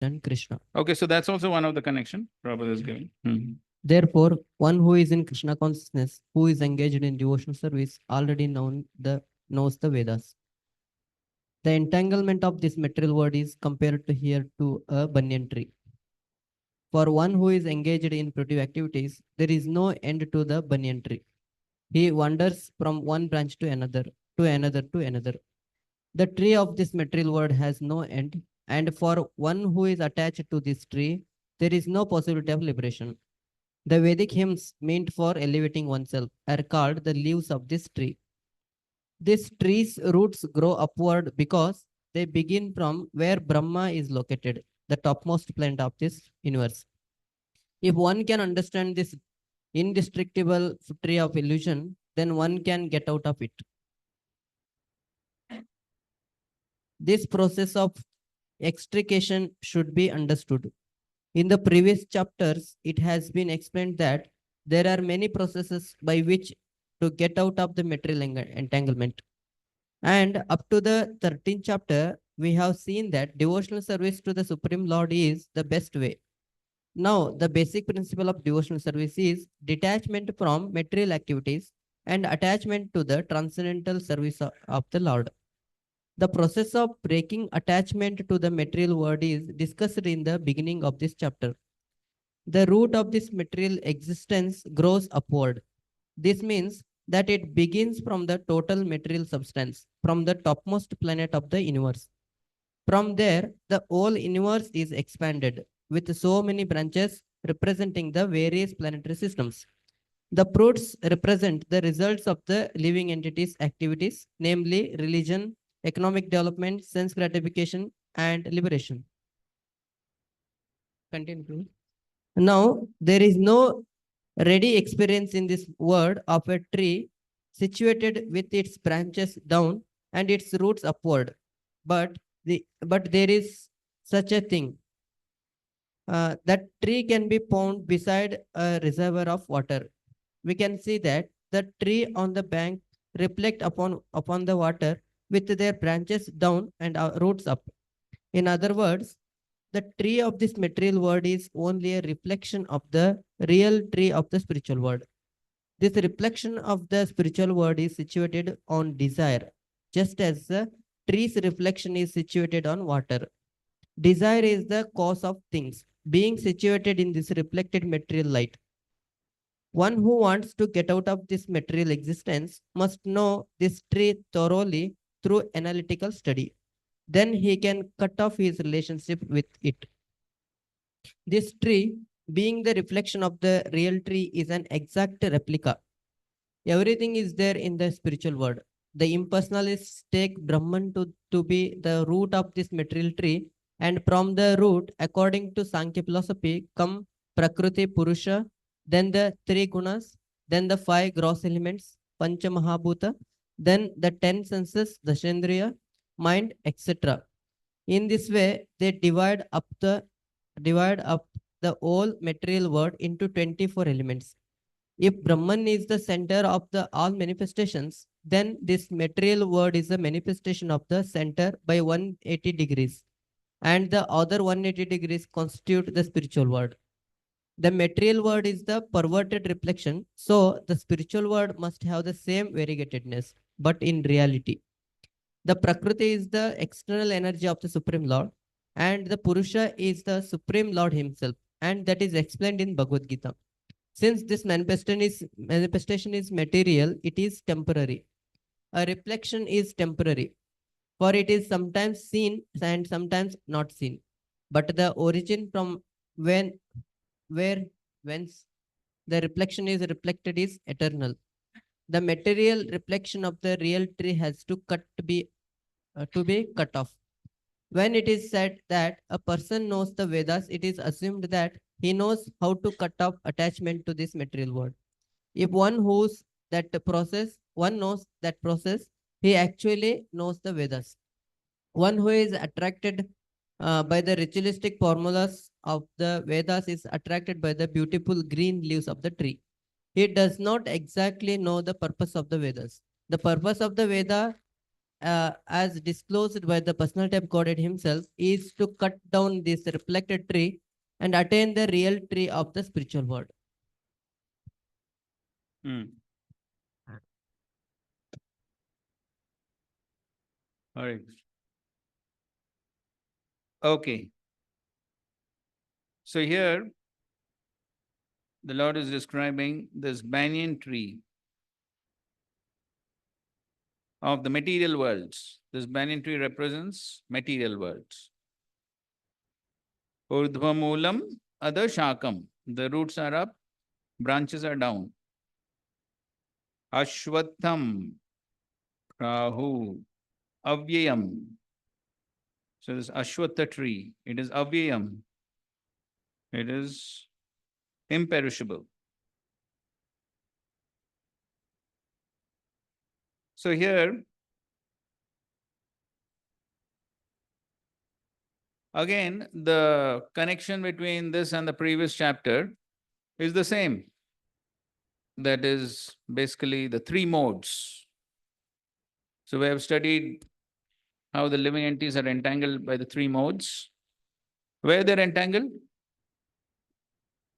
and Krishna. Okay, so that's also one of the connection Prabhupada is giving. Therefore, one who is in Krishna consciousness, who is engaged in devotional service, already knows the Vedas. The entanglement of this material world is compared to here to a banyan tree. For one who is engaged in productive activities, there is no end to the banyan tree. He wanders from one branch to another, to another, to another. The tree of this material world has no end, and for one who is attached to this tree, there is no possibility of liberation. The Vedic hymns meant for elevating oneself are called the leaves of this tree. This tree's roots grow upward because they begin from where Brahma is located, the topmost planet of this universe. If one can understand this indestructible tree of illusion, then one can get out of it. This process of extrication should be understood. In the previous chapters, it has been explained that there are many processes by which to get out of the material entanglement. And up to the 13th chapter, we have seen that devotional service to the Supreme Lord is the best way. Now, the basic principle of devotional service is detachment from material activities and attachment to the transcendental service of the Lord. The process of breaking attachment to the material world is discussed in the beginning of this chapter. The root of this material existence grows upward. This means that it begins from the total material substance, from the topmost planet of the universe. From there, the whole universe is expanded with so many branches representing the various planetary systems. The fruits represent the results of the living entities' activities, namely religion, economic development, sense gratification, and liberation. Continue. Now, there is no ready experience in this world of a tree situated with its branches down and its roots upward. But there is such a thing. That tree can be found beside a reservoir of water. We can see that the tree on the bank reflect upon the water with their branches down and roots up. In other words, the tree of this material world is only a reflection of the real tree of the spiritual world. This reflection of the spiritual world is situated on desire, just as the tree's reflection is situated on water. Desire is the cause of things, being situated in this reflected material light. One who wants to get out of this material existence must know this tree thoroughly through analytical study. Then he can cut off his relationship with it. This tree, being the reflection of the real tree, is an exact replica. Everything is there in the spiritual world. The impersonalists take Brahman to be the root of this material tree, and from the root, according to Sankhya philosophy, come Prakriti, Purusha, then the three gunas, then the five gross elements, Pancha Mahabhuta, then the 10 senses, the Shendriya, mind, etc. In this way, they divide up the whole material world into 24 elements. If Brahman is the center of the all manifestations, then this material world is a manifestation of the center by 180 degrees, and the other 180 degrees constitute the spiritual world. The material world is the perverted reflection, so the spiritual world must have the same variegatedness, but in reality. The Prakriti is the external energy of the Supreme Lord, and the Purusha is the Supreme Lord Himself, and that is explained in Bhagavad Gita. Since this manifestation is material, it is temporary. A reflection is temporary, for it is sometimes seen and sometimes not seen. But the origin from whence the reflection is reflected is eternal. The material reflection of the real tree has to be cut off. When it is said that a person knows the Vedas, it is assumed that he knows how to cut off attachment to this material world. If one knows that process, he actually knows the Vedas. One who is attracted by the ritualistic formulas of the Vedas is attracted by the beautiful green leaves of the tree. He does not exactly know the purpose of the Vedas. The purpose of the Veda as disclosed by the personal type Godhead himself, is to cut down this reflected tree and attain the real tree of the spiritual world. Hmm. All right. Okay. So here, the Lord is describing this banyan tree of the material worlds. This banyan tree represents material worlds. Urdhvamulam adashakam. The roots are up, branches are down. Ashwatham, Rahu, Avyayam. So this Ashwatha tree, it is Avyayam. It is imperishable. So here, again, the connection between this and the previous chapter is the same. That is basically the three modes. So we have studied how the living entities are entangled by the three modes. Where they're entangled?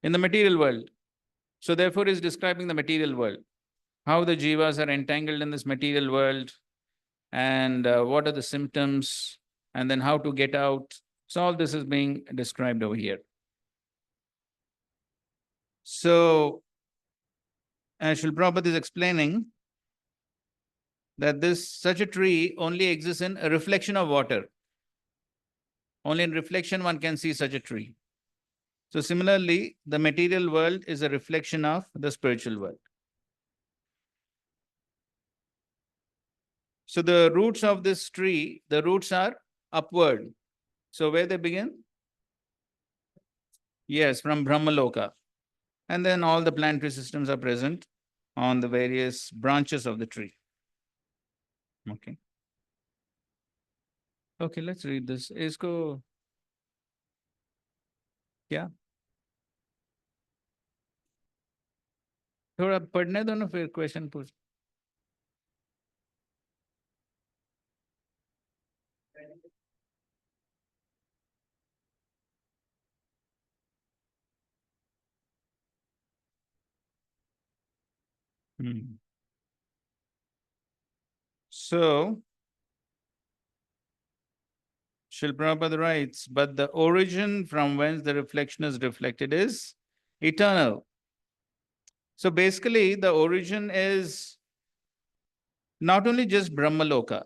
In the material world. So therefore, is describing the material world. How the jivas are entangled in this material world, and what are the symptoms, and then how to get out. So all this is being described over here. So, as Srila Prabhupada is explaining, that this such a tree only exists in a reflection of water. Only in reflection one can see such a tree. So similarly, the material world is a reflection of the spiritual world. So the roots of this tree, the roots are upward. So where they begin? Yes, from Brahmaloka. And then all the planetary systems are present on the various branches of the tree. Okay. Okay, let's read this. इसको क्या? थोड़ा पढ़ने दो ना फिर question पूछ. So, Srila Prabhupada writes, but the origin from whence the reflection is reflected is eternal. So basically, the origin is not only just Brahmaloka.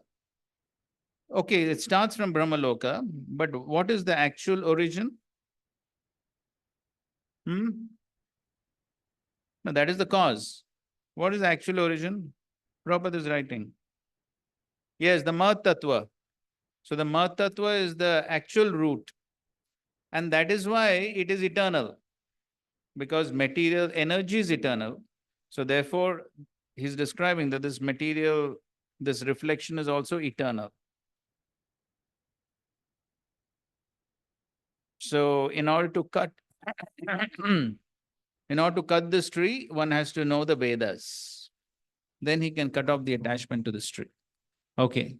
Okay, it starts from Brahmaloka, but what is the actual origin? No, that is the cause. What is the actual origin? Prabhupada is writing. Yes, the Mahat Tattva. So the Mahat Tattva is the actual root. And that is why it is eternal. Because material energy is eternal. So therefore, he's describing that this material, this reflection is also eternal. So in order to cut in order to cut this tree, one has to know the Vedas. Then he can cut off the attachment to this tree. Okay.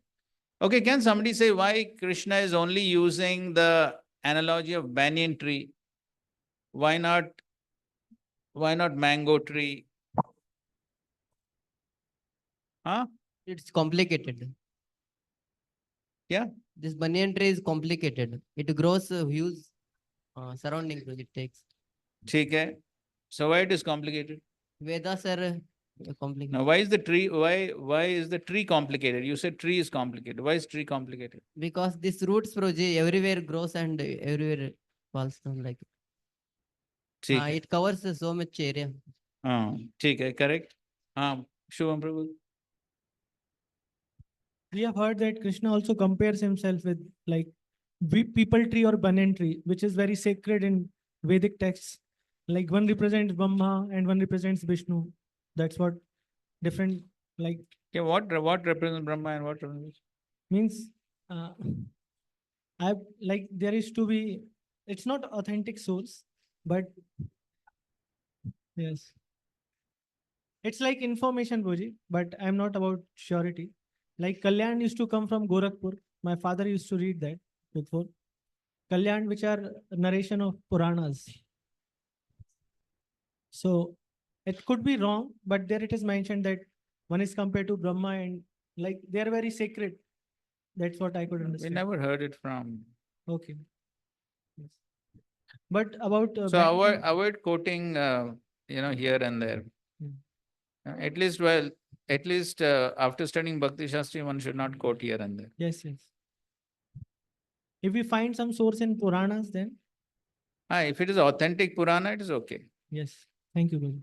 Okay, can somebody say why Krishna is only using the analogy of banyan tree? Why not mango tree? Huh? It's complicated. Yeah. This banyan tree is complicated. It grows huge surroundings it takes. ठीक है. So why it is complicated? Vedas are complicated. Now, why is the tree complicated? You said tree is complicated. Why is tree complicated? Because this roots project everywhere grows and everywhere falls down like ठीक है. it covers so much area. हाँ, ठीक है, correct. हाँ, Shubham Prabhu. We have heard that Krishna also compares himself with like people tree or banyan tree, which is very sacred in Vedic texts. Like one represents Brahma and one represents Vishnu. That's what different like Yeah, what represents Brahma and what represents? means. I like there is to be. It's not authentic source, but yes, it's like information, Boji. But I'm not about surety. Like Kalyan used to come from Gorakhpur. My father used to read that before. Kalyan, which are narration of Puranas. So it could be wrong, but there it is mentioned that one is compared to Brahma and like they are very sacred. That's what I could We understand. never heard it from. Okay. Yes. But about So avoid quoting, here and there. Hmm. At least after studying Bhakti Shastri, one should not quote here and there. Yes, yes. If we find some source in Puranas, then If it is authentic Purana, it is okay. yes. Thank you, Guru.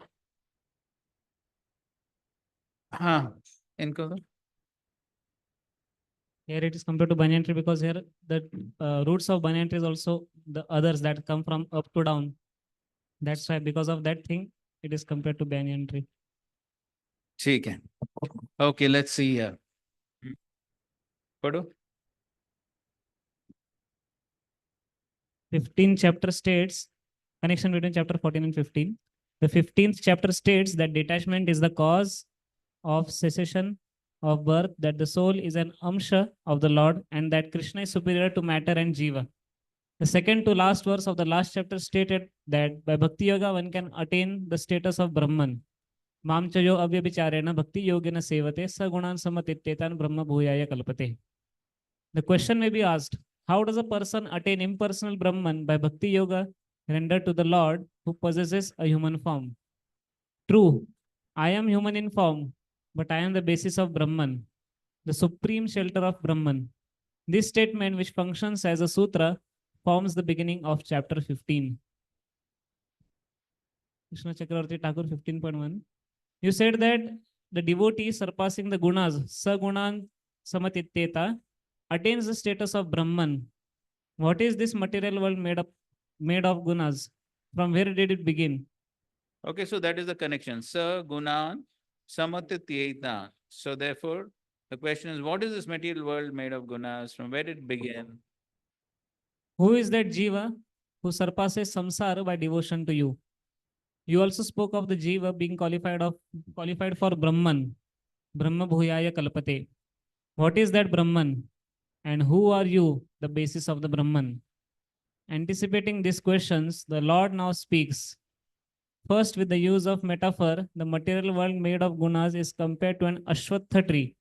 इनको तो Here it is compared to banyan tree because here the roots of banyan tree is also the others that come from up to down. That's why because of that thing it is compared to banyan tree. ठीक है. Okay, let's see here. पढ़ो. 15th chapter states connection between chapter 14 and 15. The 15th chapter states that detachment is the cause of cessation of birth, that the soul is an amsha of the Lord, and that Krishna is superior to matter and jiva. The second to last verse of the last chapter stated that by Bhakti Yoga one can attain the status of Brahman. Mam chayo avyabhicharena bhakti yogena sevate sagunan samatittetan brahma bhuyaya kalpate. The question may be asked, how does a person attain impersonal Brahman by Bhakti Yoga rendered to the Lord who possesses a human form? True, I am human in form, but I am the basis of Brahman, the supreme shelter of Brahman. This statement, which functions as a sutra, forms the beginning of chapter 15. Krishna Chakravarti Thakur 15.1. You said that the devotee surpassing the gunas, sagunan samatitteta, attains the status of Brahman. What is this material world made of gunas? From where did it begin? Okay, so that is the connection. Sa gunan samatityeta. So therefore, the question is, what is this material world made of gunas? From where did it begin? Who is that jiva who surpasses samsara by devotion to you? You also spoke of the jiva being qualified for Brahman, Brahma bhuyaya kalpate. What is that Brahman? And who are you, the basis of the Brahman? Anticipating these questions, the Lord now speaks. First, with the use of metaphor, the material world made of gunas is compared to an ashwatha tree.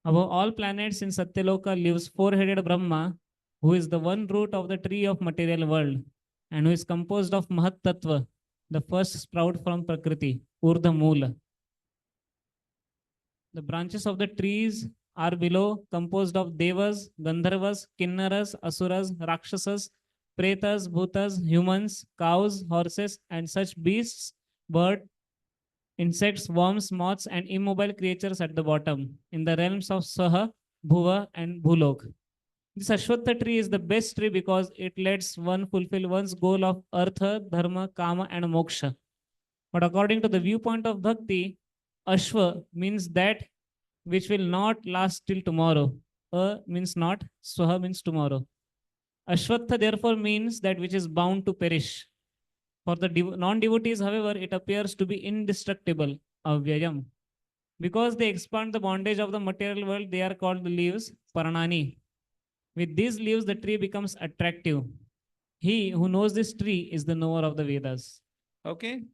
Above all planets in Satyaloka lives four-headed Brahma, who is the one root of the tree of material world, and who is composed of Mahat Tattva, the first sprout from Prakriti, Urdha Moola. The branches of the trees are below, composed of Devas, Gandharvas, Kinnaras, Asuras, Rakshasas, Pretas, Bhutas, humans, cows, horses, and such beasts, birds, insects, worms, moths, and immobile creatures at the bottom, in the realms of Saha, Bhuva, and Bhulok. This Ashwatha tree is the best tree because it lets one fulfill one's goal of Artha, Dharma, Kama, and Moksha. But according to the viewpoint of Bhakti, Ashwa means that which will not last till tomorrow. Means not, Swaha means tomorrow. Ashwatha therefore means that which is bound to perish. For the non-devotees, however, it appears to be indestructible, avyayam. Because they expand the bondage of the material world, they are called the leaves, paranani. With these leaves, the tree becomes attractive. He who knows this tree is the knower of the Vedas. Okay.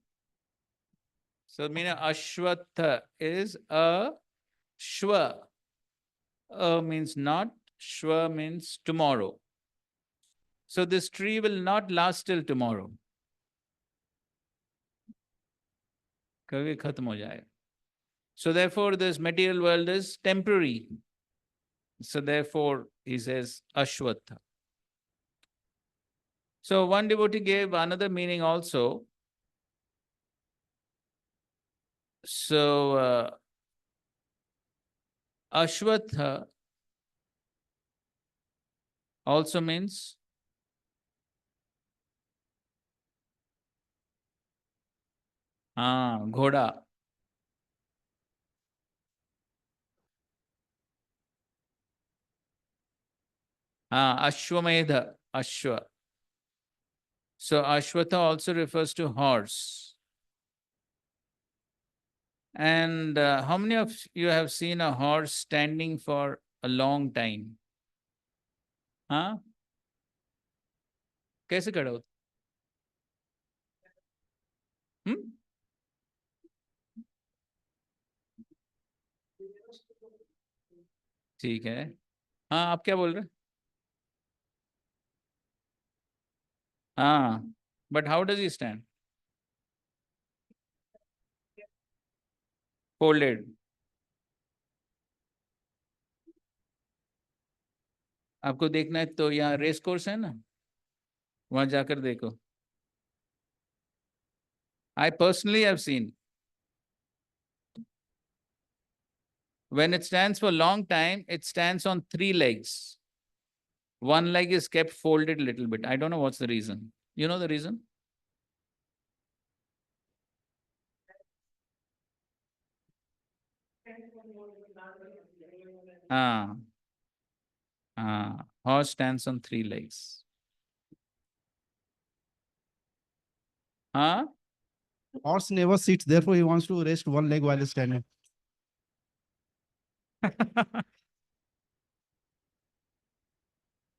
So meaning ashwatha is a shwa. Means not, shwa means tomorrow. So this tree will not last till tomorrow. कभी खत्म हो जाएगा. So therefore, this material world is temporary. So therefore, he says ashwatha. So one devotee gave another meaning also. So ashwatha also means ghoda. Ashwamedha, Ashwa. So Ashwatha also refers to horse. And how many of you have seen a horse standing for a long time? Huh? कैसे खड़ा होता? Hmm? ठीक है. हाँ, आप क्या बोल रहे? हाँ, but how does he stand? Folded. आपको देखना है तो यहाँ रेस कोर्स है ना, वहां जाकर देखो. I personally have seen. When it stands for a long time, it stands on 3 legs. One leg is kept folded a little bit. I don't know what's the reason. You know the reason? Ah, horse stands on 3 legs. Huh? Horse never sits, therefore he wants to rest one leg while standing.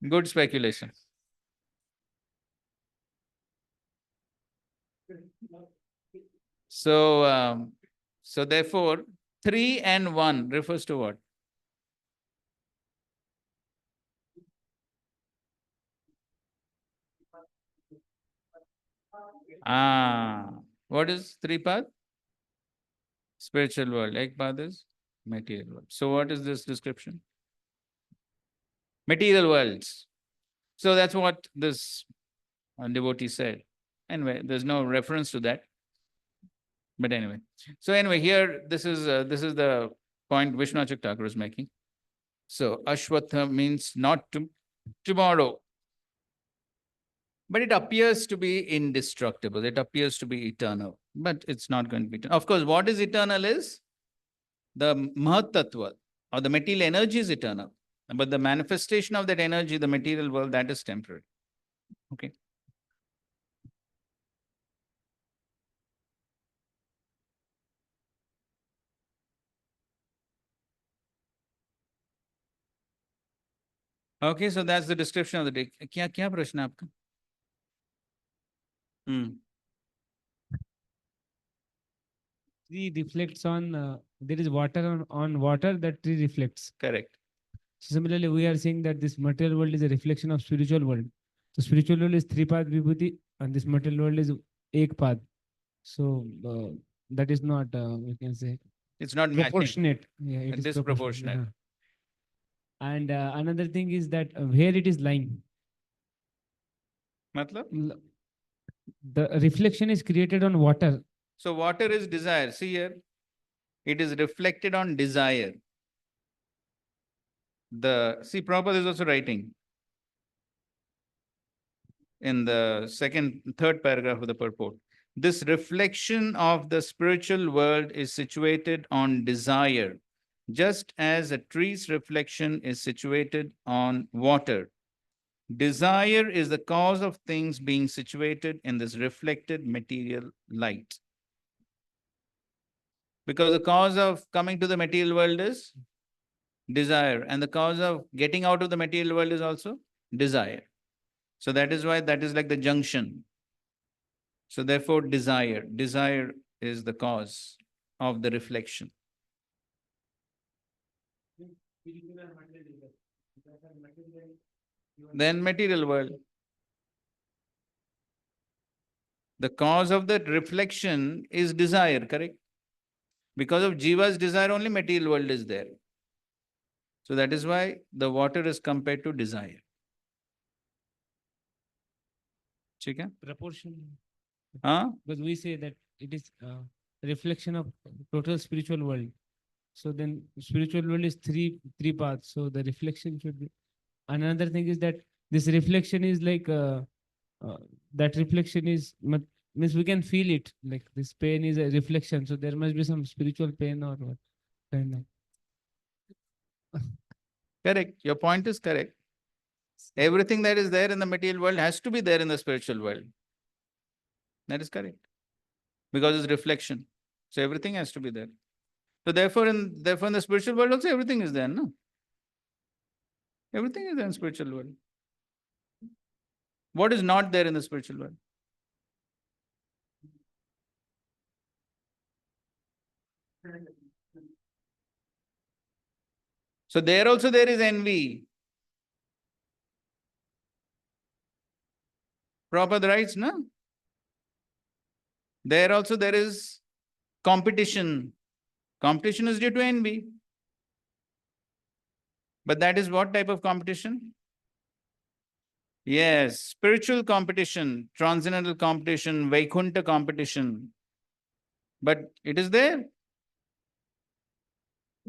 Good speculation. So therefore, 3 and 1 refers to what? What is 3 path? Spiritual world. Ek path is material world. So what is this description? Material worlds. So that's what this devotee said. Anyway, there's no reference to that. But anyway, so anyway, here this is the point Vishwanath Thakur is making. So Ashwatha means not tomorrow, but it appears to be indestructible. It appears to be eternal, but it's not going to be eternal. Of course, what is eternal is the Mahat Tattva or the material energy is eternal, but the manifestation of that energy, the material world, that is temporary. Okay. Okay, so that's the description of the day. क्या प्रश्न है आपका? Tree reflects on, there is water on water, that tree reflects. Correct. So similarly, we are saying that this material world is a reflection of spiritual world. So spiritual world is 3 path vibhuti and this material world is ek path. So that is not, we can say, It's not matching. proportionate. Yeah, it is Disproportionate. yeah. And another thing is that where it is lying, Matlab? the reflection is created on water. So water is desire. See here, it is reflected on desire. See, Prabhupada is also writing in the third paragraph of the purport. This reflection of the spiritual world is situated on desire, just as a tree's reflection is situated on water. Desire is the cause of things being situated in this reflected material light. Because the cause of coming to the material world is desire, and the cause of getting out of the material world is also desire. So that is why that is like the junction. So therefore, desire is the cause of the reflection. Then material world. The cause of the reflection is desire, correct? Because of Jiva's desire, only material world is there. So that is why the water is compared to desire. Okay? Proportion. Huh? Because we say that it is a reflection of total spiritual world. So then spiritual world is three paths. So the reflection should be. Another thing is that this reflection is like that reflection is means we can feel it, like this pain is a reflection. So there must be some spiritual pain or what kind of. Correct. Your point is correct. Everything that is there in the material world has to be there in the spiritual world. That is correct. Because it's reflection. So everything has to be there. So therefore in the spiritual world also everything is there, no? Everything is there in spiritual world. What is not there in the spiritual world? So there also there is envy. Prabhupada writes, no? There also there is competition. Competition is due to envy. But that is what type of competition? Yes, spiritual competition, transcendental competition, Vaikuntha competition. But it is there.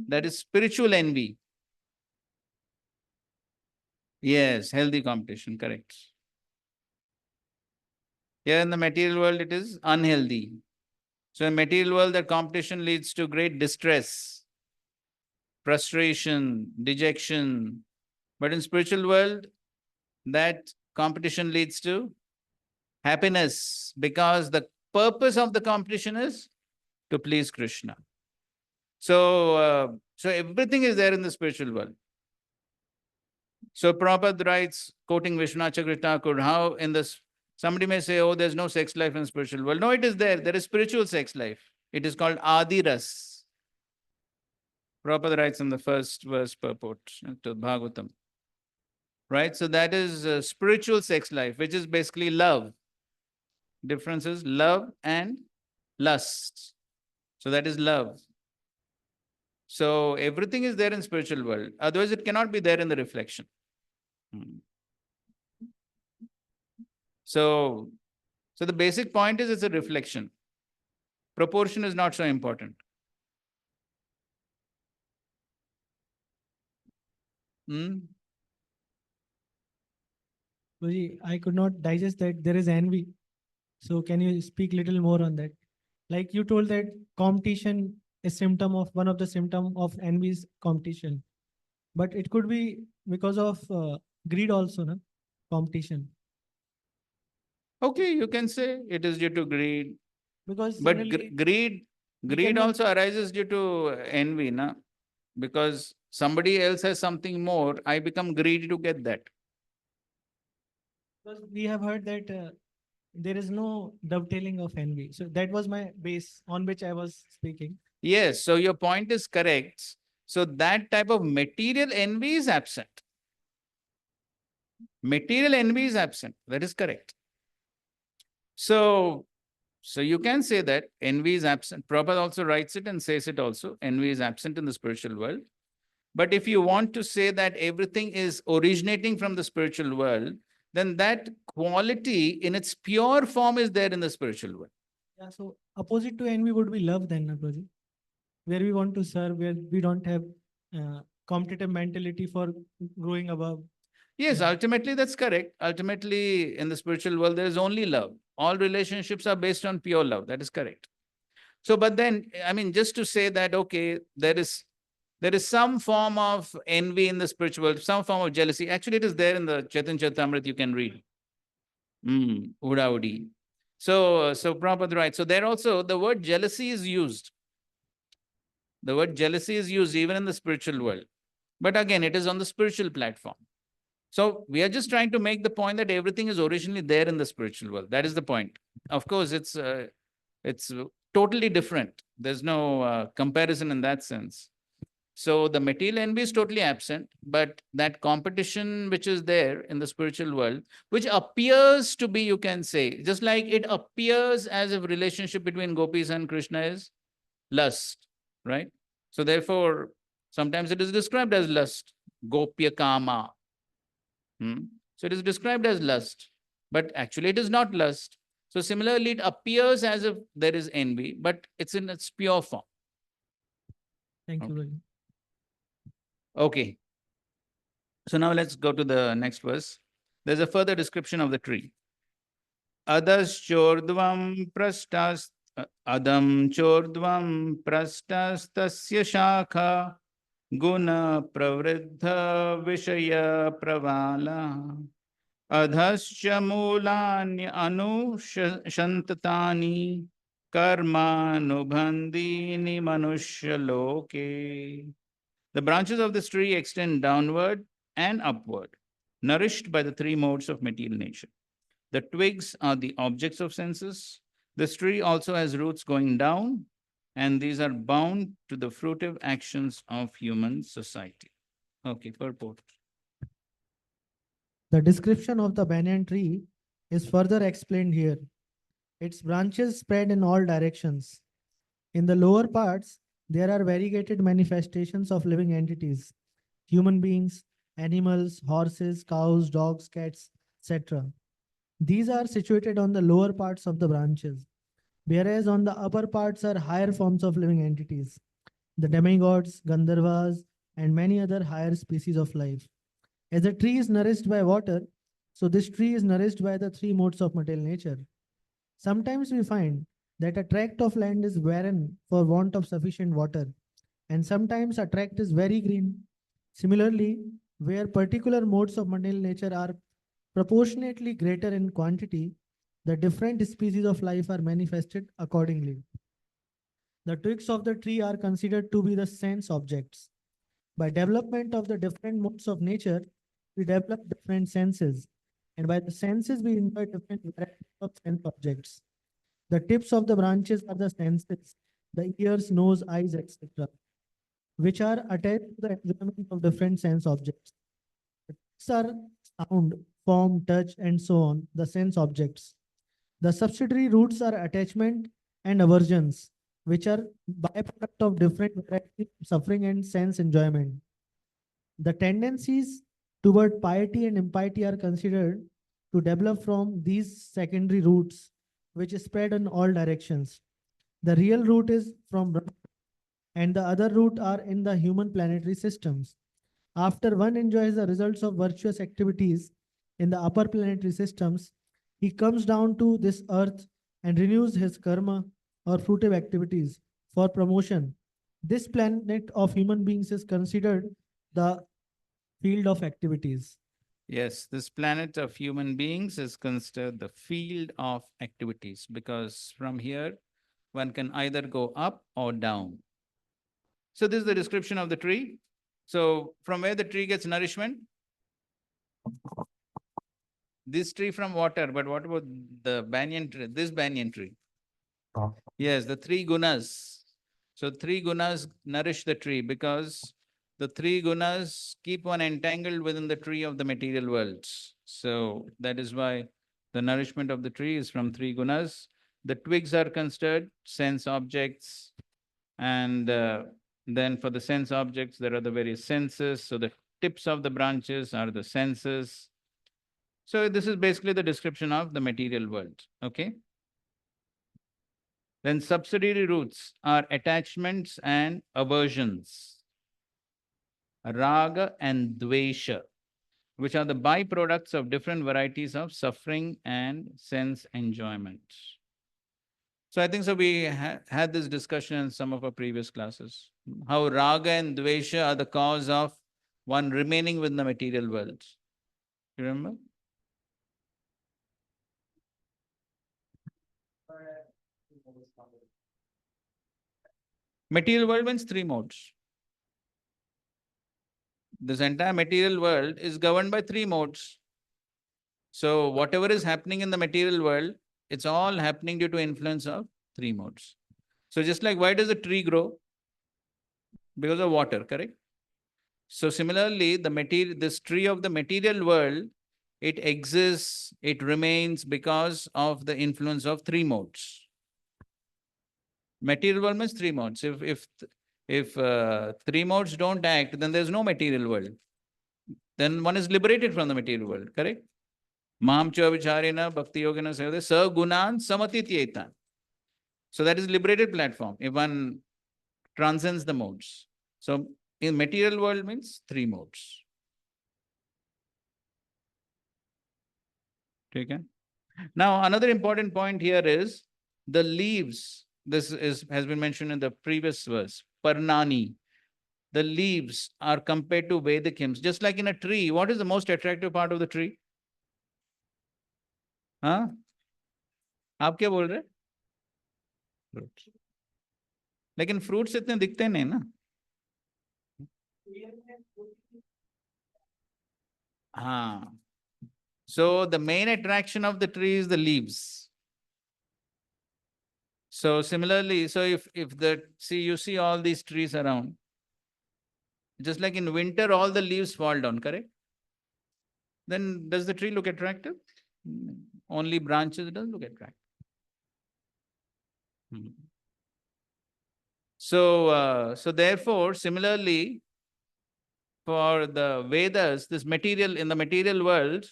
That is spiritual envy. Yes, healthy competition, correct. Here in the material world, it is unhealthy. So in material world, that competition leads to great distress, frustration, dejection. But in spiritual world, that competition leads to happiness, because the purpose of the competition is to please Krishna. So everything is there in the spiritual world. So Prabhupada writes, quoting Vishwanath Chakravarti Thakur, how in this, somebody may say, oh, there's no sex life in spiritual world. No, it is there. There is spiritual sex life. It is called Adiras. Prabhupada writes in the first verse purport to Bhagavatam. Right? So that is spiritual sex life, which is basically love. Difference is love and lust. So that is love. So everything is there in spiritual world. Otherwise, it cannot be there in the reflection. So the basic point is it's a reflection. Proportion is not so important. Guruji, I could not digest that there is envy. So can you speak little more on that? Like you told that competition is symptom of one of the symptom of envy is competition, but it could be because of greed also, no? Competition. Okay, you can say it is due to greed. Because But generally greed cannot- also arises due to envy, na? Because somebody else has something more, I become greedy to get that. because we have heard that there is no dovetailing of envy. So that was my base on which I was speaking. Yes, so your point is correct. So that type of material envy is absent. Material envy is absent. That is correct. So you can say that envy is absent. Prabhupada also writes it and says it also. Envy is absent in the spiritual world. But if you want to say that everything is originating from the spiritual world, then that quality in its pure form is there in the spiritual world. Yeah, so opposite to envy would be love then, Guruji, where we want to serve, where we don't have competitive mentality for growing above. Yes, Yeah. ultimately that's correct. Ultimately, in the spiritual world, there is only love. All relationships are based on pure love. That is correct. So, but then, I mean, just to say that, okay, there is some form of envy in the spiritual world, some form of jealousy. Actually, it is there in the Chaitanya Charitamrita, you can read. Uda. So Prabhupada writes, so there also the word jealousy is used. The word jealousy is used even in the spiritual world. But again, it is on the spiritual platform. So we are just trying to make the point that everything is originally there in the spiritual world. That is the point. Of course, it's totally different. There's no comparison in that sense. So the material envy is totally absent, but that competition which is there in the spiritual world, which appears to be, you can say, just like it appears as if relationship between gopis and Krishna is lust, right? So therefore, sometimes it is described as lust, gopya kama. So it is described as lust, but actually it is not lust. So similarly, it appears as if there is envy, but it's in its pure form. Thank you, Guruji. Okay. So now let's go to the next verse. There's a further description of the tree. Adas chordvam prastas adam chordvam prastas tasya shakha guna pravriddha vishaya pravala adhascha mulanya anushantani karmanubhandini manushya. The branches of this tree extend downward and upward, nourished by the three modes of material nature. The twigs are the objects of senses. This tree also has roots going down, and these are bound to the fruitive actions of human society. Okay, purport. The description of the banyan tree is further explained here. Its branches spread in all directions. In the lower parts, there are variegated manifestations of living entities, human beings, animals, horses, cows, dogs, cats, etc. These are situated on the lower parts of the branches, whereas on the upper parts are higher forms of living entities, the demigods, Gandharvas, and many other higher species of life. As a tree is nourished by water, so this tree is nourished by the three modes of material nature. Sometimes we find that a tract of land is barren for want of sufficient water, and sometimes a tract is very green. Similarly, where particular modes of material nature are proportionately greater in quantity, the different species of life are manifested accordingly. The twigs of the tree are considered to be the sense objects. By development of the different modes of nature, we develop different senses, and by the senses, we enjoy different varieties of sense objects. The tips of the branches are the senses, the ears, nose, eyes, etc., which are attached to the enjoyment of different sense objects. The tips are sound, form, touch, and so on, the sense objects. The subsidiary roots are attachment and aversions, which are byproduct of different varieties of suffering and sense enjoyment. The tendencies toward piety and impiety are considered to develop from these secondary roots, which spread in all directions. The real root is from Brahma, and the other root are in the human planetary systems. After one enjoys the results of virtuous activities in the upper planetary systems, he comes down to this earth and renews his karma or fruitive activities for promotion. This planet of human beings is considered the field of activities. Yes, this planet of human beings is considered the field of activities because from here one can either go up or down. So, this is the description of the tree. So, from where the tree gets nourishment? This tree from water, but what about the banyan tree? This banyan tree? Yes, the three gunas. So, three gunas nourish the tree because the three gunas keep one entangled within the tree of the material worlds. So, that is why the nourishment of the tree is from three gunas. The twigs are considered sense objects, and then for the sense objects, there are the various senses. So, the tips of the branches are the senses. So, this is basically the description of the material world. Okay. Then subsidiary roots are attachments and aversions, raga and dvesha, which are the byproducts of different varieties of suffering and sense enjoyment. So I think so we had this discussion in some of our previous classes, how raga and dvesha are the cause of one remaining within the material world. You remember? Material world means three modes. This entire material world is governed by three modes. So whatever is happening in the material world, it's all happening due to influence of three modes. So just like why does a tree grow? Because of water, correct? So similarly, this tree of the material world, it exists, it remains because of the influence of three modes. Material world means three modes. If three modes don't act, then there's no material world. Then one is liberated from the material world, correct? Maham cha vicharena bhakti yogena sayode sa gunan samatityetan. So that is liberated platform if one transcends the modes. So in material world means three modes. Okay. Now another important point here is the leaves. This has been mentioned in the previous verse. Parnani. The leaves are compared to Vedic hymns. Just like in a tree, what is the most attractive part of the tree? हाँ आप क्या बोल रहे Fruits. लेकिन fruits इतने दिखते नहीं ना. हाँ. So the main attraction of the tree is the leaves. So similarly, so if the, you see all these trees around, just like in winter, all the leaves fall down, correct? Then does the tree look attractive? Only branches doesn't look attractive. So therefore, similarly, for the Vedas, this material in the material world,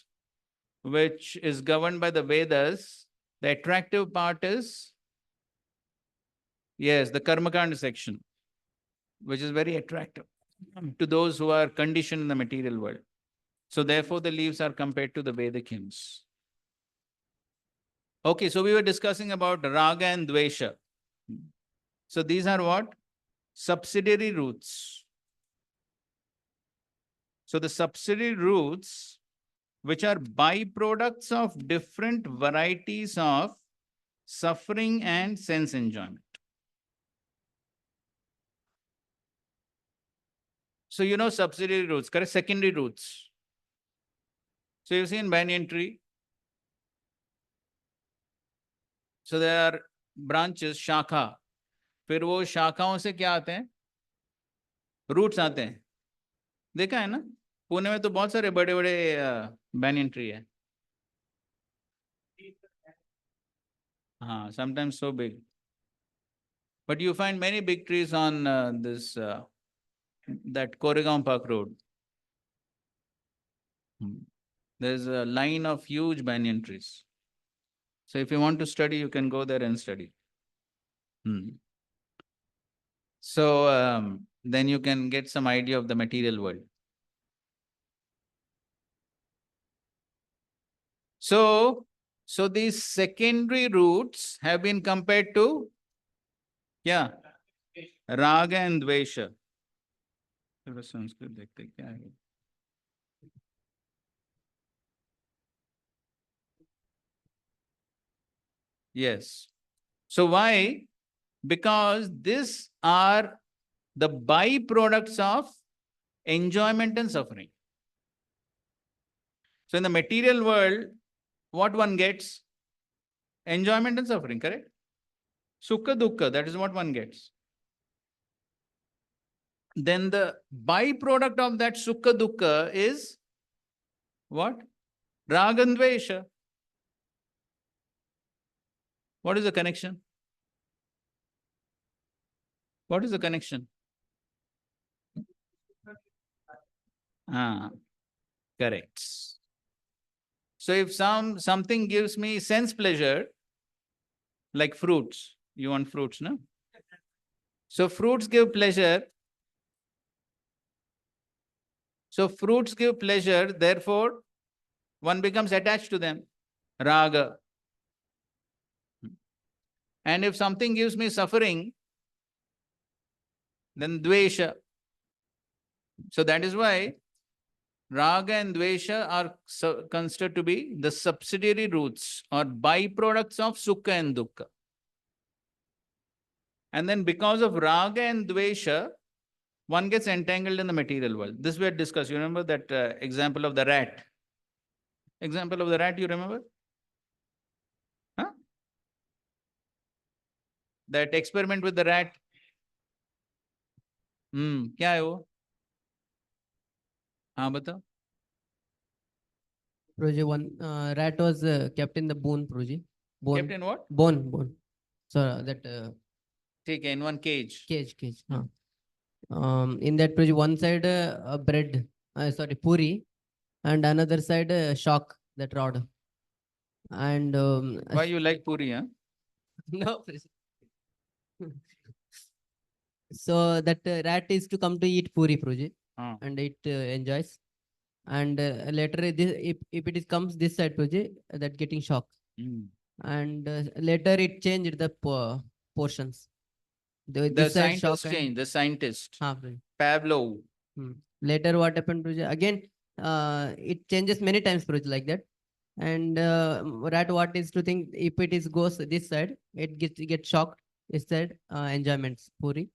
which is governed by the Vedas, the attractive part is, yes, the Karmakanda section, which is very attractive to those who are conditioned in the material world. So therefore, the leaves are compared to the Vedic hymns. Okay, so we were discussing about Raga and Dvesha. So these are what? Subsidiary roots. So the subsidiary roots, which are byproducts of different varieties of suffering and sense enjoyment. So you know subsidiary roots, correct? Secondary roots. So you see in banyan tree, so there are branches, shakha. फिर वो शाखाओं से क्या आते हैं? Roots आते हैं. देखा है ना? पुणे में तो बहुत सारे बड़े बड़े banyan tree है. हाँ, sometimes so big. But you find many big trees on that Koregaon Park Road. There's a line of huge banyan trees. So if you want to study, you can go there and study. So then you can get some idea of the material world. So these secondary roots have been compared to, yeah, Raga and Dvesha. Sanskrit देखते क्या है. Yes. So why? Because these are the byproducts of enjoyment and suffering. So in the material world, what one gets? Enjoyment and suffering, correct? Sukha dukkha, that is what one gets. Then the byproduct of that sukha dukkha is what? Raga and Dvesha. What is the connection? What is the connection? Correct. So if something gives me sense pleasure, like fruits, you want fruits, no? So fruits give pleasure. So fruits give pleasure, therefore one becomes attached to them. Raga. And if something gives me suffering, then Dvesha. So that is why Raga and Dvesha are considered to be the subsidiary roots or byproducts of Sukha and Dukkha. And then because of Raga and Dvesha, one gets entangled in the material world. This we had discussed. You remember that example of the rat? Example of the rat, you remember? Huh? That experiment with the rat. क्या है वो? हाँ बताओ. Project one rat was kept in the bone, project. Bone. Kept in what? Bone. So that ठीक है, in one cage. cage. In that project, one side bread, puri, and another side shock, that rod. And Why you like puri, huh? no. So that rat is to come to eat puri, project, and it enjoys. And later, if it is comes this side, project, that getting shocked. And later it changed the portions. The scientist changed, the scientist. Pavlov. Later what happened, project? Again, it changes many times, project, like that. And rat, what is to think, if it is goes this side, it gets shocked. is said enjoyments, Puri.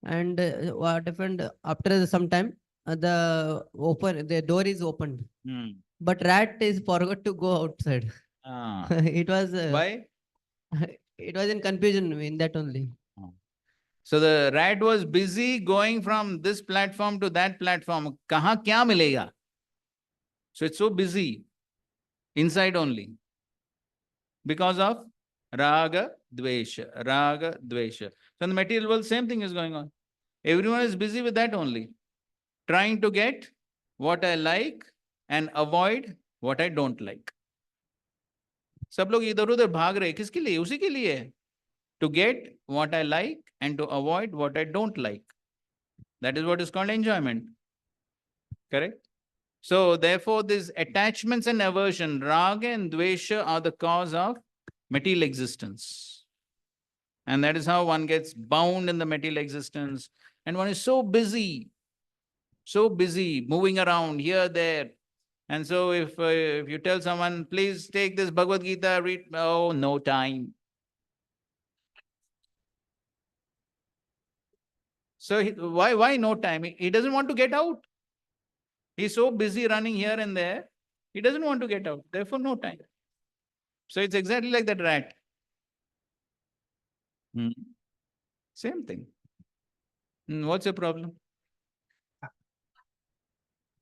And what happened after some time, the door is opened, Hmm. but rat is forgot to go outside. Ah. It was Why? it was in confusion in that only. So the rat was busy going from this platform to that platform. Kahan kya milega? So it's so busy inside only because of raga, dvesha, raga, dvesha. So in the material world, same thing is going on. Everyone is busy with that only, trying to get what I like and avoid what I don't like. सब लोग इधर उधर भाग रहे किसके लिए उसी के लिए to get what I like and to avoid what I don't like. That is what is called enjoyment. Correct? So therefore, these attachments and aversion, raga and dvesha, are the cause of material existence. And that is how one gets bound in the material existence. And one is so busy, moving around here, there. And so if you tell someone, please take this Bhagavad Gita, read, oh, no time. So why no time? He doesn't want to get out. He's so busy running here and there, he doesn't want to get out. Therefore, no time. So it's exactly like that rat. Hmm. Same thing. What's your problem?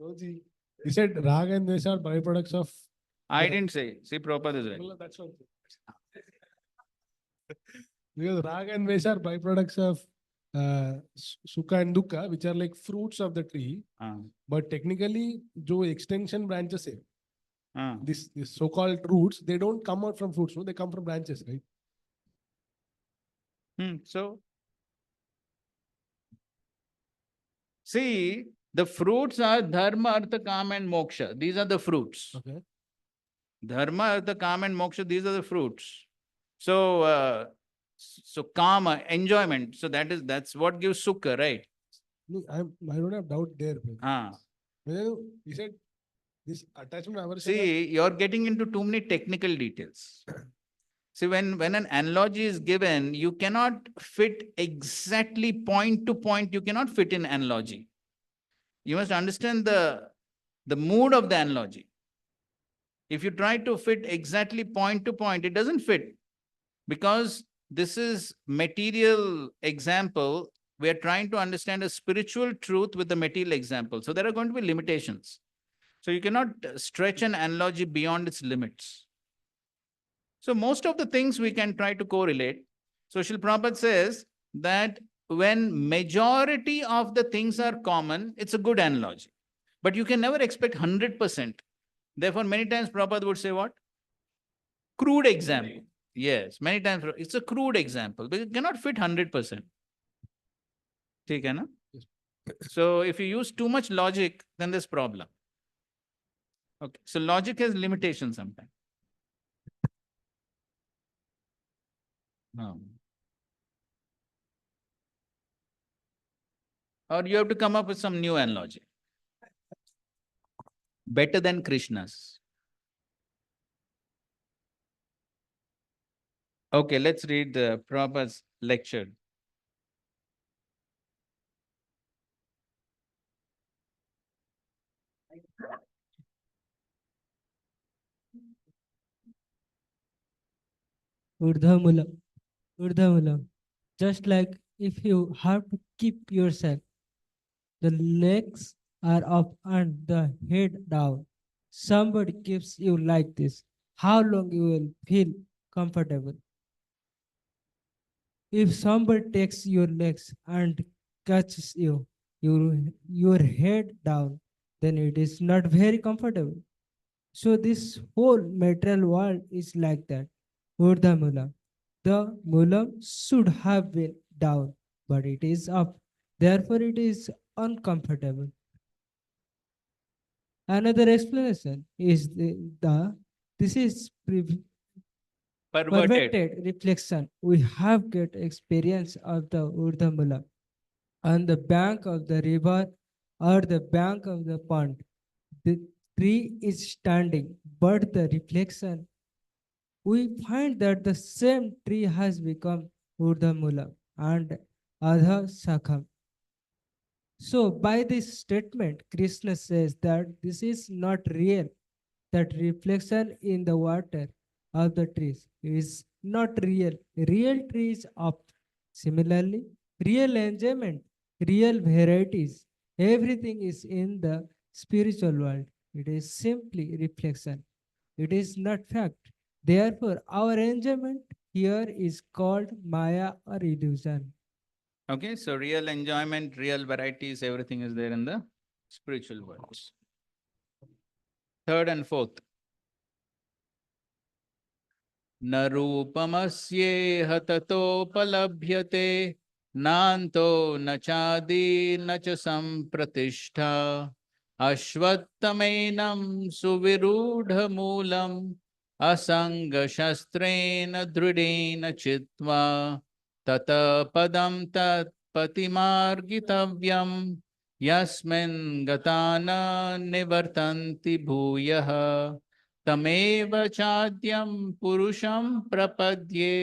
Roji, you said Rag and Dvesha are byproducts of. I didn't say. See, Prabhupada is right. Well, that's what. Because Rag and Dvesha are byproducts of Sukha and Dukkha, which are like fruits of the tree. Ah, But technically, जो extension branches है, ah. this so-called roots, they don't come out from fruits, no? They come from branches, right? So, see, the fruits are dharma, artha, kama, and moksha. These are the fruits. Okay. Dharma, artha, kama, and moksha, these are the fruits. So, so kama, enjoyment. So that's what gives sukha, right? No, I don't have doubt there. Ah. You said this attachment aversion. See, you're getting into too many technical details. See, when an analogy is given, you cannot fit exactly point to point, you cannot fit in analogy. You must understand the mood of the analogy. If you try to fit exactly point to point, it doesn't fit because this is material example. We are trying to understand a spiritual truth with the material example. So there are going to be limitations. So you cannot stretch an analogy beyond its limits. So most of the things we can try to correlate. So Srila Prabhupada says that when majority of the things are common, it's a good analogy. But you can never expect 100%. Therefore, many times Prabhupada would say what? Crude example. Yes, many times it's a crude example, but it cannot fit 100%. ठीक है ना? So if you use too much logic, then there's problem. Okay, so logic has limitations sometimes. No. Or you have to come up with some new analogy. Better than Krishna's. Okay, let's read the Prabhupada's lecture. Urdhamula. Urdhamula. Just like if you have to keep yourself, the legs are up and the head down. Somebody keeps you like this. How long you will feel comfortable? If somebody takes your legs and catches your head down, then it is not very comfortable. So this whole material world is like that. Urdhamula. The mula should have been down, but it is up. Therefore, it is uncomfortable. Another explanation is this is Perverted. perverted reflection. We have get experience of the Urdhamula on the bank of the river or the bank of the pond. The tree is standing, but the reflection, we find that the same tree has become Urdhvamulam, and Adha Shakham. So, by this statement, Krishna says that this is not real, that reflection in the water of the trees is not real. Real trees up. Similarly, real enjoyment, real varieties, everything is in the spiritual world. It is simply reflection. It is not fact. Therefore, our enjoyment here is called Maya or illusion. Okay, so real enjoyment, real varieties, everything is there in the spiritual worlds. Third and fourth. न रूपमस्येह ततोपलभ्यते नान्तो न चादिर्न च सम्प्रतिष्ठा अश्वत्थमेनं सुविरूढमूलम् असङ्गशस्त्रेण दृढेन चित्वा ततः पदं तत्पतिमार्गितव्यं यस्मिन् गता न निवर्तन्ति भूयः तमेव चाद्यं पुरुषं प्रपद्ये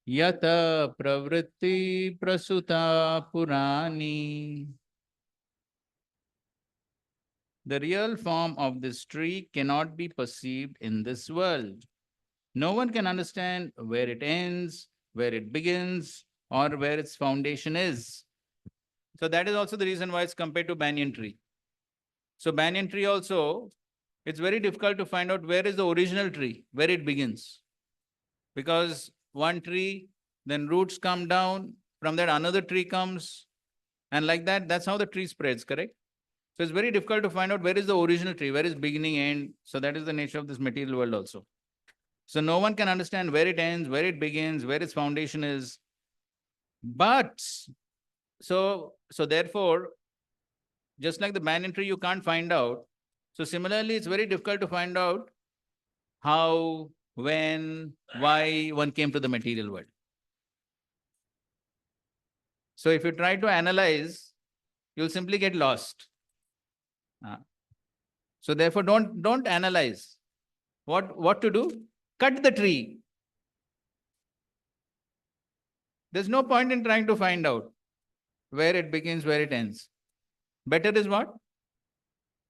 यत प्रवृत्ति प्रसुता पुराणी. The real form of this tree cannot be perceived in this world. No one can understand where it ends, where it begins, or where its foundation is. So that is also the reason why it's compared to banyan tree. So banyan tree also, it's very difficult to find out where is the original tree, where it begins. Because one tree, then roots come down, from that another tree comes, and like that, that's how the tree spreads, correct? So it's very difficult to find out where is the original tree, where is beginning, end. So that is the nature of this material world also. So no one can understand where it ends, where it begins, where its foundation is. But so therefore, just like the banyan tree, you can't find out. So similarly, it's very difficult to find out how, when, why one came to the material world. So if you try to analyze, you'll simply get lost. So therefore, don't analyze. What to do? Cut the tree. There's no point in trying to find out where it begins, where it ends. Better is what?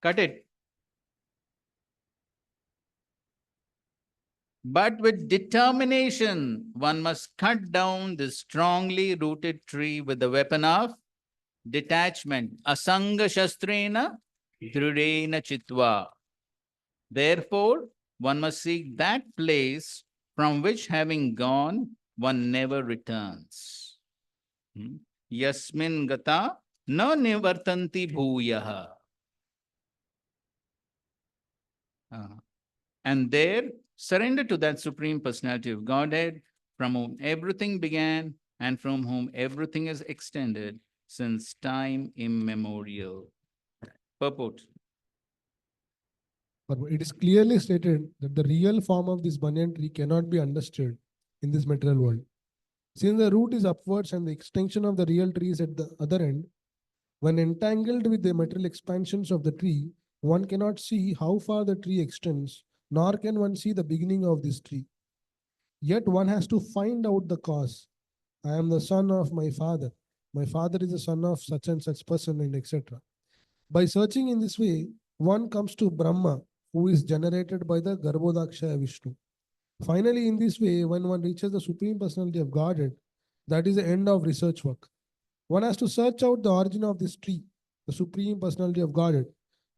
Cut it. But with determination, one must cut down this strongly rooted tree with the weapon of detachment. Asanga shastrena dhrudena chitva. Therefore, one must seek that place from which, having gone, one never returns. Yasmin gata na nivartanti bhuyaha. And there, surrender to that Supreme Personality of Godhead, from whom everything began and from whom everything is extended since time immemorial. Purport. But it is clearly stated that the real form of this banyan tree cannot be understood in this material world. Since the root is upwards and the extension of the real tree is at the other end, when entangled with the material expansions of the tree, one cannot see how far the tree extends, nor can one see the beginning of this tree. Yet one has to find out the cause. I am the son of my father. My father is the son of such and such person, and etc. By searching in this way, one comes to Brahma, who is generated by the Garbhodakshaya Vishnu. Finally, in this way, when one reaches the Supreme Personality of Godhead, that is the end of research work. One has to search out the origin of this tree, the Supreme Personality of Godhead,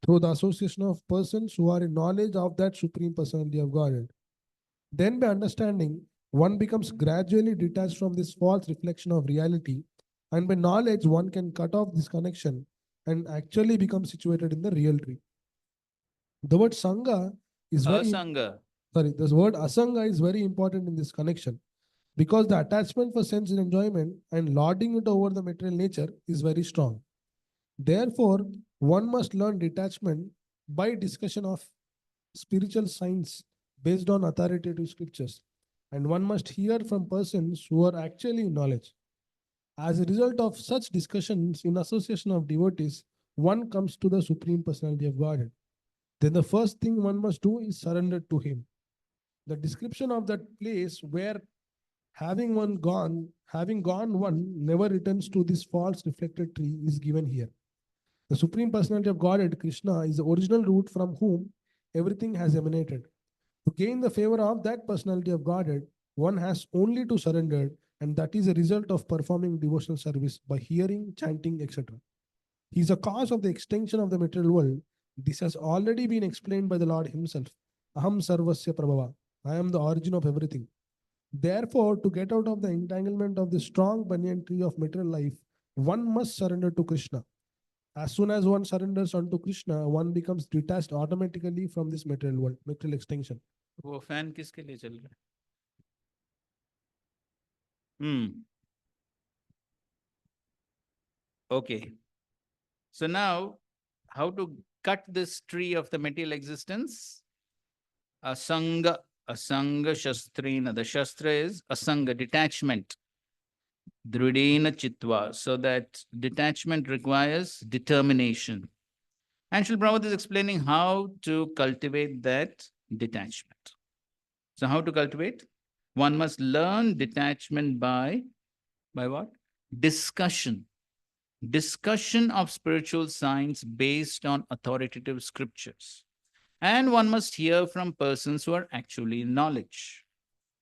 through the association of persons who are in knowledge of that Supreme Personality of Godhead. Then, by understanding, one becomes gradually detached from this false reflection of reality, and by knowledge, one can cut off this connection and actually become situated in the real tree. The word Sangha is Asanga. this word Asanga is very important in this connection, because the attachment for sense and enjoyment and lording it over the material nature is very strong. Therefore, one must learn detachment by discussion of spiritual science based on authoritative scriptures, and one must hear from persons who are actually in knowledge. As a result of such discussions in association of devotees, one comes to the Supreme Personality of Godhead. Then the first thing one must do is surrender to Him. The description of that place where Having gone one never returns to this false reflected tree is given here. The Supreme Personality of Godhead, Krishna, is the original root from whom everything has emanated. To gain the favor of that personality of Godhead, one has only to surrender, and that is a result of performing devotional service by hearing, chanting, etc. He is a cause of the extinction of the material world. This has already been explained by the Lord Himself. Aham sarvasya prabhava. I am the origin of everything. Therefore, to get out of the entanglement of the strong banyan tree of material life, one must surrender to Krishna. As soon as one surrenders unto Krishna, one becomes detached automatically from this material world, material extinction. वो fan किसके लिए चल रहा है? Okay. So now, how to cut this tree of the material existence? Asanga shastrina. The shastra is asanga, detachment. Dridena chitva. So that detachment requires determination. And Srila Prabhupada is explaining how to cultivate that detachment. So how to cultivate? One must learn detachment by what? Discussion. Discussion of spiritual science based on authoritative scriptures. And one must hear from persons who are actually in knowledge.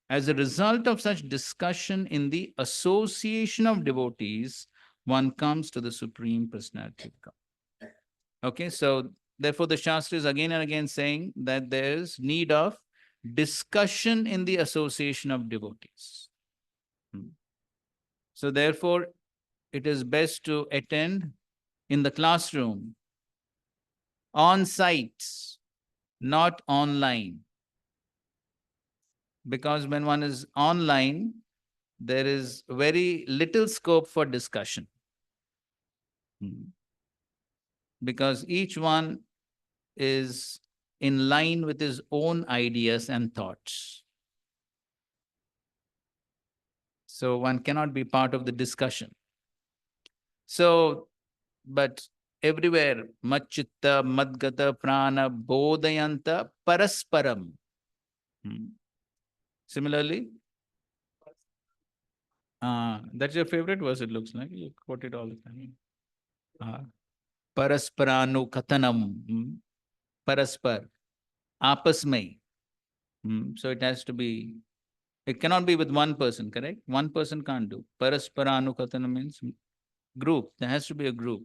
As a result of such discussion in the association of devotees, one comes to the Supreme Personality of God. Okay, so therefore the Shastra is again and again saying that there is need of discussion in the association of devotees. So therefore, it is best to attend in the classroom, on site, not online. Because when one is online, there is very little scope for discussion. Because each one is in line with his own ideas and thoughts. So one cannot be part of the discussion. So, but everywhere, Machitta, Madgata, Prana, Bodhayanta, Parasparam. Similarly, that's your favorite verse, it looks like. You quote it all the time. Parasparanu Kathanam. Paraspar. Apas mein. So it has to be, it cannot be with one person, correct? One person can't do. Parasparanu Kathanam means group. There has to be a group.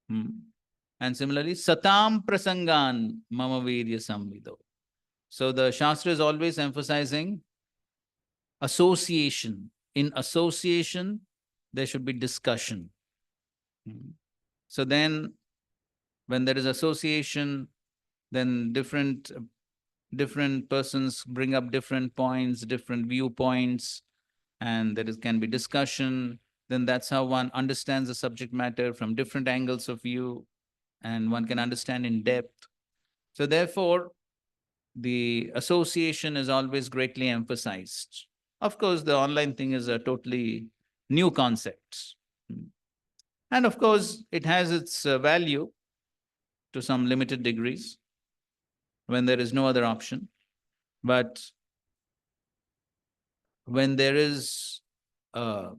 And similarly, Satam Prasangan Mama Virya Samvido. So the Shastra is always emphasizing association. In association, there should be discussion. So then, when there is association, then different persons bring up different points, different viewpoints, and can be discussion. Then that's how one understands the subject matter from different angles of view, and one can understand in depth. So therefore, the association is always greatly emphasized. Of course, the online thing is a totally new concept. And of course, it has its value to some limited degrees when there is no other option. But when there is a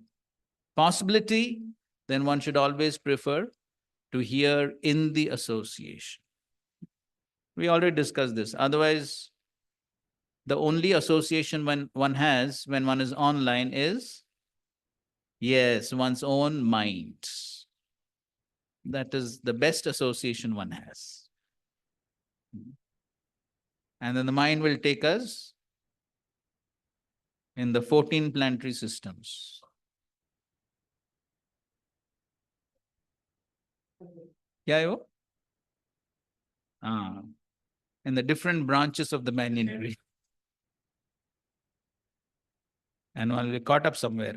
possibility, then one should always prefer to hear in the association. We already discussed this. Otherwise, the only association when one has when one is online is, yes, one's own mind. That is the best association one has. And then the mind will take us in the 14 planetary systems. Yeah, yo? In the different branches of the banyan tree. And one will be caught up somewhere.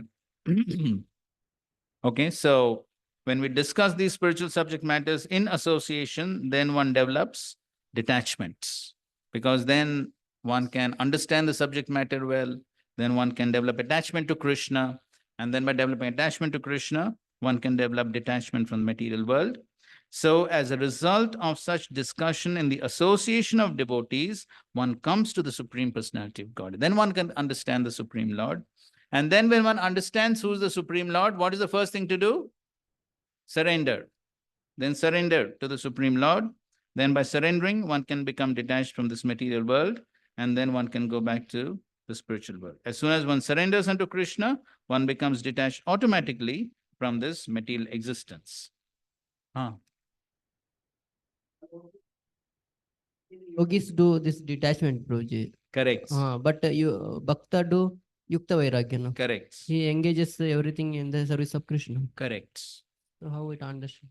Okay, so when we discuss these spiritual subject matters in association, then one develops detachments. Because then one can understand the subject matter well, then one can develop attachment to Krishna, and then by developing attachment to Krishna, one can develop detachment from the material world. So as a result of such discussion in the association of devotees, one comes to the Supreme Personality of God. Then one can understand the Supreme Lord. And then when one understands who is the Supreme Lord, what is the first thing to do? Surrender. Then surrender to the Supreme Lord. Then by surrendering, one can become detached from this material world, and then one can go back to the spiritual world. As soon as one surrenders unto Krishna, one becomes detached automatically from this material existence. Yogis do this detachment, Prabhuji. Correct. But Bhakta do Yukta Vairagya. No? Correct. He engages everything in the service of Krishna. Correct. So how it understand?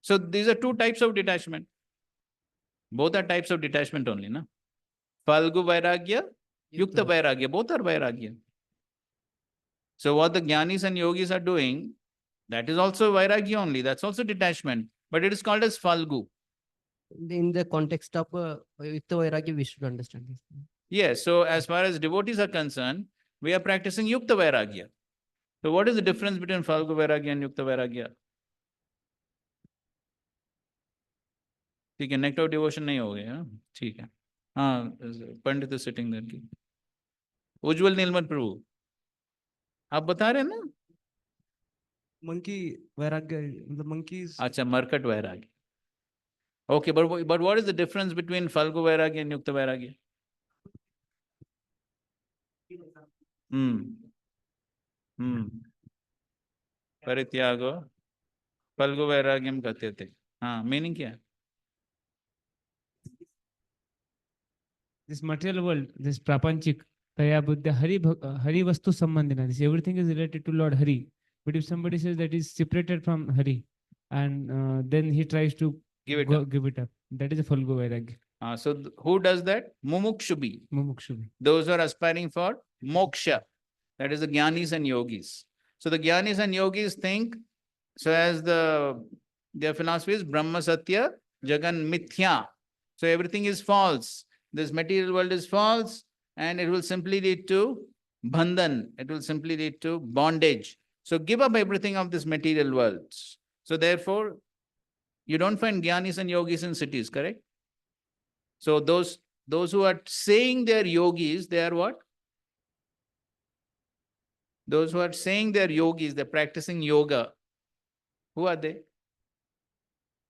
So these are two types of detachment. Both are types of detachment only, na? Falgu Vairagya, Yukta Vairagya, both are Vairagya. So what the Jnanis and Yogis are doing, that is also Vairagya only, that's also detachment, but it is called as Falgu. In the context of Yukta Vairagya, we should understand this. Yes, so as far as devotees are concerned, we are practicing Yukta Vairagya. So what is the difference between Falgu Vairagya and Yukta Vairagya? ठीक है, naked of devotion नहीं हो गया, ठीक है. हाँ, पंडित is sitting there की. उज्जवल नीलमत प्रभु, आप बता रहे हैं ना? Monkey vairagya, the monkeys. अच्छा, मरकट वैराग्य. Okay, but what is the difference between Falgu Vairagya and Yukta Vairagya? परित्यागो Phalgu वैराग्यम कहते थे. हाँ, मीनिंग क्या है? This material world, this prapanchik, Taya Buddha, Hari Vastu Sambandhina, this everything is related to Lord Hari. But if somebody says that is separated from Hari, and then he tries to Give it up. give it up, that is a Falgu Vairagya. So who does that? Mumukshubi. Mumukshu. Those who are aspiring for moksha. That is the Jnanis and Yogis. So the Jnanis and Yogis think, so as their philosophy is Brahma Satya, Jagan Mithya. So everything is false. This material world is false, and it will simply lead to bandhan. It will simply lead to bondage. So give up everything of this material world. So therefore, you don't find Jnanis and Yogis in cities, correct? So those who are saying they are yogis, they are what? Those who are saying they are yogis, they're practicing yoga. Who are they?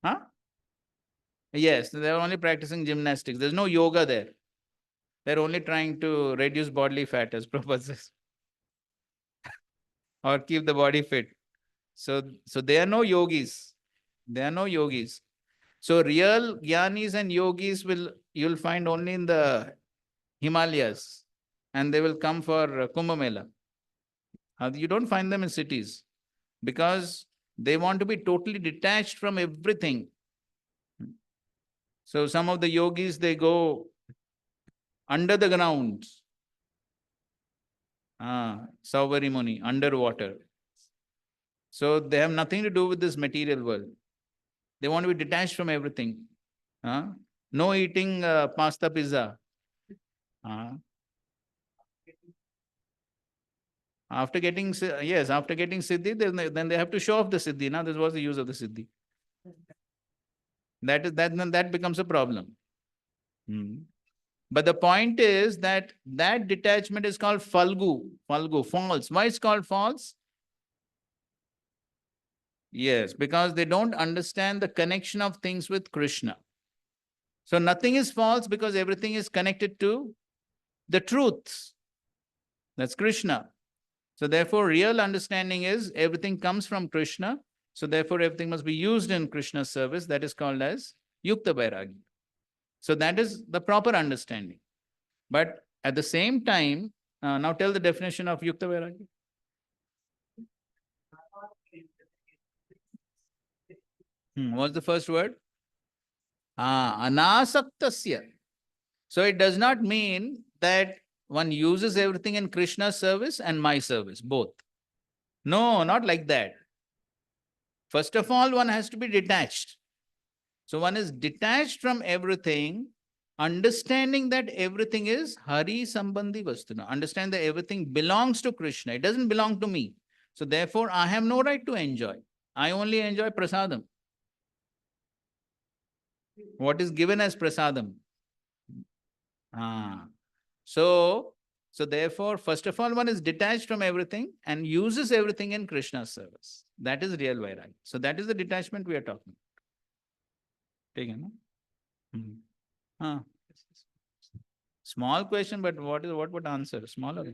Huh? Yes, they're only practicing gymnastics. There's no yoga there. They're only trying to reduce bodily fat, as Prabhupada says, or keep the body fit. So they are no yogis. They are no yogis. So real Jnanis and Yogis you'll find only in the Himalayas, and they will come for Kumbh Mela. You don't find them in cities because they want to be totally detached from everything. So some of the yogis, they go under the ground. Saubhari Muni, underwater. So they have nothing to do with this material world. They want to be detached from everything. No eating pasta, pizza. After getting siddhi, then they have to show off the siddhi. Now, this was the use of the siddhi. That becomes a problem. But the point is that detachment is called falgu, false. Why it's called false? Yes, because they don't understand the connection of things with Krishna. So nothing is false because everything is connected to the truth. That's Krishna. So therefore, real understanding is everything comes from Krishna. So therefore, everything must be used in Krishna's service. That is called as Yukta Vairagya. So that is the proper understanding. But at the same time, now tell the definition of Yukta Vairagya. What's the first word? Anasaktasya. So it does not mean that one uses everything in Krishna's service and my service, both. No, not like that. First of all, one has to be detached. So one is detached from everything, understanding that everything is Hari Sambandhi Vastuna. Understand that everything belongs to Krishna. It doesn't belong to me. So therefore, I have no right to enjoy. I only enjoy prasadam. What is given as prasadam. Ah. So therefore, first of all, one is detached from everything and uses everything in Krishna's service. That is real vairagya. So that is the detachment we are talking about. Take it, no? Ah. Small question, but what would answer? Smaller.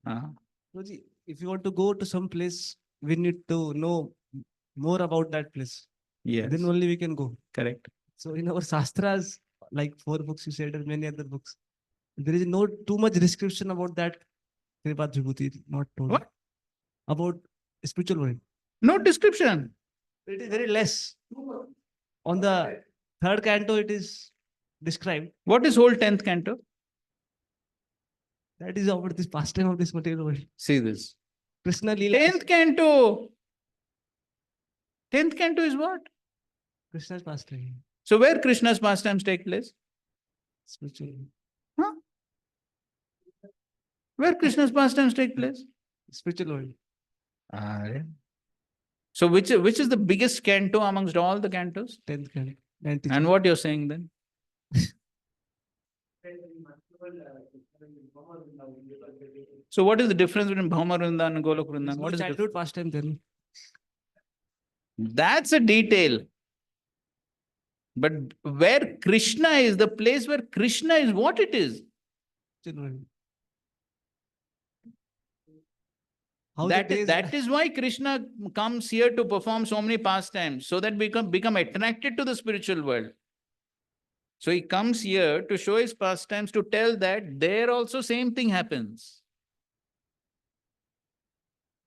Guruji, if you want to go to some place, we need to know more about that place. Yes. Then only we can go. Correct. So in our shastras, like 4 books you said and many other books, there is no too much description about that. Kripat Vibhuti, not told. What? About spiritual world. No description. It is very less. On the 3rd canto, it is described. What is whole 10th canto? That is about this pastime of this material world. See this. Krishna Leela. 10th canto. 10th canto is what? Krishna's pastime. So where Krishna's pastimes take place? Spiritual. Huh? Where Krishna's pastimes take place? Spiritual world. So which is the biggest canto amongst all the cantos? 10th canto. 19th. And what you're saying then? So what is the difference between Bhauma Vrindavan and Golok Vrindavan? What is the childhood pastime then? That's a detail. But where Krishna is, the place where Krishna is, what it is. How That is why Krishna comes here to perform so many pastimes, so that we become attracted to the spiritual world. So he comes here to show his pastimes, to tell that there also same thing happens.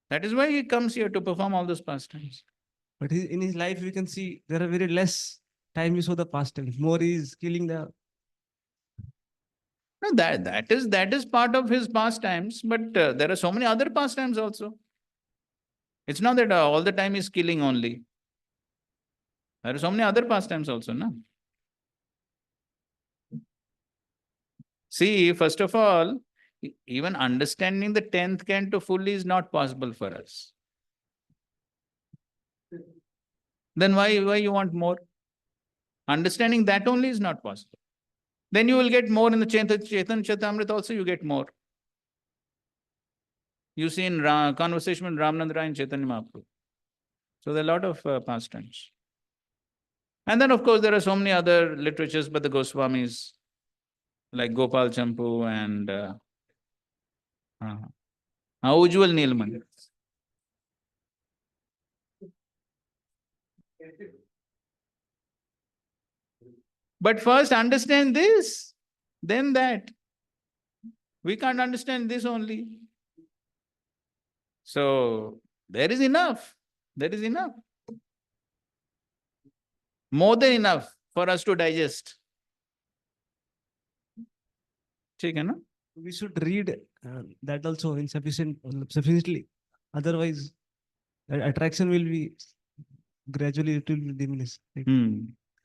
That is why he comes here to perform all those pastimes. But in his life, we can see there are very less time you saw the pastimes. More he is killing the. No, that is part of his pastimes, but there are so many other pastimes also. It's not that all the time he's killing only. There are so many other pastimes also, no? See, first of all, even understanding the 10th canto fully is not possible for us. Then why you want more? Understanding that only is not possible. Then you will get more in the Chaitanya Charitamrita also, you get more. You see in conversation with Ramanand Rai and Chaitanya Mahaprabhu. So there are a lot of pastimes. And then of course there are so many other literatures by the Goswamis, like Gopal Champu and Ujjwal Neelman. But first understand this, then that. We can't understand this only. So there is enough. There is enough. More than enough for us to digest. Okay, no? We should read that also in sufficiently. Otherwise, attraction will be gradually it will diminish. Right?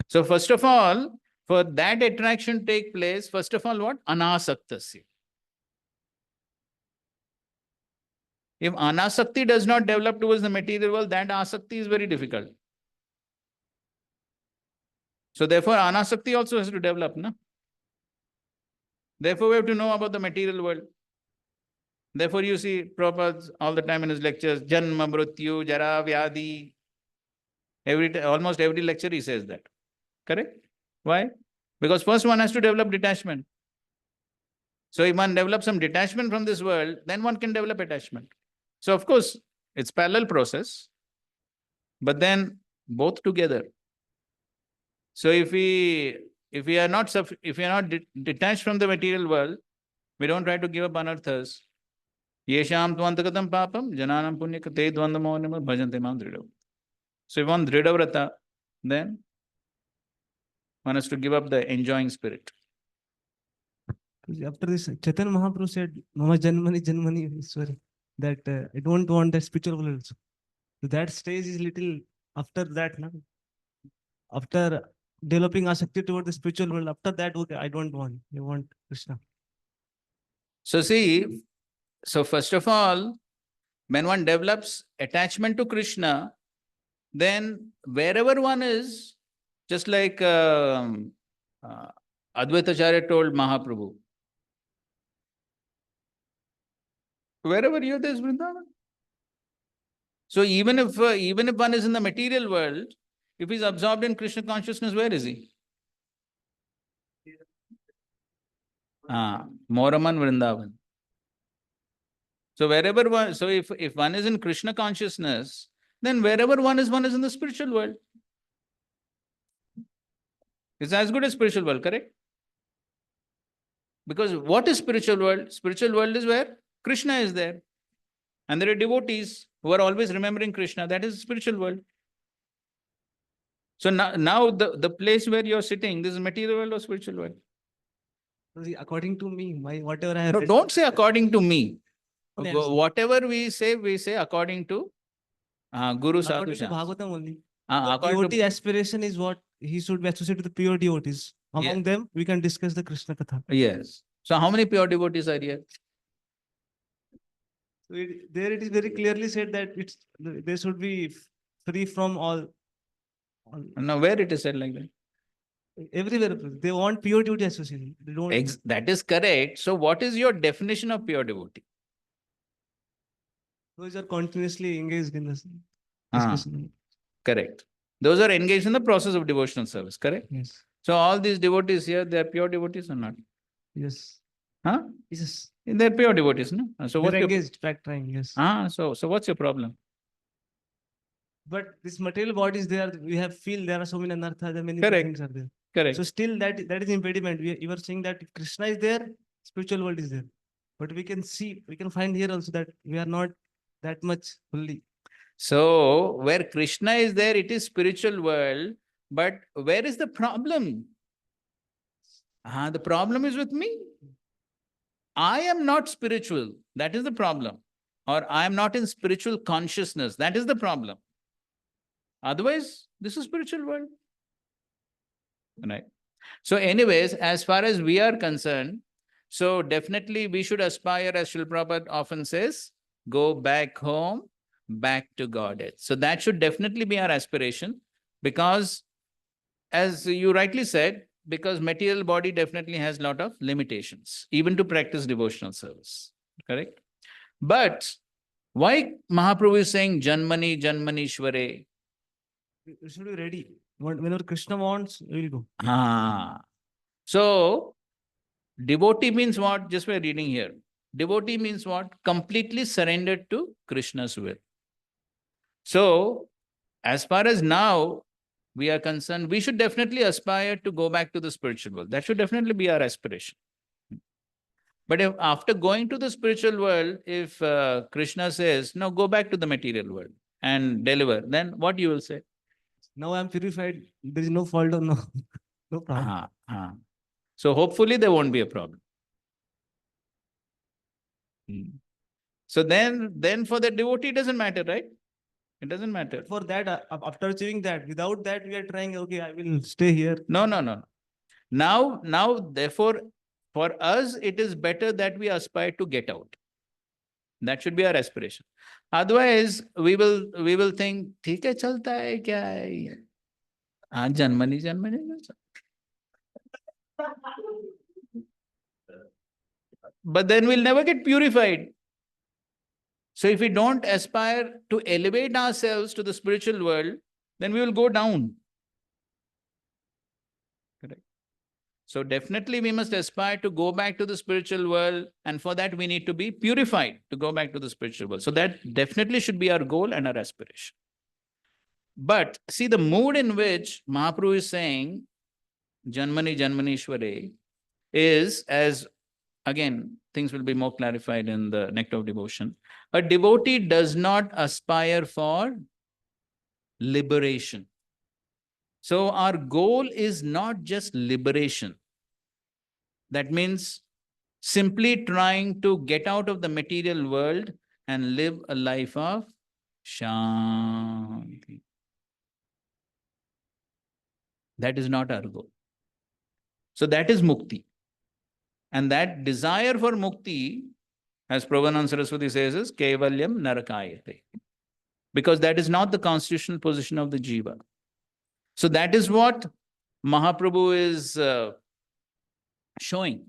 So first of all, for that attraction take place, first of all, what? Anasaktasya. If anasakti does not develop towards the material world, that asakti is very difficult. So therefore, anasakti also has to develop, no? Therefore, we have to know about the material world. Therefore, you see Prabhupada all the time in his lectures, Janma, Mrityu, Jara, Vyadi. Almost every lecture he says that. Correct? Why? Because first one has to develop detachment. So if one develops some detachment from this world, then one can develop attachment. So of course, it's parallel process, but then both together. So if we are not detached from the material world, we don't try to give up anarthas. Yesham tvantagatam papam, jananam punyaka te dvandamavnama bhajante mam dridam. So if one dridhavrata, then one has to give up the enjoying spirit. After this, Chaitanya Mahaprabhu said, Mama Janmani Janmani Ishwari, that I don't want that spiritual world also. So that stage is little after that. No? After developing asakti toward the spiritual world, after that, okay, I don't want. I want Krishna. So see, so first of all, When one develops attachment to Krishna, then wherever one is, just like Advaita Acharya told Mahaprabhu, wherever you are, there is Vrindavan. So even if one is in the material world, if he's absorbed in Krishna consciousness, where is he? Moraman Vrindavan. So wherever one, so if one is in Krishna consciousness, then wherever one is in the spiritual world. It's as good as spiritual world, correct? Because what is spiritual world? Spiritual world is where Krishna is there. And there are devotees who are always remembering Krishna. That is spiritual world. So now the place where you're sitting, this is material world or spiritual world? See, according to me, my whatever I have No, read- don't say according to me. Only I'm saying. Whatever we say according to Guru Sadhu According to Shastra. Bhagavatam only. According to Devotee aspiration is what he should be associated with the pure devotees. Among Yeah. them, we can discuss the Krishna Katha. Yes. So how many pure devotees are here? So there it is very clearly said that they should be free from all Now, where it is said like that? everywhere. They want pure devotee association. They don't. That is correct. So what is your definition of pure devotee? Those are continuously engaged in this Ah, discussion. correct. Those are engaged in the process of devotional service, correct? Yes. So all these devotees here, they are pure devotees or not? Yes. Huh? Yes. They're pure devotees, no? So what's They're your engaged, fact trying, yes. so what's your problem? But this material bodies, we have feel there are so many anarthas, there are many Correct. things are there. Correct. So still that is impediment. You are saying that if Krishna is there, spiritual world is there. But we can find here also that we are not that much fully. So where Krishna is there, it is spiritual world. But where is the problem? The problem is with me. I am not spiritual. That is the problem. Or I am not in spiritual consciousness. That is the problem. Otherwise, this is spiritual world. Right. So anyways, as far as we are concerned, so definitely we should aspire, as Srila Prabhupada often says, go back home, back to Godhead. So that should definitely be our aspiration, because as you rightly said, because material body definitely has a lot of limitations, even to practice devotional service. Correct? But why Mahaprabhu is saying Janmani, Janmani Shware? We should be ready. Whenever Krishna wants, we will go. So devotee means what? Just by reading here. Devotee means what? Completely surrendered to Krishna's will. So as far as now we are concerned, we should definitely aspire to go back to the spiritual world. That should definitely be our aspiration. But if after going to the spiritual world, if Krishna says, no, go back to the material world and deliver, then what you will say? Now I am purified. There is no fault or no problem. So hopefully there won't be a problem. So then for the devotee, it doesn't matter, right? It doesn't matter. But for that, after achieving that, without that, we are trying, okay, I will stay here. No. Now, therefore, for us, it is better that we aspire to get out. That should be our aspiration. Otherwise, we will think, ठीक है, चलता है क्या है? Germany. But then we'll never get purified. So if we don't aspire to elevate ourselves to the spiritual world, then we will go down. Correct. So definitely we must aspire to go back to the spiritual world, and for that we need to be purified to go back to the spiritual world. So that definitely should be our goal and our aspiration. But see, the mood in which Mahaprabhu is saying Janmani Janmani Shware is, as again, things will be more clarified in the Nectar of Devotion. A devotee does not aspire for liberation. So our goal is not just liberation. That means simply trying to get out of the material world and live a life of Shanti. That is not our goal. So that is mukti. And that desire for mukti as Prabhupada Saraswati says, is Kevalyam Narakayate. Because that is not the constitutional position of the jiva. So that is what Mahaprabhu is showing,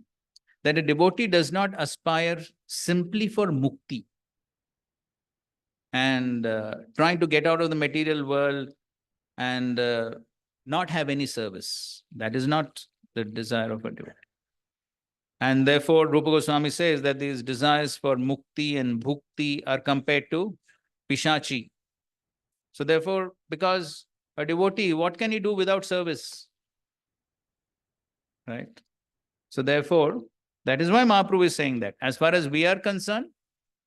that a devotee does not aspire simply for mukti and trying to get out of the material world and not have any service. That is not the desire of a devotee. And therefore, Rupa Goswami says that these desires for mukti and bhukti are compared to pishachi. So therefore, because a devotee, what can he do without service? Right? So therefore, that is why Mahaprabhu is saying that. As far as we are concerned,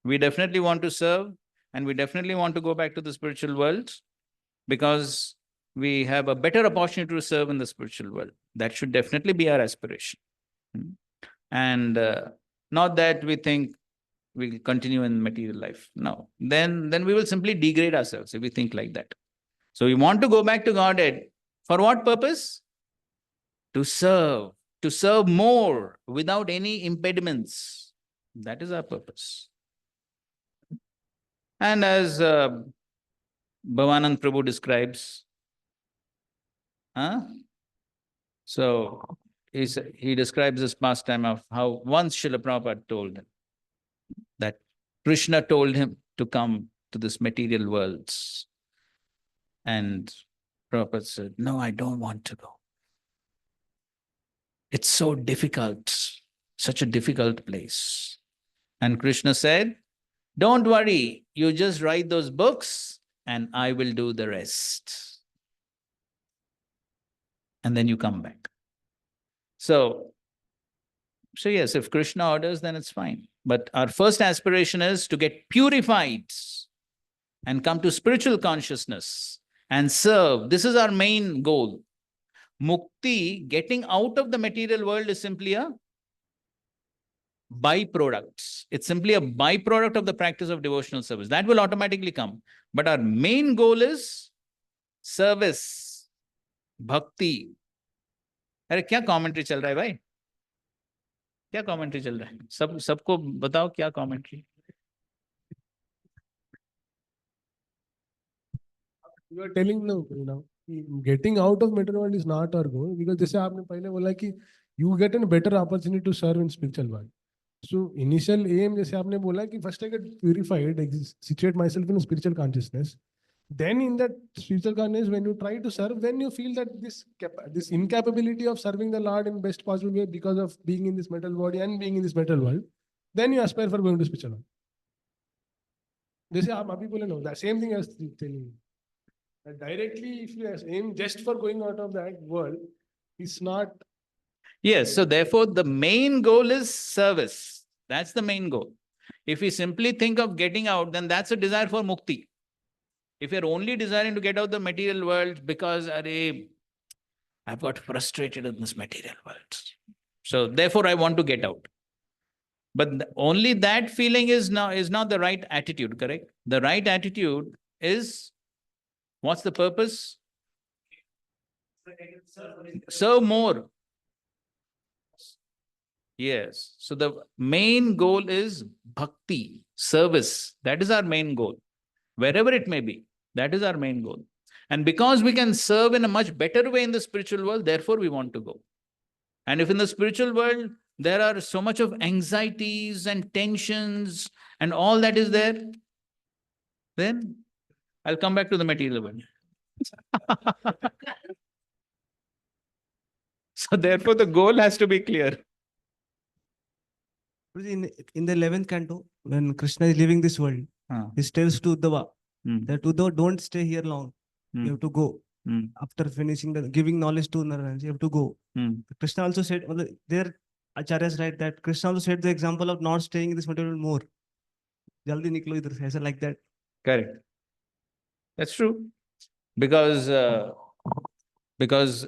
we definitely want to serve and we definitely want to go back to the spiritual world because we have a better opportunity to serve in the spiritual world. That should definitely be our aspiration. And not that we think we'll continue in material life. No. Then we will simply degrade ourselves if we think like that. So we want to go back to Godhead. For what purpose? To serve more without any impediments. That is our purpose. And as Bhavanand Prabhu describes, so he describes this pastime of how once Srila Prabhupada told him that Krishna told him to come to this material worlds. And Prabhupada said, no, I don't want to go. It's so difficult, such a difficult place. And Krishna said, don't worry, you just write those books and I will do the rest. And then you come back. So yes, if Krishna orders, then it's fine. But our first aspiration is to get purified and come to spiritual consciousness and serve. This is our main goal. Mukti, getting out of the material world, is simply a byproduct. It's simply a byproduct of the practice of devotional service. That will automatically come. But our main goal is service, bhakti. अरे क्या commentary चल रहा है भाई? क्या commentary चल रहा है? सबको बताओ क्या commentary? You are telling now, getting out of material world is not our goal, because जैसे आपने पहले बोला कि you get a better opportunity to serve in spiritual world. So initial aim, जैसे आपने बोला कि first I get purified, situate myself in spiritual consciousness. Then in that spiritual consciousness, when you try to serve, then you feel that this incapability of serving the Lord in best possible way because of being in this material body and being in this material world. Then you aspire for going to spiritual world. जैसे आप अभी बोले ना, that same thing I was telling you. That directly, if you aim just for going out of that world, it's not. Yes, so therefore the main goal is service. That's the main goal. If we simply think of getting out, then that's a desire for mukti. If you're only desiring to get out the material world because I've got frustrated in this material world, so therefore I want to get out. But only that feeling is not the right attitude, correct? The right attitude is, what's the purpose? Serve more. Yes. So the main goal is bhakti, service. That is our main goal. Wherever it may be, that is our main goal. And because we can serve in a much better way in the spiritual world, therefore we want to go. And if in the spiritual world, there are so much of anxieties and tensions and all that is there, then I'll come back to the material world. So therefore the goal has to be clear. In the 11th canto, when Krishna is leaving this world, he tells to Uddhava that Uddhava, don't stay here long. You have to go. After finishing giving knowledge to Narayana, you have to go. Krishna also said, there Acharyas write that Krishna also said the example of not staying in this material more. Jaldi niklo idhar se, aisa like that. Correct. That's true. Because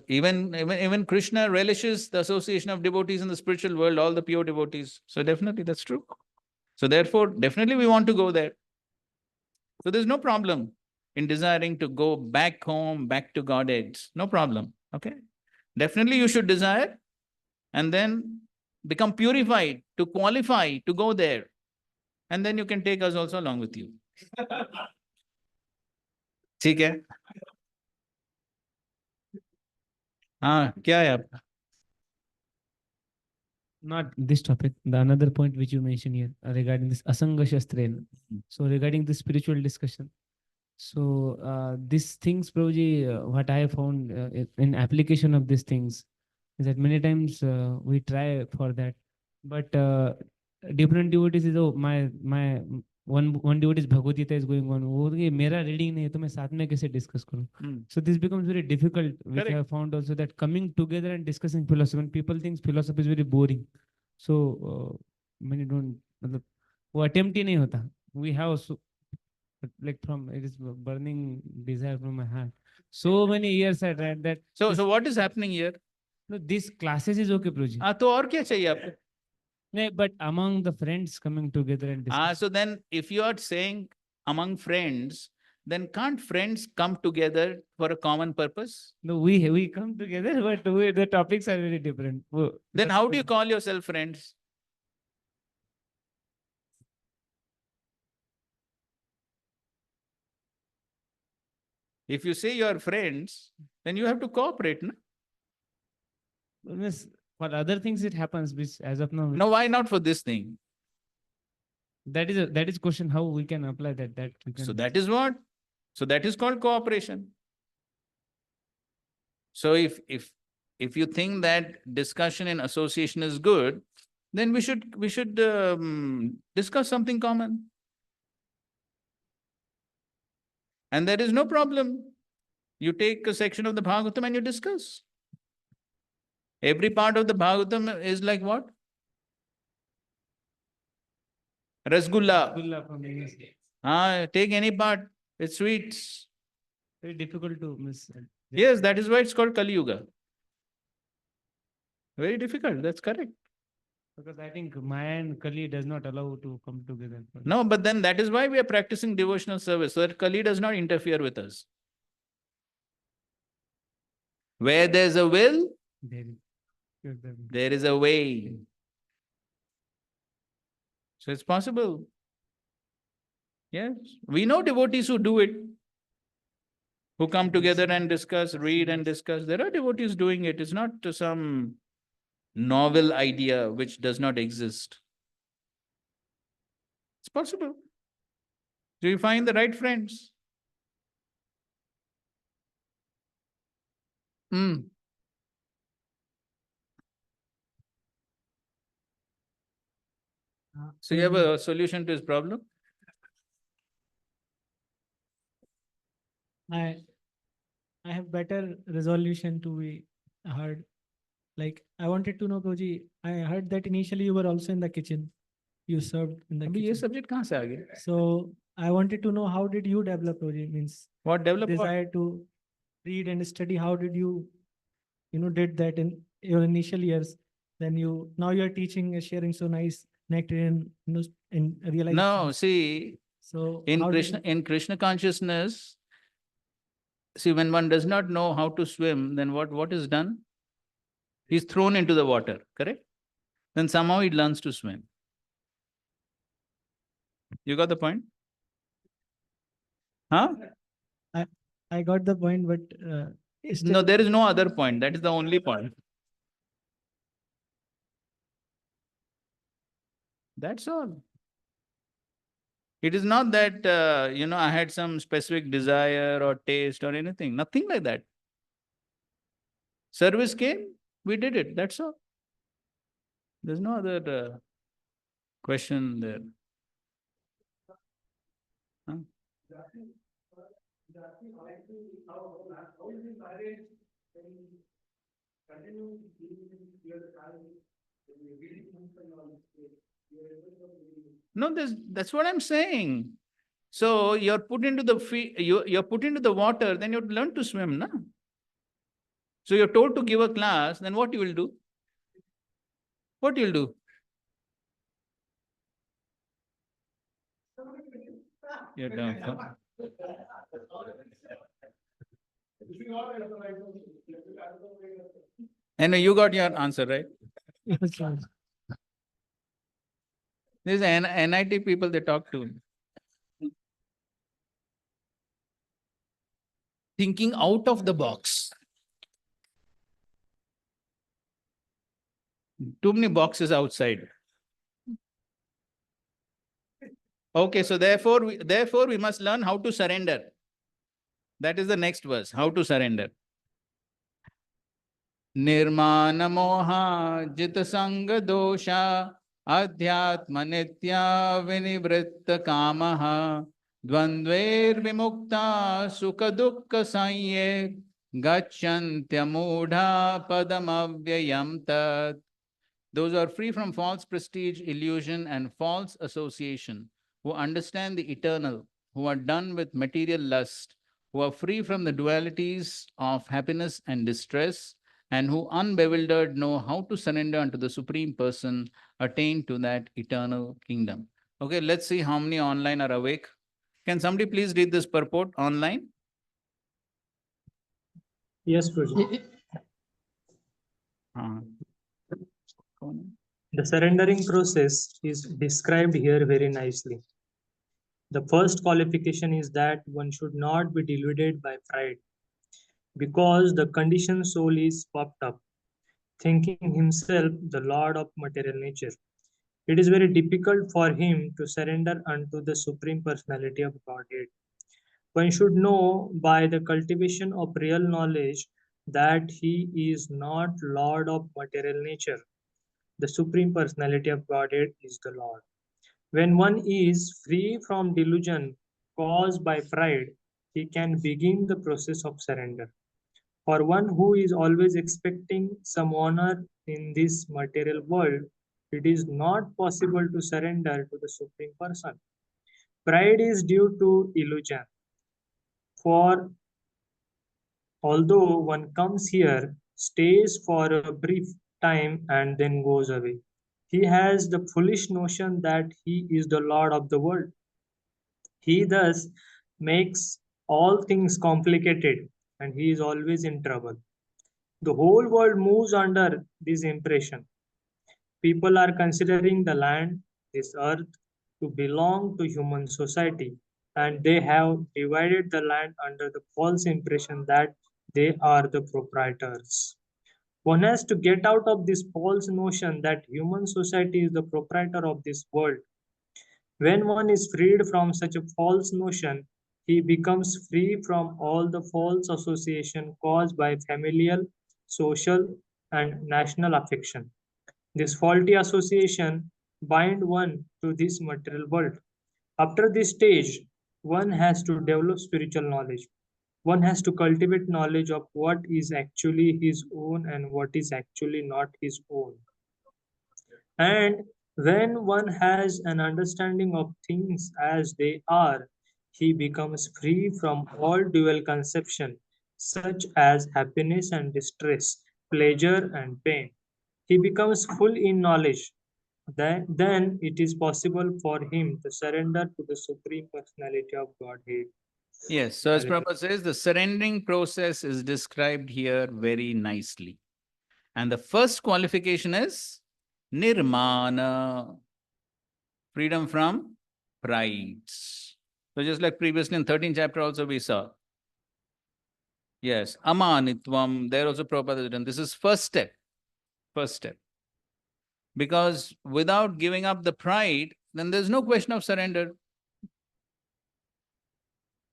even Krishna relishes the association of devotees in the spiritual world, all the pure devotees. So definitely that's true. So therefore, definitely we want to go there. So there's no problem in desiring to go back home, back to Godhead. No problem. Okay. Definitely you should desire and then become purified to qualify to go there. And then you can take us also along with you. ठीक है? हाँ, क्या है आपका? Not this topic, the another point which you mentioned here regarding this Asanga Shastrena. So regarding the spiritual discussion. So these things, Prabhuji, what I have found in application of these things is that many times we try for that, but different devotees is oh my one devotee is Bhagavad Gita is going on. वो ये मेरा reading नहीं है तो मैं साथ में कैसे discuss करूँ? So this becomes very difficult, which I have found also that coming together and discussing philosophy. When people think philosophy is very boring, so many don't मतलब वो attempt ही नहीं होता. We have so, like from it is burning desire from my heart. So many years I tried that. So what is happening here? No, this classes is okay, Prabhuji. हाँ, तो और क्या चाहिए आपको? No, but among the friends coming together and discuss. So then if you are saying among friends, then can't friends come together for a common purpose? No, we come together, but the topics are very different. Then how do you call yourself friends? If you say you are friends, then you have to cooperate, no? Miss, for other things it happens, which as of now. No, why not for this thing? That is question how we can apply that. That we can. So that is what? So that is called cooperation. So if you think that discussion in association is good, then we should discuss something common. And there is no problem. You take a section of the Bhagavatam and you discuss. Every part of the Bhagavatam is like what? Rasgulla. Rasgulla from English. Take any part. It's sweets. Very difficult to miss. Yes, that is why it's called Kali Yuga. Very difficult. That's correct. Because I think Maya and Kali does not allow to come together. No, but then that is why we are practicing devotional service, so that Kali does not interfere with us. Where there's a will, there is a way. So it's possible. Yes. We know devotees who do it, who come together and discuss, read and discuss. There are devotees doing it. It's not some novel idea which does not exist. It's possible. Do you find the right friends? So you have a solution to his problem? I have better resolution to be heard. Like I wanted to know, Prabhuji, I heard that initially you were also in the kitchen. You served in the अभी ये kitchen. subject कहाँ से आ गया? So I wanted to know how did you develop, Prabhuji? Means What develop? desire to read and study. How did you, did that in your initial years? Then now you're teaching, sharing so nice nectarian, in realization. No, see, So in how did Krishna consciousness, see, when one does not know how to swim, then what is done? He's thrown into the water, correct? Then somehow he learns to swim. You got the point? Huh? I got the point, but No, there is no other point. That is the only point. That's all. It is not that, I had some specific desire or taste or anything. Nothing like that. Service came, we did it. That's all. There's no other question there. Huh? No, that's what I'm saying. So you're put into the you're put into the water, then you learn to swim, no? So you're told to give a class, then what you will do? What you'll do? You're done. And you got your answer, right? These are NIT people they talk to. Thinking out of the box. Too many boxes outside. Okay, so therefore we must learn how to surrender. That is the next verse, how to surrender. Nirmana moha jita sanga dosha adhyatma nitya vinivritta kamaha dvandver vimukta sukha dukkha sanye gacchantya mudha padamavyayam tat. Those who are free from false prestige, illusion, and false association, who understand the eternal, who are done with material lust, who are free from the dualities of happiness and distress, and who unbewildered know how to surrender unto the Supreme Person, attain to that eternal kingdom. Okay, let's see how many online are awake. Can somebody please read this purport online? Yes, Prabhuji. The surrendering process is described here very nicely. The first qualification is that one should not be deluded by pride, because the conditioned soul is puffed up, thinking himself the lord of material nature. It is very difficult for him to surrender unto the Supreme Personality of Godhead. One should know by the cultivation of real knowledge that he is not lord of material nature. The Supreme Personality of Godhead is the Lord. When one is free from delusion caused by pride, he can begin the process of surrender. For one who is always expecting some honor in this material world, it is not possible to surrender to the Supreme Person. Pride is due to illusion. For although one comes here, stays for a brief time, and then goes away, he has the foolish notion that he is the Lord of the world. He thus makes all things complicated, and he is always in trouble. The whole world moves under this impression. People are considering the land, this earth, to belong to human society, and they have divided the land under the false impression that they are the proprietors. One has to get out of this false notion that human society is the proprietor of this world. When one is freed from such a false notion, he becomes free from all the false association caused by familial, social, and national affection. This faulty association bind one to this material world. After this stage, one has to develop spiritual knowledge. One has to cultivate knowledge of what is actually his own and what is actually not his own. And when one has an understanding of things as they are, he becomes free from all dual conception, such as happiness and distress, pleasure and pain. He becomes full in knowledge. Then it is possible for him to surrender to the Supreme Personality of Godhead. Yes, so as Hare Prabhupada says, the surrendering process is described here very nicely. And the first qualification is nirmana, freedom from prides. So just like previously in 13th chapter also we saw. Yes, amanitvam, there also Prabhupada has written. This is first step. First step. Because without giving up the pride, then there's no question of surrender.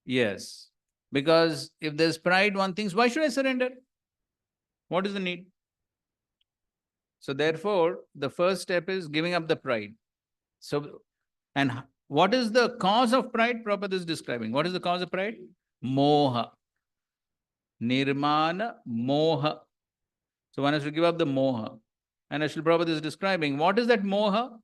Yes. Because if there's pride, one thinks, why should I surrender? What is the need? So therefore, the first step is giving up the pride. So, and what is the cause of pride? Prabhupada is describing. What is the cause of pride? Moha. Nirmana moha. So one has to give up the moha. And as Srila Prabhupada is describing, what is that moha?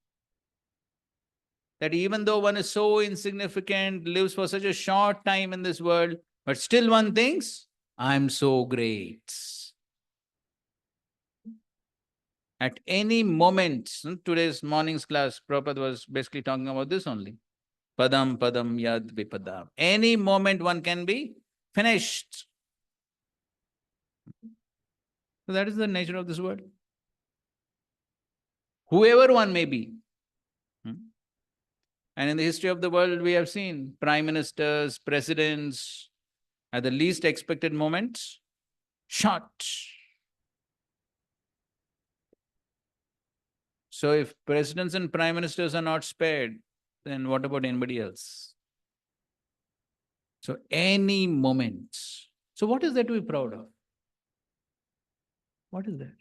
That even though one is so insignificant, lives for such a short time in this world, but still one thinks, I'm so great. At any moment, today's morning's class, Prabhupada was basically talking about this only. Padam padam yad vipadam. Any moment one can be finished. So that is the nature of this world. Whoever one may be. And in the history of the world, we have seen prime ministers, presidents, at the least expected moments, shot. So if presidents and prime ministers are not spared, then what about anybody else? So any moment. So what is there to be proud of? What is that?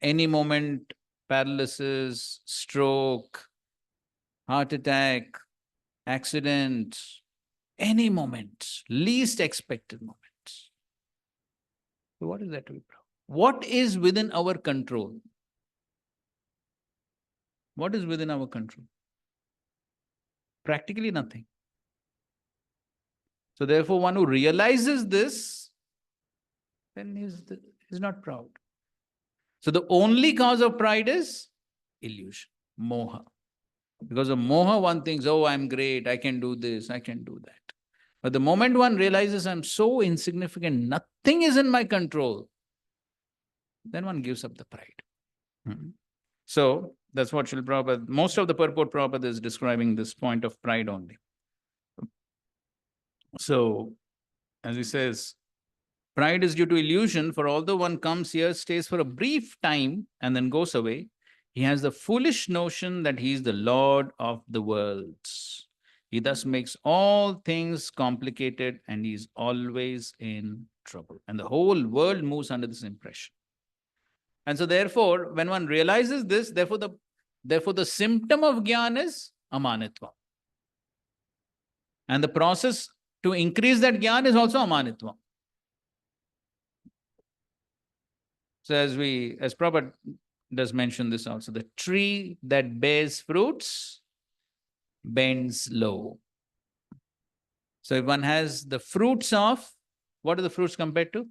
Any moment, paralysis, stroke, heart attack, accident, any moment, least expected moment. So what is that to be proud? What is within our control? What is within our control? Practically nothing. So therefore, one who realizes this, then he's not proud. So the only cause of pride is illusion, moha. Because of moha, one thinks, oh, I'm great, I can do this, I can do that. But the moment one realizes I'm so insignificant, nothing is in my control, then one gives up the pride. So that's what Srila Prabhupada, most of the purport Prabhupada is describing this point of pride only. So, as he says, pride is due to illusion, for although one comes here, stays for a brief time, and then goes away, he has the foolish notion that he is the Lord of the worlds. He thus makes all things complicated and he is always in trouble. And the whole world moves under this impression. And so therefore, when one realizes this, therefore the symptom of jnana is amanitva. And the process to increase that jnana is also amanitva. So as Prabhupada does mention this also, the tree that bears fruits bends low. So if one has the fruits of, what are the fruits compared to?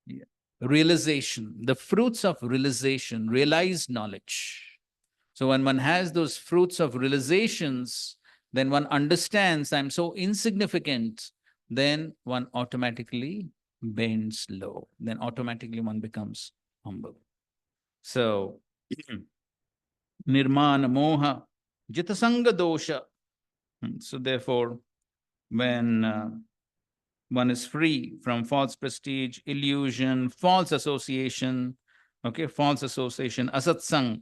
Yeah. Realization, the fruits of realization, realized knowledge. So when one has those fruits of realizations, then one understands I'm so insignificant, then one automatically bends low. Then automatically one becomes humble. So, nirmana moha, jitasanga dosha. So therefore, when one is free from false prestige, illusion, false association, asatsang.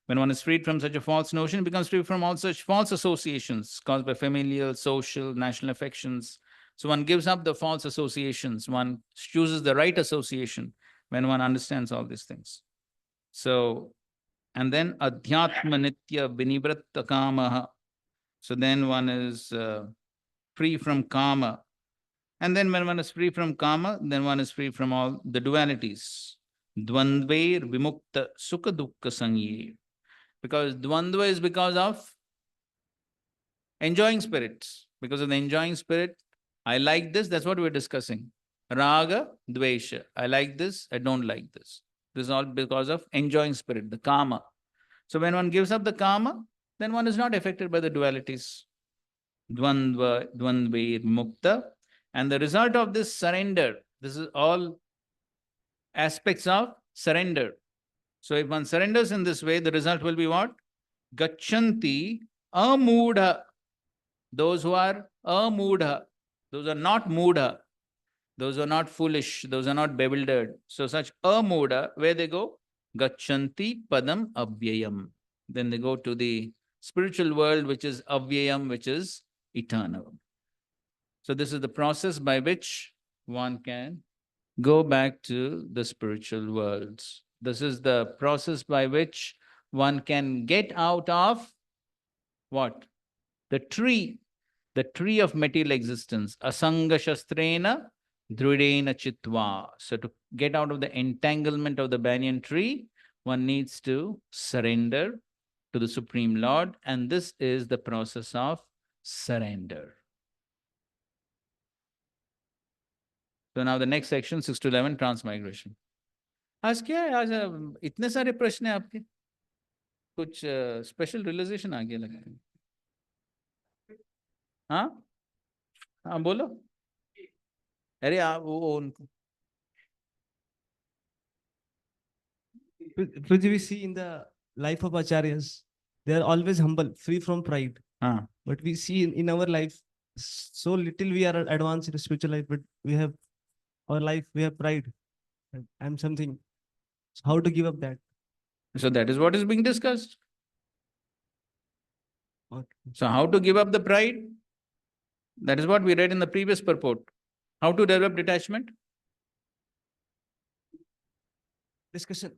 When one is freed from such a false notion, becomes free from all such false associations caused by familial, social, national affections. So one gives up the false associations. One chooses the right association when one understands all these things. So, and then adhyatma nitya vinivratta kamaha. So then one is free from kama. And then when one is free from kama, then one is free from all the dualities. Dvandvair vimukta sukha dukkha sangye. Because dvandva is because of enjoying spirits. Because of the enjoying spirit, I like this, that's what we're discussing. Raga, dvesha. I like this, I don't like this. This is all because of enjoying spirit, the kama. So when one gives up the kama, then one is not affected by the dualities. Dvandva, dvandvair mukta. And the result of this surrender, this is all aspects of surrender. So if one surrenders in this way, the result will be what? Gachanti amudha. Those who are amudha. Those are not mudha. Those are not foolish. Those are not bewildered. So such amudha, where they go? Gachanti padam avyayam. Then they go to the spiritual world, which is avyayam, which is eternal. So this is the process by which one can go back to the spiritual worlds. This is the process by which one can get out of what? The tree of material existence. Asanga shastrena dhrudena chitva. So to get out of the entanglement of the banyan tree, one needs to surrender to the Supreme Lord, and this is the process of surrender. So now the next section, 6 to 11, transmigration. आज क्या है? आज इतने सारे प्रश्न हैं आपके, कुछ स्पेशल रियलाइजेशन आ गया लगता है. हाँ हाँ बोलो. अरे आप वो उनको Prithvi, we see in the life of acharyas, they are always humble, free from pride. Ah. But we see in our life, so little we are advanced in the spiritual life, but we have our life, we have pride. I'm something. So how to give up that? So that is what is being discussed. Okay. So how to give up the pride? That is what we read in the previous purport. How to develop detachment? Discussion.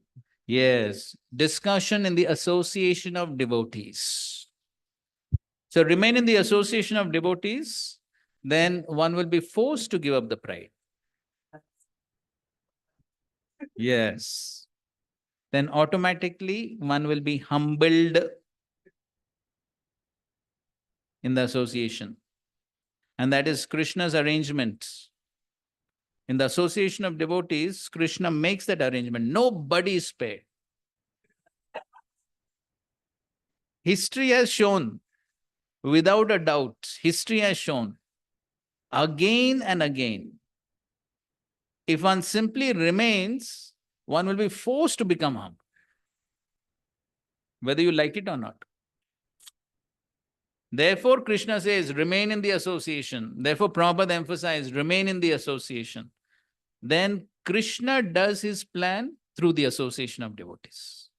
Yes, discussion in the association of devotees. So remain in the association of devotees, then one will be forced to give up the pride. Yes. Then automatically one will be humbled in the association. And that is Krishna's arrangement. In the association of devotees, Krishna makes that arrangement. Nobody is spared. History has shown, without a doubt, history has shown again and again, if one simply remains, one will be forced to become humble, whether you like it or not. Therefore, Krishna says, remain in the association. Therefore, Prabhupada emphasized, remain in the association. Then Krishna does his plan through the association of devotees.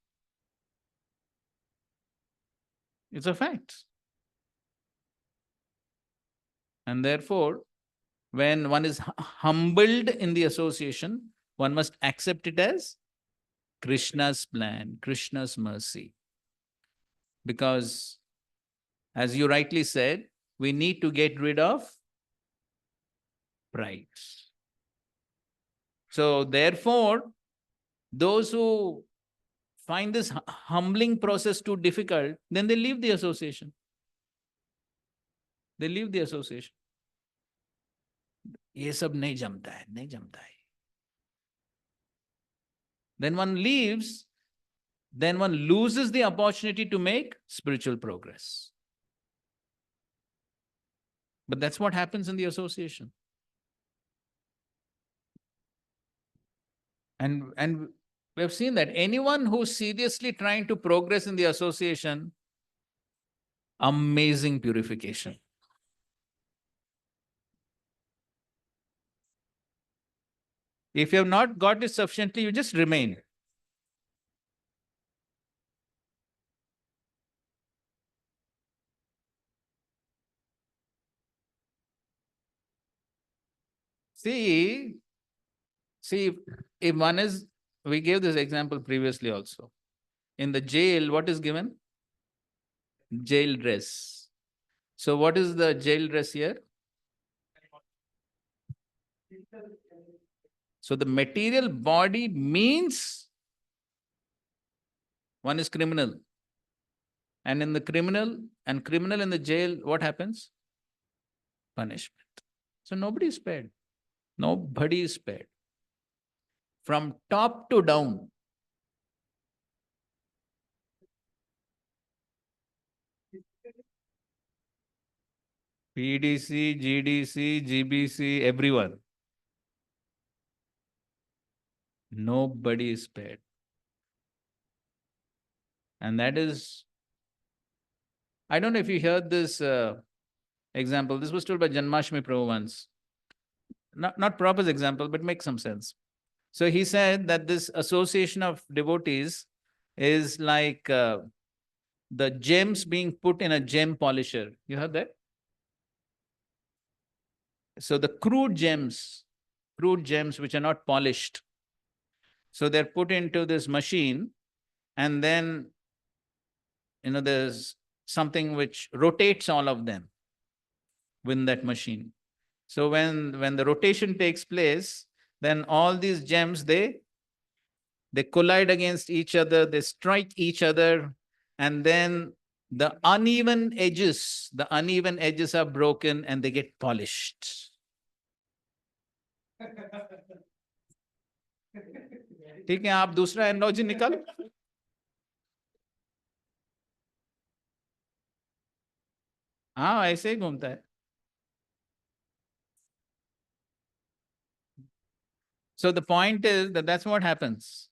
It's a fact. And therefore, when one is humbled in the association, one must accept it as Krishna's plan, Krishna's mercy. Because, as you rightly said, we need to get rid of pride. So, therefore, those who find this humbling process too difficult, then they leave the association. They leave the association. ये सब नहीं जमता है, नहीं जमता है. Then one leaves, then one loses the opportunity to make spiritual progress. But that's what happens in the association. And we have seen that anyone who's seriously trying to progress in the association, amazing purification. If you have not got it sufficiently, you just remain. See, if one is, we gave this example previously also. In the jail, what is given? Jail dress. So what is the jail dress here? So the material body means one is criminal. And in the criminal in the jail, what happens? Punishment. So nobody is spared. Nobody is spared. From top to down. PDC, GDC, GBC, everyone. Nobody is spared. And that is, I don't know if you heard this example. This was told by Janmashtami Prabhu once. Not Prabhupada's example, but makes some sense. So he said that this association of devotees is like the gems being put in a gem polisher. You heard that? So the crude gems which are not polished, so they're put into this machine, and then there's something which rotates all of them within that machine. So when the rotation takes place, then all these gems they collide against each other, they strike each other, and then the uneven edges are broken and they get polished. ठीक है, आप दूसरा analogy निकालो. हाँ, ऐसे ही घूमता है. So the point is that that's what happens.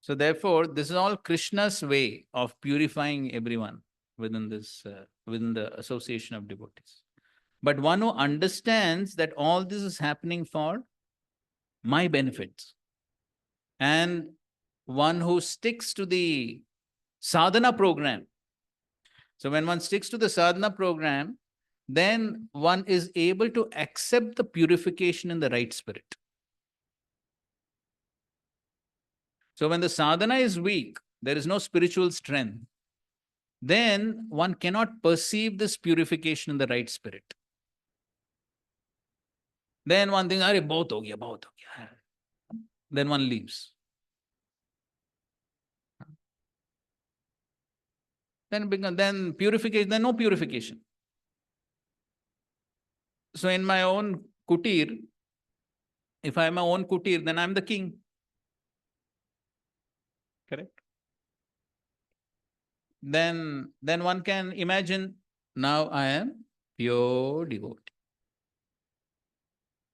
So therefore, this is all Krishna's way of purifying everyone within this, within the association of devotees. But one who understands that all this is happening for my benefits, and one who sticks to the sadhana program. So when one sticks to the sadhana program, then one is able to accept the purification in the right spirit. So when the sadhana is weak, there is no spiritual strength, then one cannot perceive this purification in the right spirit. Then one thinks, "Arey, bahut ho gaya, bahut ho gaya." Then one leaves. Then purification, then no purification. So in my own kutir, if I am my own kutir, then I am the king. Correct? Then one can imagine, now I am pure devotee.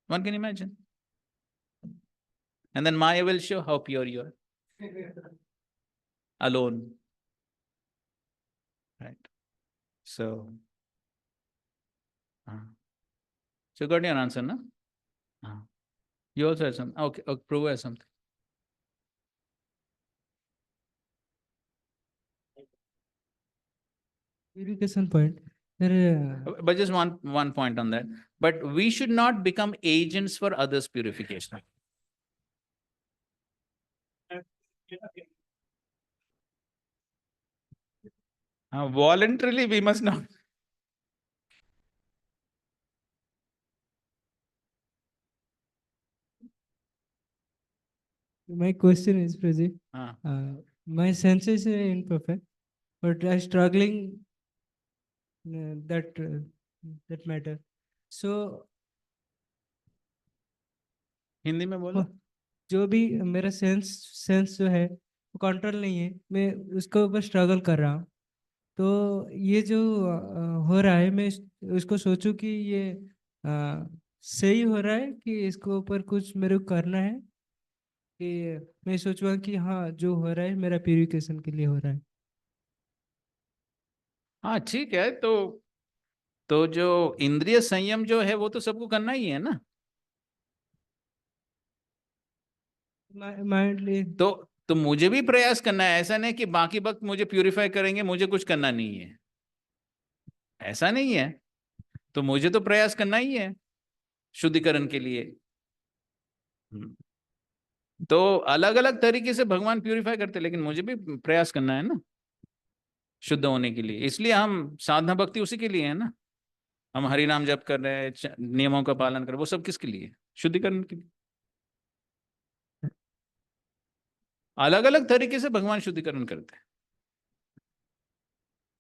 One can imagine. And then Maya will show how pure you are. Alone. Right? So you got your answer, no? You also have something. Okay, Prabhu has something. Purification point. There, But just one point on that. But we should not become agents for others' purification. Voluntarily, we must not. my question is, Praji, Ah. my senses are imperfect, but I'm struggling that matter. So Hindi में बोलो. जो भी मेरा sense जो है वो control नहीं है, मैं उसके ऊपर स्ट्रगल कर रहा हूँ. तो ये जो हो रहा है, मैं उसको सोचूं कि ये सही हो रहा है कि इसके ऊपर कुछ मेरे को करना है, कि मैं सोचूंगा कि हाँ जो हो रहा है मेरा प्यूरिफिकेशन के लिए हो रहा है. हाँ ठीक है. तो जो इंद्रिय संयम जो है वो तो सबको करना ही है ना. माइंडली तो मुझे भी प्रयास करना है. ऐसा नहीं कि बाकी वक्त मुझे प्यूरिफाई करेंगे, मुझे कुछ करना नहीं है. ऐसा नहीं है. तो मुझे तो प्रयास करना ही है शुद्धिकरण के लिए. तो अलग अलग तरीके से भगवान प्यूरिफाई करते, लेकिन मुझे भी प्रयास करना है ना शुद्ध होने के लिए. इसलिए हम साधना भक्ति उसी के लिए है ना. हम हरि नाम जप कर रहे हैं, नियमों का पालन कर रहे हैं, वो सब किसके लिए? शुद्धिकरण के लिए. अलग अलग तरीके से भगवान शुद्धिकरण करते हैं.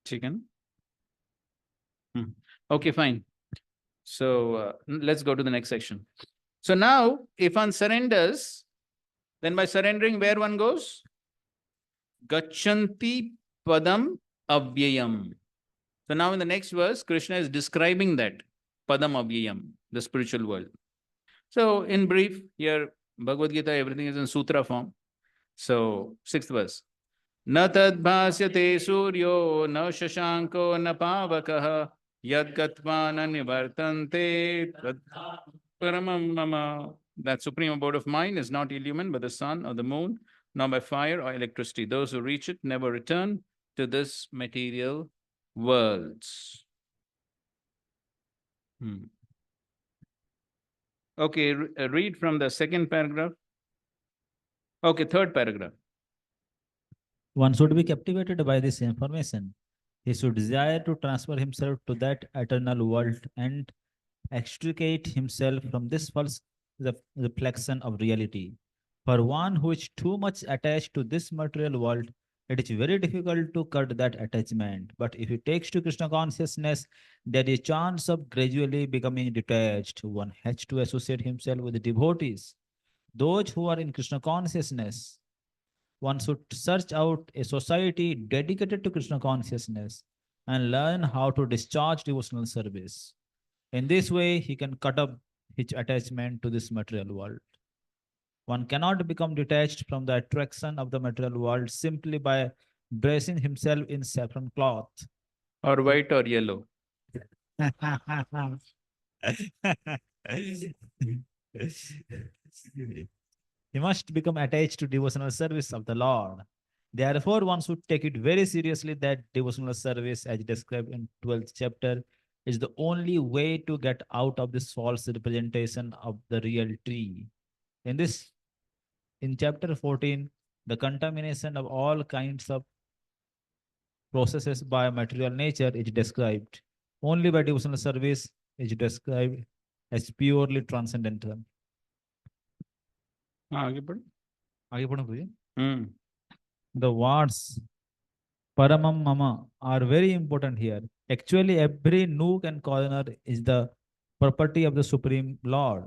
ठीक है ना? Okay, fine. So let's go to the next section. So now, if one surrenders, then by surrendering, where one goes? Gachanti padam avyayam. So now in the next verse, Krishna is describing that padam avyayam, the spiritual world. So in brief, here Bhagavad Gita, everything is in sutra form. So 6th verse. न तद्भास्यते सूर्यो न शशांको न पावकः यद्गत्वा न निवर्तन्ते तत्परमं मम. That supreme abode of mine is not illumined by the sun or the moon, nor by fire or electricity. Those who reach it never return to this material worlds. Okay, read from the second paragraph. Okay, third paragraph. One should be captivated by this information. He should desire to transfer himself to that eternal world and extricate himself from this false reflection of reality. For one who is too much attached to this material world, it is very difficult to cut that attachment. But if he takes to Krishna consciousness, there is a chance of gradually becoming detached. One has to associate himself with the devotees, those who are in Krishna consciousness. One should search out a society dedicated to Krishna consciousness and learn how to discharge devotional service. In this way, he can cut up his attachment to this material world. One cannot become detached from the attraction of the material world simply by dressing himself in saffron cloth. Or white or yellow. He must become attached to devotional service of the Lord. Therefore, one should take it very seriously that devotional service, as described in 12th chapter, is the only way to get out of this false representation of the real tree. In this, in chapter 14, the contamination of all kinds of processes by material nature is described. Only by devotional service is described as purely transcendental. आगे बढ़ो. आगे बढ़ो भैया. Hmm. The words Paramam Mama are very important here. Actually, every nook and corner is the property of the Supreme Lord.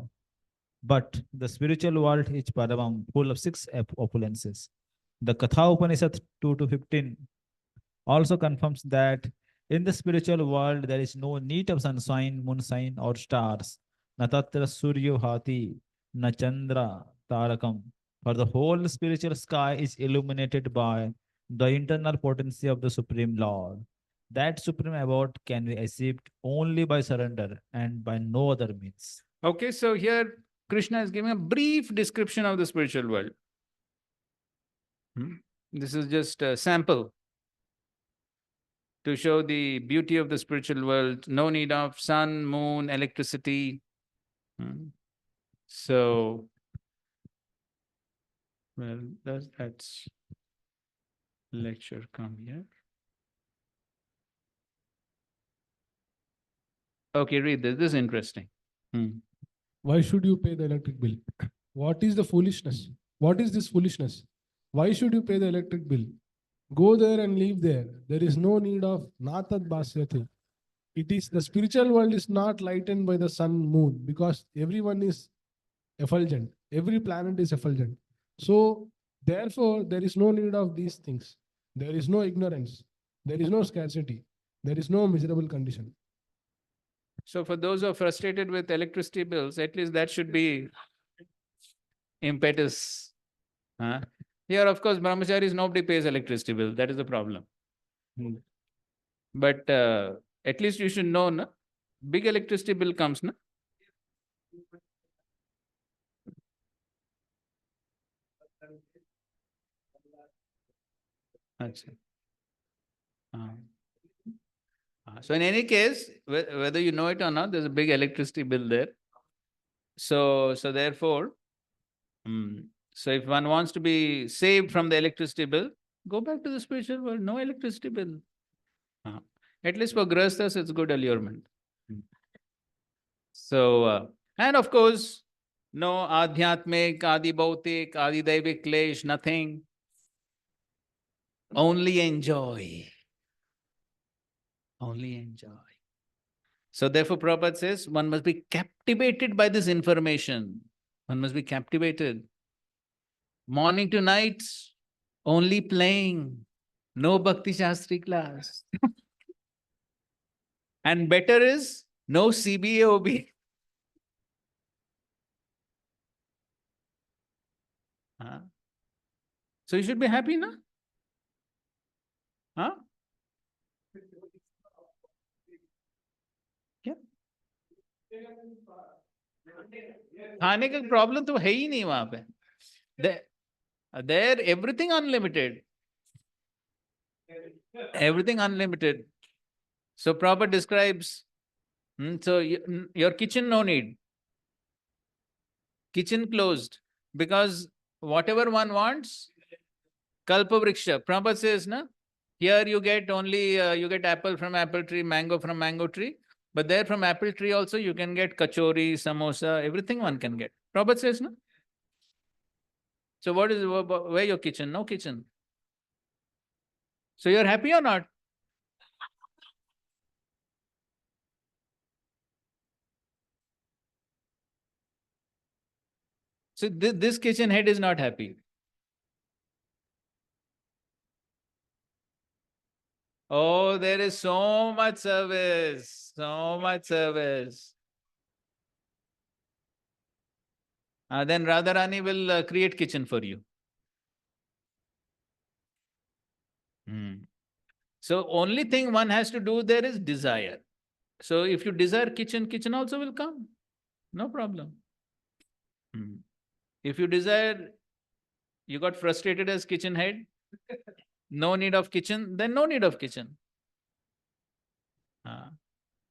But the spiritual world is Paramam, full of six opulences. The Katha Upanishad 2 to 15 also confirms that in the spiritual world there is no need of sunshine, moonshine, or stars. Natatra Suryo Hati, na Chandra Tarakam. For the whole spiritual sky is illuminated by the internal potency of the Supreme Lord. That supreme abode can be achieved only by surrender and by no other means. Okay, so here Krishna is giving a brief description of the spiritual world. This is just a sample to show the beauty of the spiritual world. No need of sun, moon, electricity. So, well, that's lecture come here. Okay, read this. This is interesting. Why should you pay the electric bill? What is the foolishness? What is this foolishness? Why should you pay the electric bill? Go there and live there. There is no need of Natad Basyate. It is the spiritual world is not lightened by the sun, moon, because everyone is effulgent. Every planet is effulgent. So therefore, there is no need of these things. There is no ignorance. There is no scarcity. There is no miserable condition. So for those who are frustrated with electricity bills, at least that should be impetus. Here, of course, brahmacharis, nobody pays electricity bill. That is the problem. But at least you should know, na? Big electricity bill comes, na? Achha. So in any case, whether you know it or not, there's a big electricity bill there. So therefore, so if one wants to be saved from the electricity bill, go back to the spiritual world. No electricity bill. At least for grahasthas, it's good allurement. So, and of course, no adhyatmik, adi bhautik, adi daivik klesh, nothing. Only enjoy. Only enjoy. So therefore, Prabhupada says, one must be captivated by this information. One must be captivated. Morning to night, only playing. No Bhakti Shastri class. And better is no CBA OB. So you should be happy, na? Huh? क्या? खाने का problem तो है ही नहीं वहां पे. There everything unlimited. Everything unlimited. So Prabhupada describes, so your kitchen no need. Kitchen closed. Because whatever one wants, Kalpa Vriksha. Prabhupada says, na? Here you get only, you get apple from apple tree, mango from mango tree. But there from apple tree also you can get kachori, samosa, everything one can get. Prabhupada says, no? So what is, where your kitchen? No kitchen. So you're happy or not? So this kitchen head is not happy. Oh, there is so much service, so much service. then Radharani will create kitchen for you. So only thing one has to do there is desire. So if you desire kitchen, kitchen also will come. No problem. If you desire, you got frustrated as kitchen head, no need of kitchen, then no need of kitchen.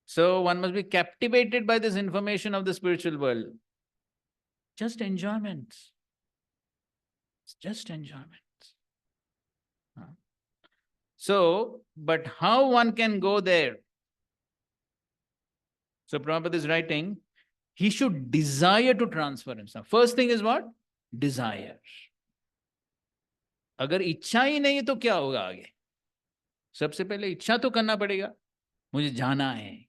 So one must be captivated by this information of the spiritual world. Just enjoyment. It's just enjoyment. So, but how one can go there? So Prabhupada is writing, he should desire to transfer himself. First thing is what? Desire. अगर इच्छा ही नहीं तो क्या होगा आगे? सबसे पहले इच्छा तो करना पड़ेगा, मुझे जाना है.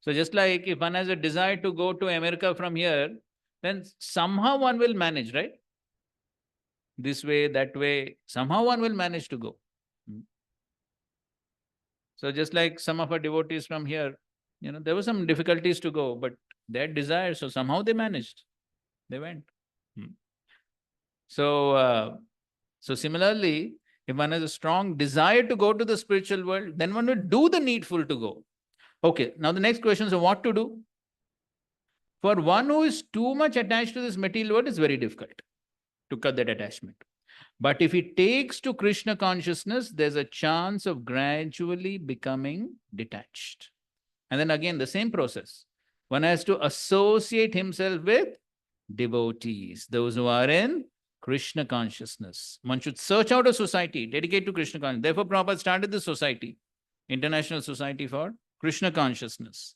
So just like if one has a desire to go to America from here, then somehow one will manage, right? This way, that way, somehow one will manage to go. So just like some of our devotees from here, there were some difficulties to go, but they had desire, so somehow they managed. They went. So similarly, if one has a strong desire to go to the spiritual world, then one will do the needful to go. Okay, now the next question is what to do? For one who is too much attached to this material world, it's very difficult to cut that attachment. But if he takes to Krishna consciousness, there's a chance of gradually becoming detached. And then again, the same process. One has to associate himself with devotees, those who are in Krishna consciousness. One should search out a society dedicated to Krishna consciousness. Therefore, Prabhupada started this society, International Society for Krishna Consciousness,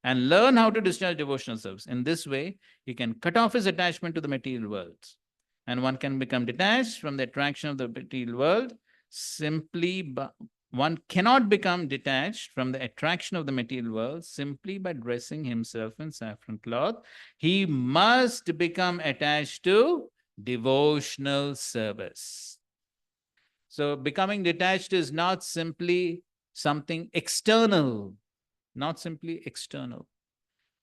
and learn how to discharge devotional service. In this way, he can cut off his attachment to the material world. And one can become detached from the attraction of the material world one cannot become detached from the attraction of the material world simply by dressing himself in saffron cloth. He must become attached to devotional service. So becoming detached is not simply something external, not simply external.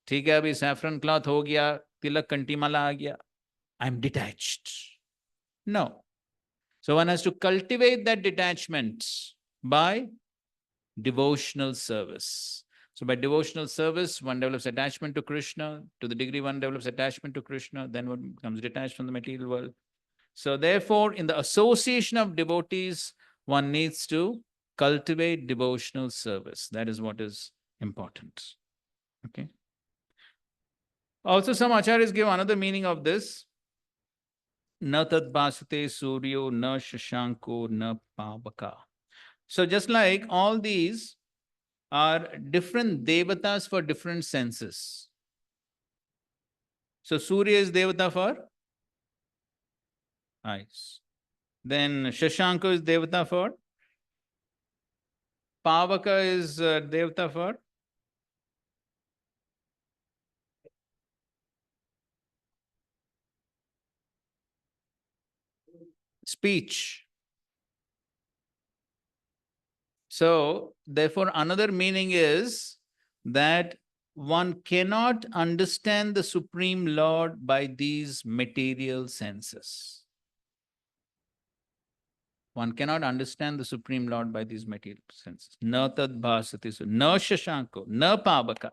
ठीक है, अभी saffron cloth हो गया, तिलक कंठी माला आ गया, I'm detached. No. So one has to cultivate that detachment by devotional service. So by devotional service, one develops attachment to Krishna. To the degree one develops attachment to Krishna, then one becomes detached from the material world. So therefore, in the association of devotees, one needs to cultivate devotional service. That is what is important. Okay. Also, some acharyas give another meaning of this. Na tad bhasate suryo, na shashanko, na pavaka. So just like all these are different devatas for different senses. So Surya is devata for eyes. Then Shashanka is devata for, Pavaka is devata for speech. So therefore another meaning is that one cannot understand the Supreme Lord by these material senses. One cannot understand the Supreme Lord by these material senses. Na tad bhasati, na shashanko, na pavaka.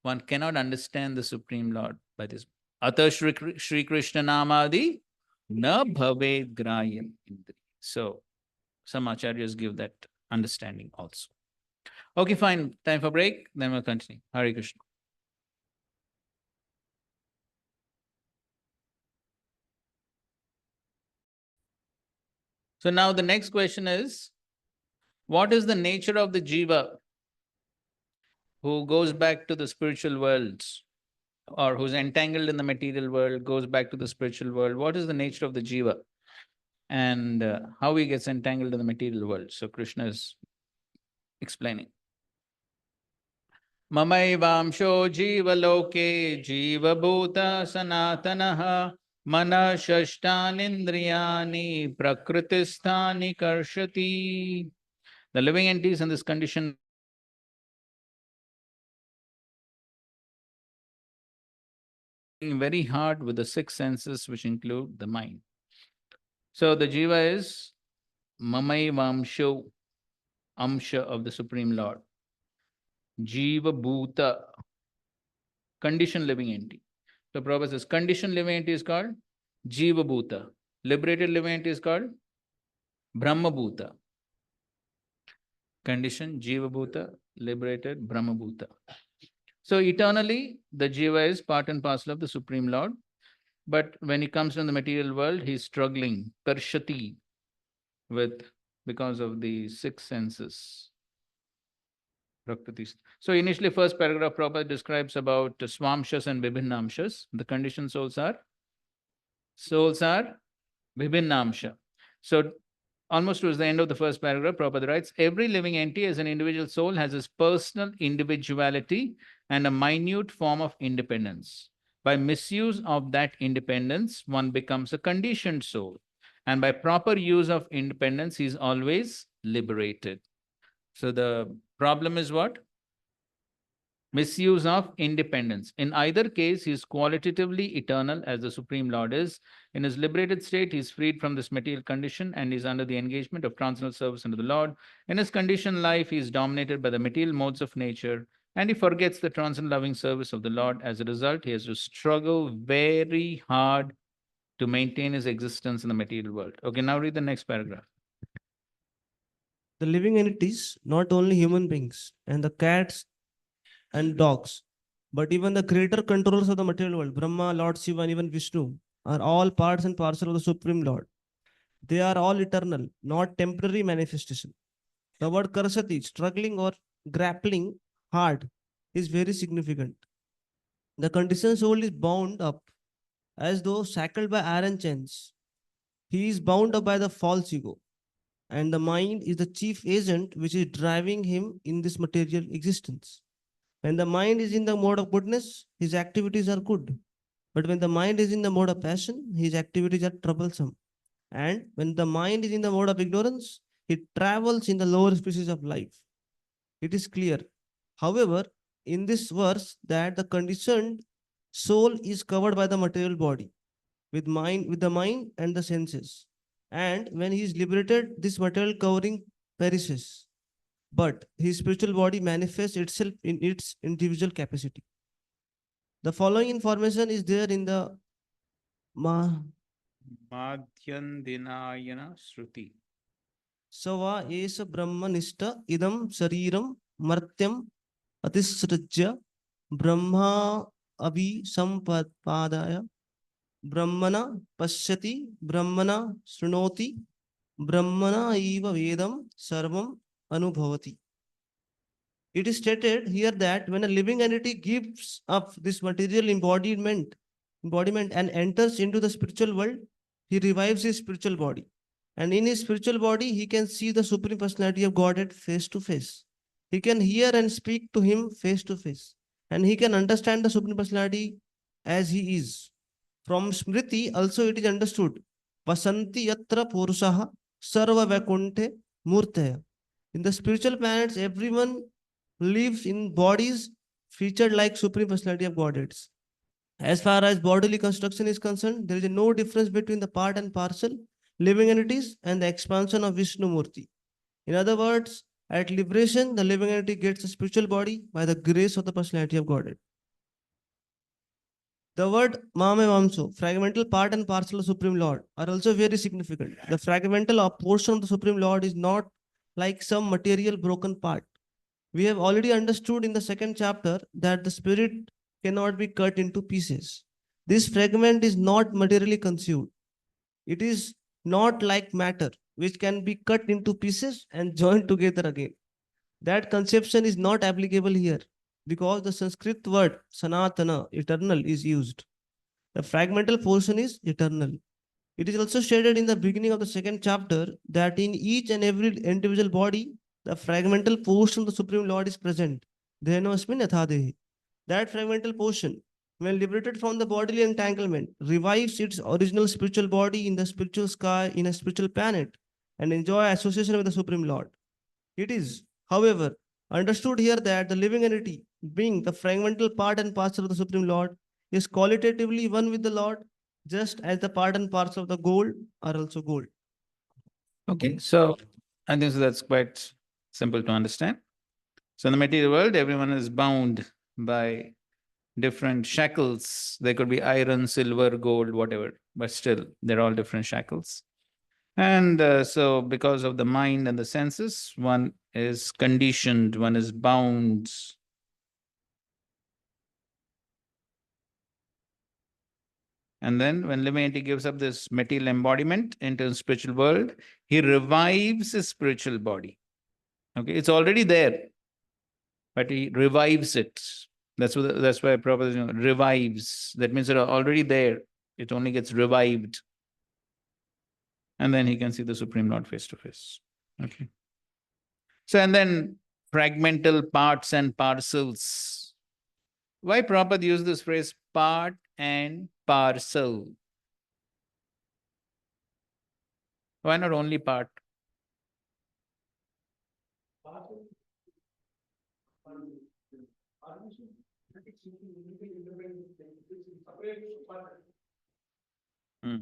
One cannot understand the Supreme Lord by this. Ata Shri Krishna Namadi na bhave grayam indri. So some acharyas give that understanding also. Okay, fine. Time for break. Then we'll continue. Hare Krishna. So now the next question is, what is the nature of the jiva who goes back to the spiritual worlds, or who's entangled in the material world, goes back to the spiritual world? What is the nature of the jiva? And how he gets entangled in the material world? So Krishna is explaining. Mamaivamsho jivaloke jivabhuta sanatanaha mana shashtanindriyani prakritisthani karshati. The living entities in this condition very hard with the six senses, which include the mind. So the jiva is mamai vamsho, amsha of the Supreme Lord. Jiva bhuta, conditioned living entity. So Prabhupada says conditioned living entity is called jiva bhuta. Liberated living entity is called brahma bhuta. Conditioned jiva bhuta, liberated brahma bhuta. So eternally, the jiva is part and parcel of the Supreme Lord. But when he comes in the material world, he's struggling, karshati, with because of the six senses. Prakritis. So initially, first paragraph Prabhupada describes about swamshas and vibhinnamshas. The conditioned souls are vibhinnamsha. So almost towards the end of the first paragraph, Prabhupada writes, every living entity as an individual soul has its personal individuality and a minute form of independence. By misuse of that independence, one becomes a conditioned soul. And by proper use of independence, he is always liberated. So the problem is what? Misuse of independence. In either case, he is qualitatively eternal as the Supreme Lord is. In his liberated state, he is freed from this material condition and is under the engagement of transcendental service unto the Lord. In his conditioned life, he is dominated by the material modes of nature and he forgets the transcendental loving service of the Lord. As a result, he has to struggle very hard to maintain his existence in the material world. Okay, now read the next paragraph. The living entities, not only human beings and the cats and dogs, but even the greater controllers of the material world, Brahma, Lord Shiva, and even Vishnu, are all parts and parcel of the Supreme Lord. They are all eternal, not temporary manifestation. The word karsati, struggling or grappling hard, is very significant. The conditioned soul is bound up as though shackled by iron chains. He is bound up by the false ego, and the mind is the chief agent which is driving him in this material existence. When the mind is in the mode of goodness, his activities are good. But when the mind is in the mode of passion, his activities are troublesome. And when the mind is in the mode of ignorance, it travels in the lower species of life. It is clear, however, in this verse that the conditioned soul is covered by the material body with the mind and the senses. And when he is liberated, this material covering perishes. But his spiritual body manifests itself in its individual capacity. The following information is there in the Madhyandinayana Shruti. Sava Esa Brahmanista Idam Shariram Martyam Atisrajya Brahma Abhi Sampadaya Brahmana Pashyati Brahmana Shrunoti Brahmana Eva Vedam Sarvam Anubhavati. It is stated here that when a living entity gives up this material embodiment and enters into the spiritual world, he revives his spiritual body. And in his spiritual body, he can see the Supreme Personality of Godhead face to face. He can hear and speak to him face to face. And he can understand the Supreme Personality as he is. From Smriti, also it is understood. Vasanti yatra purushaha sarva vakunte murtaya. In the spiritual planets, everyone lives in bodies featured like Supreme Personality of Godheads. As far as bodily construction is concerned, there is no difference between the part and parcel, living entities, and the expansion of Vishnu Murti. In other words, at liberation, the living entity gets a spiritual body by the grace of the Personality of Godhead. The word Mame Vamso, fragmental part and parcel of Supreme Lord, are also very significant. The fragmental portion of the Supreme Lord is not like some material broken part. We have already understood in the second chapter that the spirit cannot be cut into pieces. This fragment is not materially conceived. It is not like matter, which can be cut into pieces and joined together again. That conception is not applicable here because the Sanskrit word Sanatana, eternal, is used. The fragmental portion is eternal. It is also stated in the beginning of the second chapter that in each and every individual body, the fragmental portion of the Supreme Lord is present. That fragmental portion, when liberated from the bodily entanglement, revives its original spiritual body in the spiritual sky in a spiritual planet and enjoy association with the Supreme Lord. It is, however, understood here that the living entity, being the fragmental part and parcel of the Supreme Lord, is qualitatively one with the Lord, just as the part and parts of the gold are also gold. Okay, so I think so that's quite simple to understand. So in the material world, everyone is bound by different shackles. There could be iron, silver, gold, whatever, but still they're all different shackles. And so because of the mind and the senses, one is conditioned, one is bound. And then when living entity gives up this material embodiment into the spiritual world, he revives his spiritual body. Okay, it's already there, but he revives it. That's why Prabhupada revives. That means it's already there. It only gets revived. And then he can see the Supreme Lord face to face. Okay. So, and then fragmental parts and parcels. Why Prabhupada use this phrase part and parcel? Why not only part? Hmm.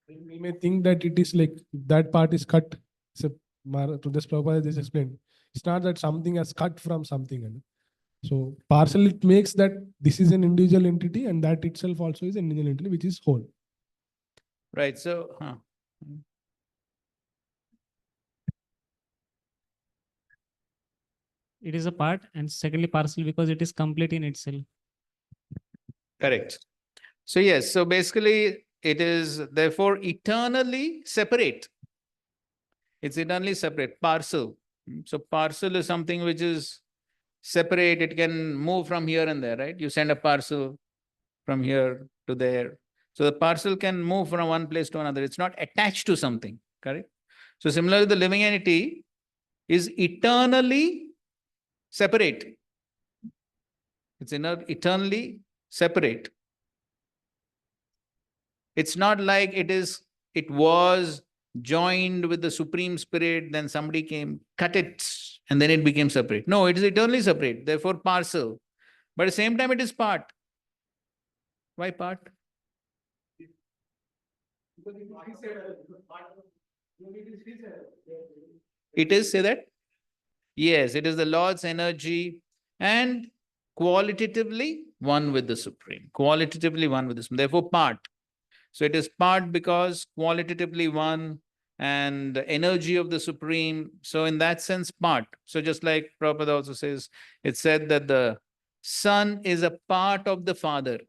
We may think that it is like that part is cut. So to this Prabhupada just explained. It's not that something has cut from something. So parcel, it makes that this is an individual entity and that itself also is an individual entity which is whole. Right. So, It is a part, and secondly parcel because it is complete in itself. correct. So, yes. So basically, it is therefore eternally separate. It's eternally separate. Parcel. So, parcel is something which is separate. It can move from here and there, right? You send a parcel from here to there. So, the parcel can move from one place to another. It's not attached to something, correct? So, similarly, the living entity is eternally separate. It's eternally separate. It's not like it was joined with the Supreme Spirit, then somebody came, cut it, and then it became separate. No, it is eternally separate, therefore parcel. But at the same time, it is part. Why part? It is, say that? Yes, it is the Lord's energy and qualitatively one with the Supreme. Qualitatively one with the Supreme. Therefore, part. So it is part because qualitatively one and the energy of the Supreme. So in that sense, part. So just like Prabhupada also says, it said that the Son is a part of the Father.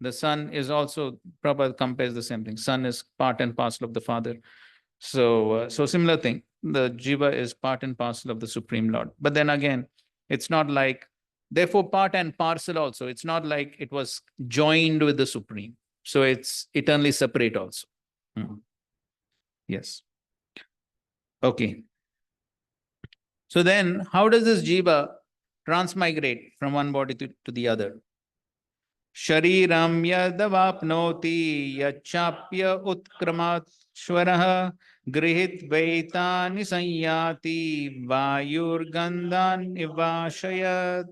The Son is also, Prabhupada compares the same thing. Son is part and parcel of the Father. So similar thing. The Jiva is part and parcel of the Supreme Lord. But then again, it's not like, therefore part and parcel also. It's not like it was joined with the Supreme. So it's eternally separate also. Yes. Okay. So then how does this Jiva transmigrate from one body to the other? Shariram yadavapnoti yachapya utkramatshvarah grihit vaitani sanyati vayurgandan ivashayat.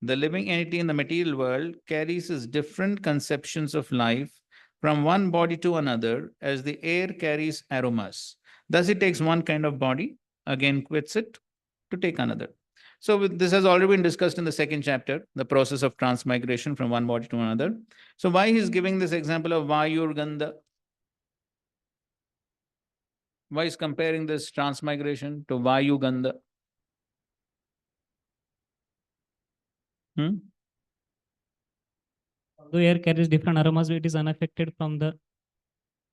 The living entity in the material world carries its different conceptions of life from one body to another as the air carries aromas. Thus it takes one kind of body, again quits it to take another. So this has already been discussed in the second chapter, the process of transmigration from one body to another. So why he's giving this example of Vayurgandha? Why is comparing this transmigration to Vayugandha? Though air carries different aromas, it is unaffected from the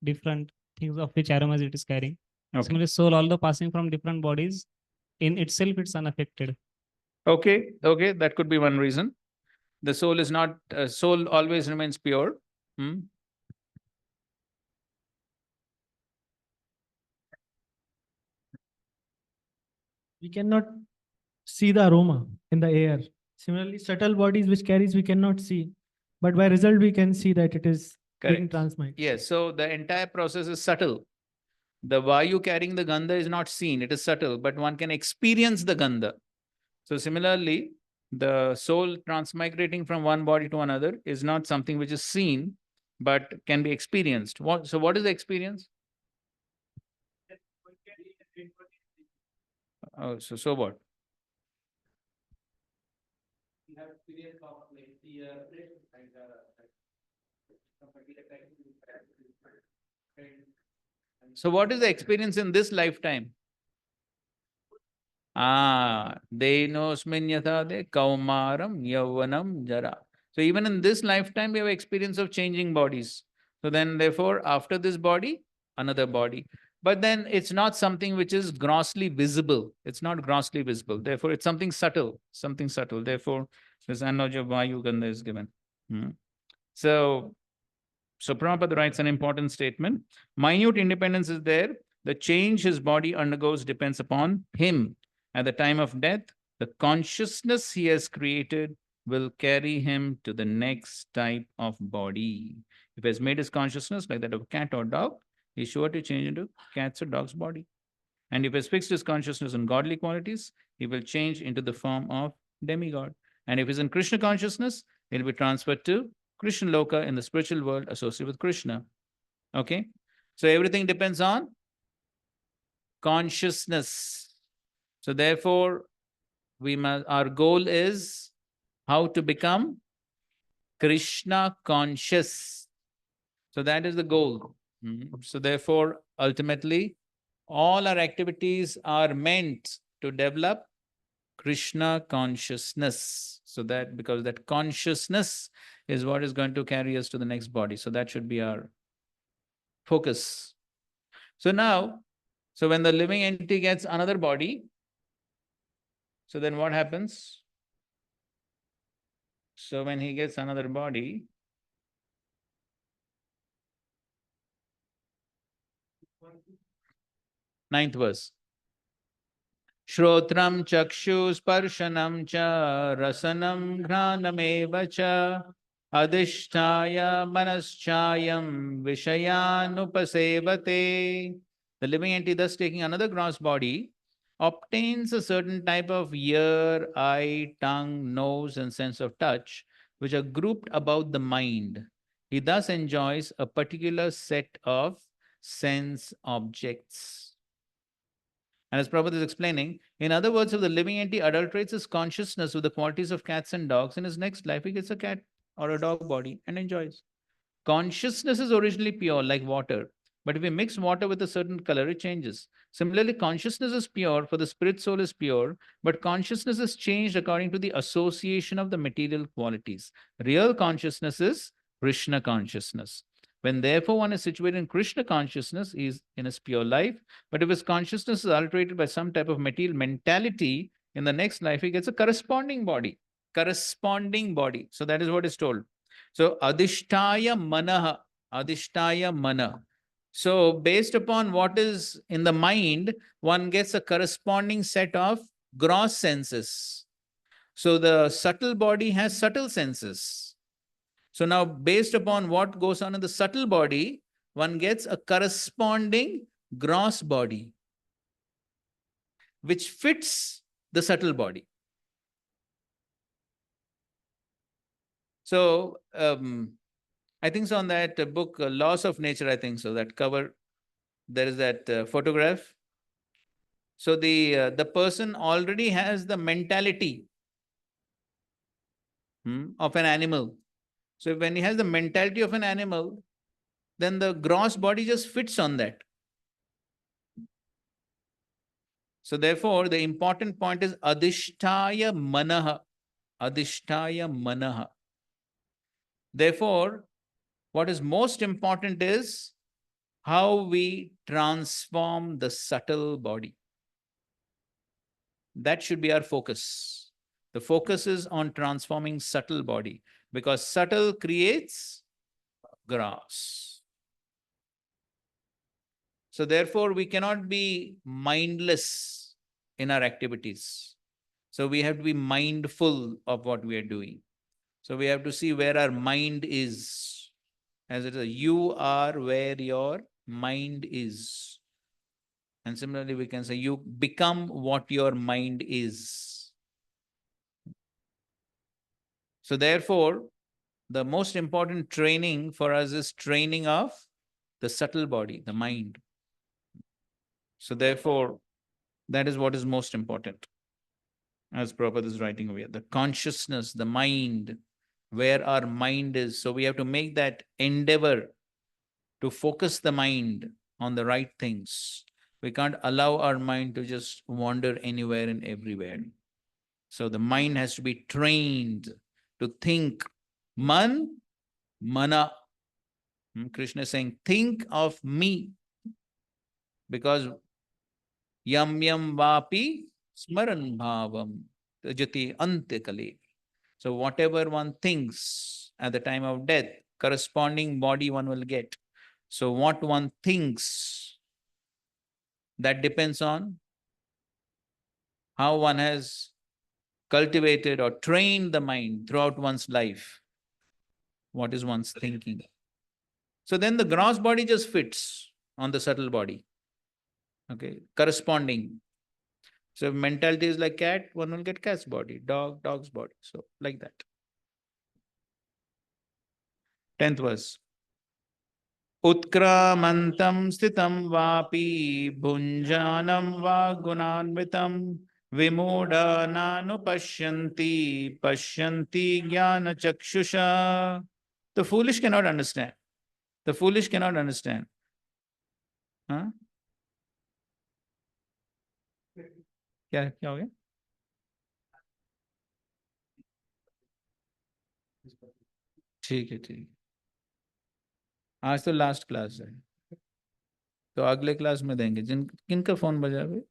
different things of which aromas it is carrying. Okay. Similarly, soul, although passing from different bodies, in itself it's unaffected. Okay, that could be one reason. The soul is not, soul always remains pure. We cannot see the aroma in the air. Similarly, subtle bodies which carries we cannot see, but by result we can see that it is being Correct. transmitted. Yes, so the entire process is subtle. The Vayu carrying the Gandha is not seen, it is subtle, but one can experience the Gandha. So similarly, the soul transmigrating from one body to another is not something which is seen, but can be experienced. So what is the experience? Oh, so what? So what is the experience in this lifetime? Denosmin yatha de kaumaram yauvanam jara. So even in this lifetime, we have experience of changing bodies. So then therefore, after this body, another body. But then it's not something which is grossly visible. It's not grossly visible. Therefore, it's something subtle, something subtle. Therefore, this analogy of Vayu Gandha is given. So Prabhupada writes an important statement. Minute independence is there. The change his body undergoes depends upon him. At the time of death, the consciousness he has created will carry him to the next type of body. If he has made his consciousness like that of a cat or dog, he's sure to change into cat's or dog's body. And if he has fixed his consciousness on godly qualities, he will change into the form of demigod. And if he's in Krishna consciousness, he'll be transferred to Krishna Loka in the spiritual world associated with Krishna. Okay? So everything depends on consciousness. So therefore, our goal is how to become Krishna conscious. So that is the goal. So therefore, ultimately, all our activities are meant to develop Krishna consciousness. So that because that consciousness is what is going to carry us to the next body. So that should be our focus. So now, so when the living entity gets another body, so then what happens? So when he gets another body, ninth verse. Shrotram chakshu sparshanam cha rasanam ghranameva cha adhishtaya manaschayam vishayanupasevate. The living entity, thus taking another gross body, obtains a certain type of ear, eye, tongue, nose, and sense of touch, which are grouped about the mind. He thus enjoys a particular set of sense objects. And as Prabhupada is explaining, in other words, if the living entity adulterates his consciousness with the qualities of cats and dogs, in his next life he gets a cat or a dog body and enjoys. Consciousness is originally pure, like water. But if we mix water with a certain color, it changes. Similarly, consciousness is pure, for the spirit soul is pure, but consciousness is changed according to the association of the material qualities. Real consciousness is Krishna consciousness. When therefore one is situated in Krishna consciousness, he is in his pure life. But if his consciousness is alterated by some type of material mentality, in the next life he gets a corresponding body. Corresponding body. So that is what is told. So adhishtaya manah, adhishtaya mana. So based upon what is in the mind, one gets a corresponding set of gross senses. So the subtle body has subtle senses. So now based upon what goes on in the subtle body, one gets a corresponding gross body, which fits the subtle body. So I think so on that book, Laws of Nature, I think so, that cover, there is that photograph. So the person already has the mentality of an animal. So when he has the mentality of an animal, then the gross body just fits on that. So therefore, the important point is adhishtaya manaha. Adhishtaya manaha. Therefore, what is most important is how we transform the subtle body. That should be our focus. The focus is on transforming subtle body, because subtle creates gross. So therefore, we cannot be mindless in our activities. So we have to be mindful of what we are doing. So we have to see where our mind is. As it is, you are where your mind is. And similarly, we can say you become what your mind is. So therefore, the most important training for us is training of the subtle body, the mind. So therefore, that is what is most important. As Prabhupada is writing over here, the consciousness, the mind, where our mind is. So we have to make that endeavor to focus the mind on the right things. We can't allow our mind to just wander anywhere and everywhere. So the mind has to be trained to think. Mana. Krishna is saying, think of me. Because yam yam vapi smaran bhavam tajati antyakale. So whatever one thinks at the time of death, corresponding body one will get. So what one thinks, that depends on how one has cultivated or trained the mind throughout one's life. What is one's thinking? So then the gross body just fits on the subtle body. Okay, corresponding. So if mentality is like cat, one will get cat's body, dog, dog's body. So like that. 10th verse. Utkramantam stitam vapi bhunjanam va gunanvitam vimoda nanu pashyanti jnana chakshusha. The foolish cannot understand. The foolish cannot understand. Huh? क्या हो गया? ठीक है, ठीक। आज तो last class है, तो अगले क्लास में देंगे। किनका फोन बजा भाई?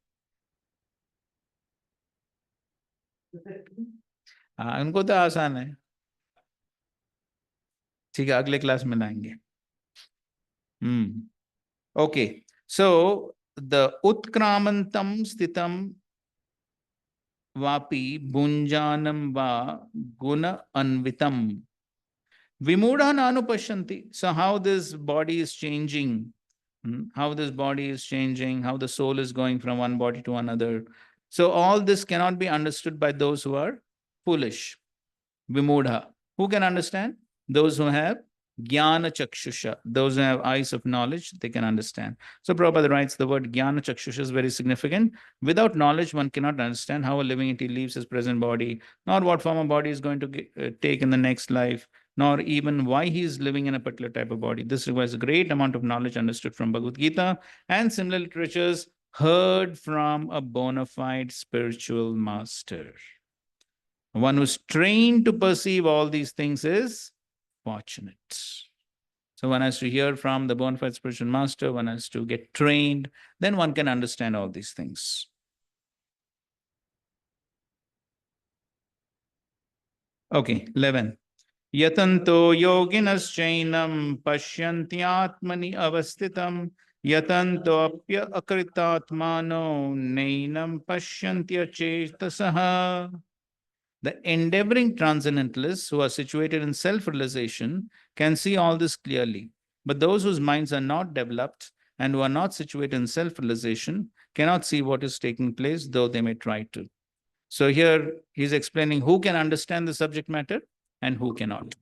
हाँ, उनको तो आसान है। ठीक है, अगले क्लास में लाएंगे। ओके, सो द उत्क्रामंतम स्थितम वापि भुंजानम वा गुण अन्वितम vimudha nanupashyanti. So how this body is changing, how this body is changing, how the soul is going from one body to another. So all this cannot be understood by those who are foolish. Vimudha. Who can understand? Those who have jnana chakshusha. Those who have eyes of knowledge, they can understand. So Prabhupada writes the word jnana chakshusha is very significant. Without knowledge, one cannot understand how a living entity leaves his present body, nor what form of body is going to take in the next life, nor even why he is living in a particular type of body. This requires a great amount of knowledge understood from Bhagavad Gita and similar literatures heard from a bona fide spiritual master. One who's trained to perceive all these things is fortunate. So one has to hear from the bona fide spiritual master, one has to get trained, then one can understand all these things. Okay, 11. Yatanto yoginaschainam pashyantyatmani avasthitam yatanto apya akritatmano nainam pashyantya chetasaha. The endeavoring transcendentalists who are situated in self-realization can see all this clearly. But those whose minds are not developed and who are not situated in self-realization cannot see what is taking place, though they may try to. So here he's explaining who can understand the subject matter and who cannot.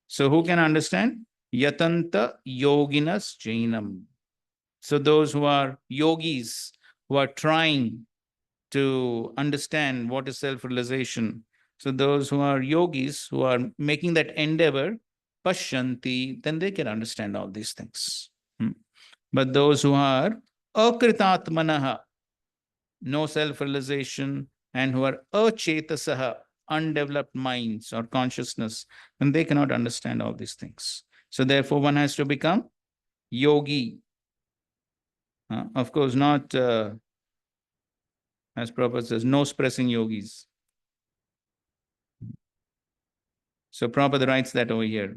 So who can understand? Yatanta yoginas jainam. So those who are yogis, who are trying to understand what is self-realization. So those who are yogis, who are making that endeavor, pashyanti, then they can understand all these things. But those who are akritatmanaha, no self-realization, and who are achetasaha, undeveloped minds or consciousness, then they cannot understand all these things. So therefore, one has to become yogi. Of course, not, as Prabhupada says, nose-pressing yogis. So Prabhupada writes that over here.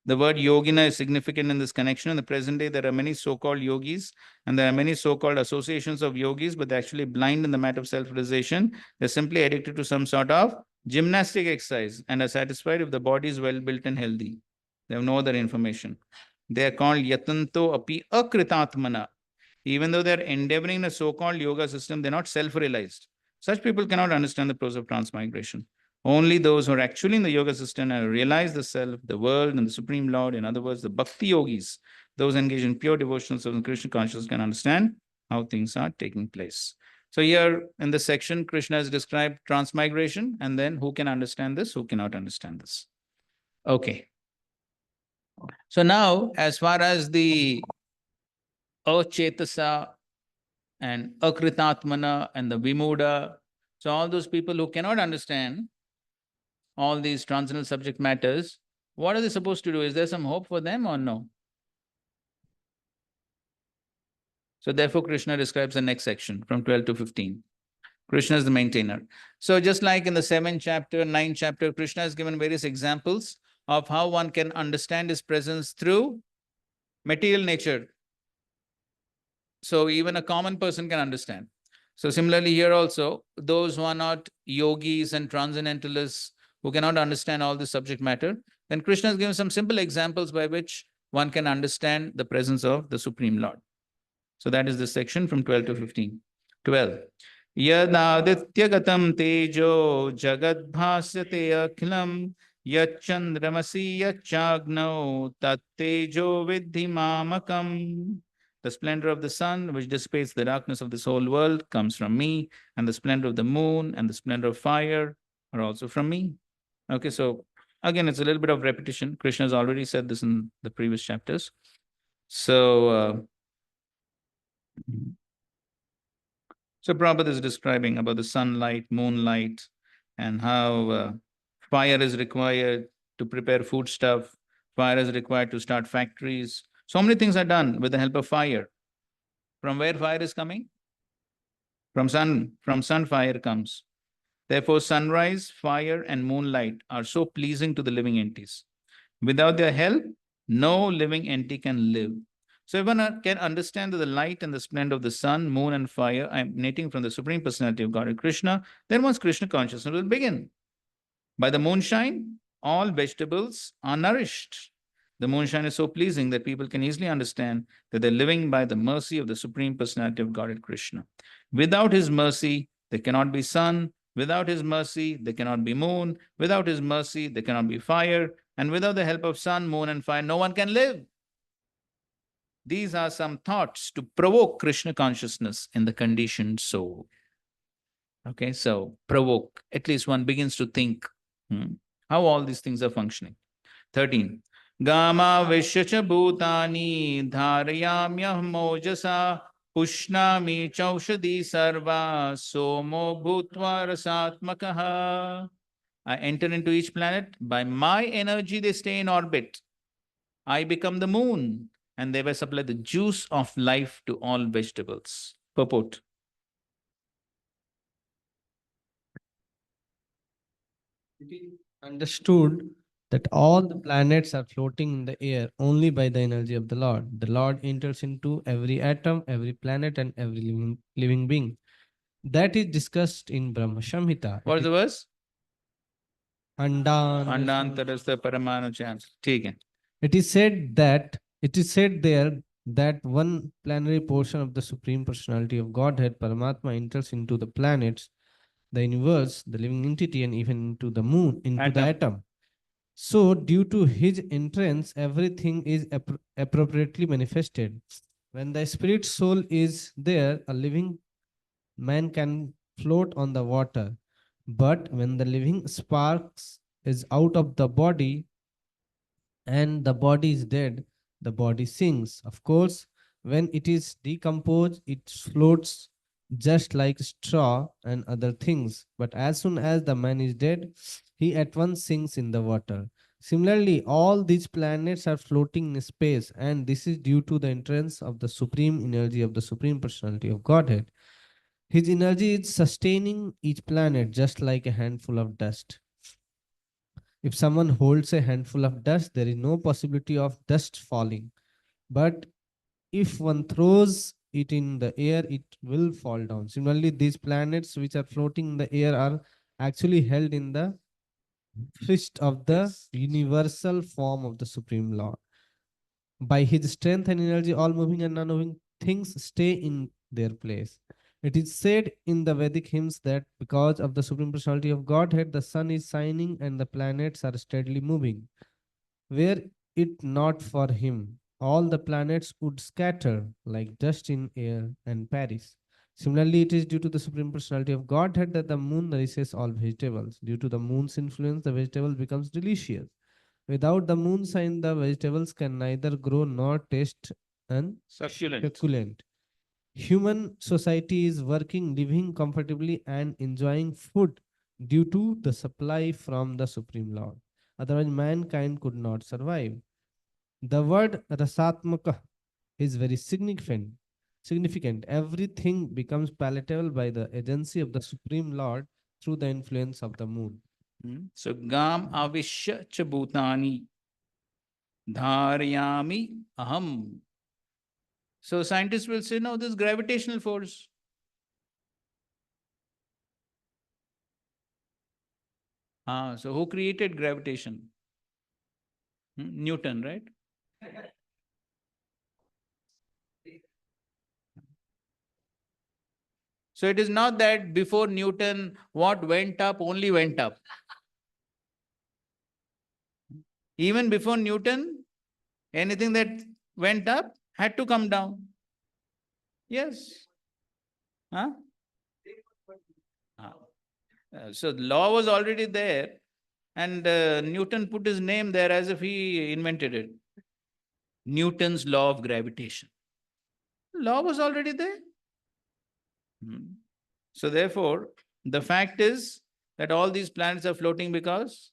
The word yogina is significant in this connection. In the present day, there are many so-called yogis and there are many so-called associations of yogis, but they're actually blind in the matter of self-realization. They're simply addicted to some sort of gymnastic exercise and are satisfied if the body is well-built and healthy. They have no other information. They are called yatanto api akritatmana. Even though they're endeavoring in a so-called yoga system, they're not self-realized. Such people cannot understand the process of transmigration. Only those who are actually in the yoga system and realize the self, the world, and the Supreme Lord, in other words, the Bhakti yogis, those engaged in pure devotional service and Krishna consciousness, can understand how things are taking place. So here in this section, Krishna has described transmigration, and then who can understand this, who cannot understand this. Okay. So now, as far as the achetasa and akritatmana and the vimuda, so all those people who cannot understand all these transcendental subject matters, what are they supposed to do? Is there some hope for them or no? So therefore, Krishna describes the next section from 12 to 15. Krishna is the maintainer. So just like in the 7th chapter, 9th chapter, Krishna has given various examples of how one can understand his presence through material nature. So even a common person can understand. So similarly here also, those who are not yogis and transcendentalists, who cannot understand all the subject matter, then Krishna has given some simple examples by which one can understand the presence of the Supreme Lord. So that is the section from 12 to 15. 12. Yadaditya tejo jagadbhasyate akhilam yachandramasi yachagno tattejo vidhi mamakam. The splendor of the sun, which dissipates the darkness of this whole world, comes from me, and the splendor of the moon and the splendor of fire are also from me. Okay, so again, it's a little bit of repetition. Krishna has already said this in the previous chapters. So, so Prabhupada is describing about the sunlight, moonlight, and how fire is required to prepare foodstuff, fire is required to start factories. So many things are done with the help of fire. From where fire is coming? From sun fire comes. Therefore, sunrise, fire, and moonlight are so pleasing to the living entities. Without their help, no living entity can live. So if one can understand that the light and the splendor of the sun, moon, and fire are emanating from the Supreme Personality of Godhead Krishna, then one's Krishna consciousness will begin. By the moonshine, all vegetables are nourished. The moonshine is so pleasing that people can easily understand that they're living by the mercy of the Supreme Personality of Godhead Krishna. Without his mercy, there cannot be sun. Without his mercy, there cannot be moon. Without his mercy, there cannot be fire. And without the help of sun, moon, and fire, no one can live. These are some thoughts to provoke Krishna consciousness in the conditioned soul. Okay, so provoke. At least one begins to think how all these things are functioning. 13. Gama vishyacha bhutani dharayamyah mojasa pushnami chaushadi sarva somo bhutva rasatmakaha. I enter into each planet. By my energy, they stay in orbit. I become the moon, and thereby supply the juice of life to all vegetables. Purport. It is understood that all the planets are floating in the air only by the energy of the Lord. The Lord enters into every atom, every planet, and every living being. That is discussed in Brahma Samhita. What is the verse? Andan. Andantarastha paramanu chance. It is said there that one planetary portion of the Supreme Personality of Godhead, Paramatma, enters into the planets, the universe, the living entity, and even into the moon, into the atom. So, due to his entrance, everything is appropriately manifested. When the spirit soul is there, a living man can float on the water. But when the living sparks is out of the body and the body is dead, the body sinks. Of course, when it is decomposed, it floats just like straw and other things. But as soon as the man is dead, he at once sinks in the water. Similarly, all these planets are floating in space, and this is due to the entrance of the supreme energy of the Supreme Personality of Godhead. His energy is sustaining each planet just like a handful of dust. If someone holds a handful of dust, there is no possibility of dust falling. But if one throws it in the air, it will fall down. Similarly, these planets which are floating in the air are actually held in the fist of the universal form of the Supreme Lord. By his strength and energy, all moving and non-moving things stay in their place. It is said in the Vedic hymns that because of the Supreme Personality of Godhead, the sun is shining and the planets are steadily moving. Were it not for him, all the planets would scatter like dust in air and perish. Similarly, it is due to the Supreme Personality of Godhead that the moon nourishes all vegetables. Due to the moon's influence, the vegetable becomes delicious. Without the moon sign, the vegetables can neither grow nor taste and Succulent. succulent. Human society is working, living comfortably, and enjoying food due to the supply from the Supreme Lord. Otherwise, mankind could not survive. The word rasatmaka is very significant. Significant. Everything becomes palatable by the agency of the Supreme Lord through the influence of the moon. So gam avishya cha bhutani dharyami aham. So scientists will say, no, this gravitational force. So who created gravitation? Newton, right? So it is not that before Newton, what went up only went up. Even before Newton, anything that went up had to come down. Yes. Huh? So the law was already there, and Newton put his name there as if he invented it. Newton's law of gravitation. Law was already there. So therefore, the fact is that all these planets are floating because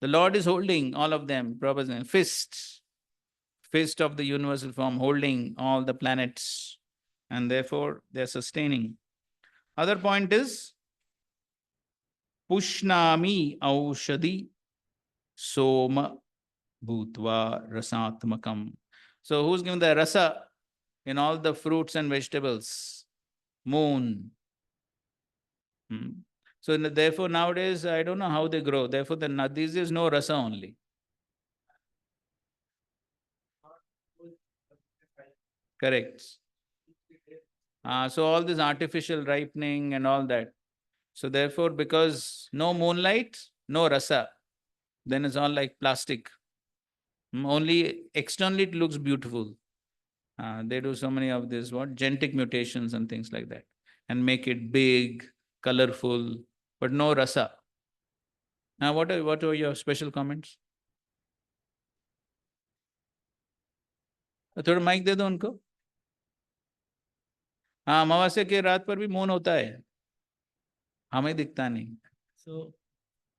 the Lord is holding all of them, Prabhupada, fist of the universal form, holding all the planets, and therefore they are sustaining. Other point is Pushnami Aushadi Soma Bhutva Rasatmakam. So who's giving the rasa in all the fruits and vegetables? Moon. So therefore nowadays I don't know how they grow. Therefore these days no rasa only. Correct. So all this artificial ripening and all that. So therefore, because no moonlight, no rasa, then it's all like plastic. Only externally it looks beautiful. They do so many of this, genetic mutations and things like that, and make it big, colorful, but no rasa. Now, what are your special comments? थोड़ा mic दे दो उनको. हाँ, अमावस्या के रात पर भी मौन होता है, हमें दिखता नहीं. So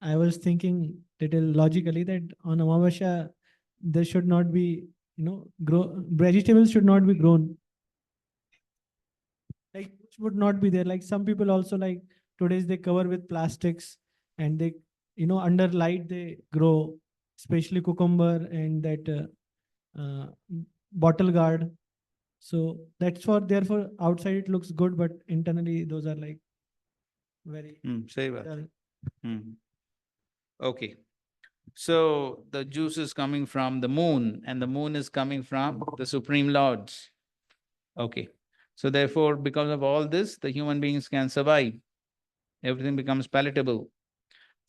I was thinking little logically that on Amavasya there should not be, vegetables should not be grown. Like would not be there. Like some people also like today's they cover with plastics and they, under light they grow, especially cucumber and that bottle guard. So that's for therefore outside it looks good, but internally those are like very सही बात. dull. Okay. So the juice is coming from the moon, and the moon is coming from the Supreme Lords. Okay. So therefore, because of all this, the human beings can survive. Everything becomes palatable.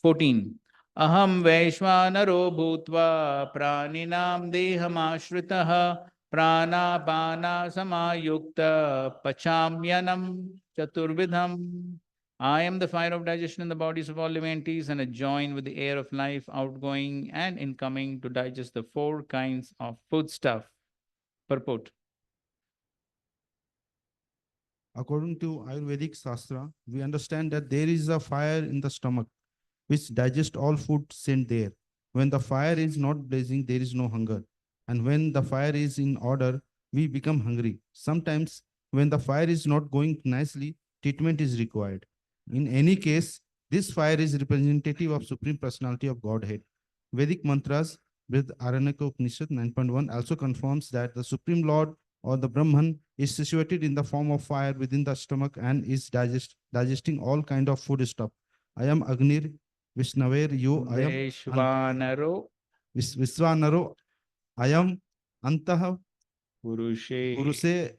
14. Aham Vaishvanaro Bhutva Praninam Dehamashritah Pranapana Samayukta Pachamyanam Chaturvidham. I am the fire of digestion in the bodies of all living entities, and I join with the air of life outgoing and incoming to digest the 4 kinds of foodstuff. Purport. According to Ayurvedic Shastra, we understand that there is a fire in the stomach which digests all food sent there. When the fire is not blazing, there is no hunger. And when the fire is in order, we become hungry. Sometimes, when the fire is not going nicely, treatment is required. In any case, this fire is representative of Supreme Personality of Godhead. Vedic mantras with Aranyaka Upanishad 9.1 also confirms that the Supreme Lord or the Brahman is situated in the form of fire within the stomach and is digesting all kind of food stuff. I am Agnir Vishnaver Yo I am Vaishvanaro Viswanaro I am Antah Purushe Puruse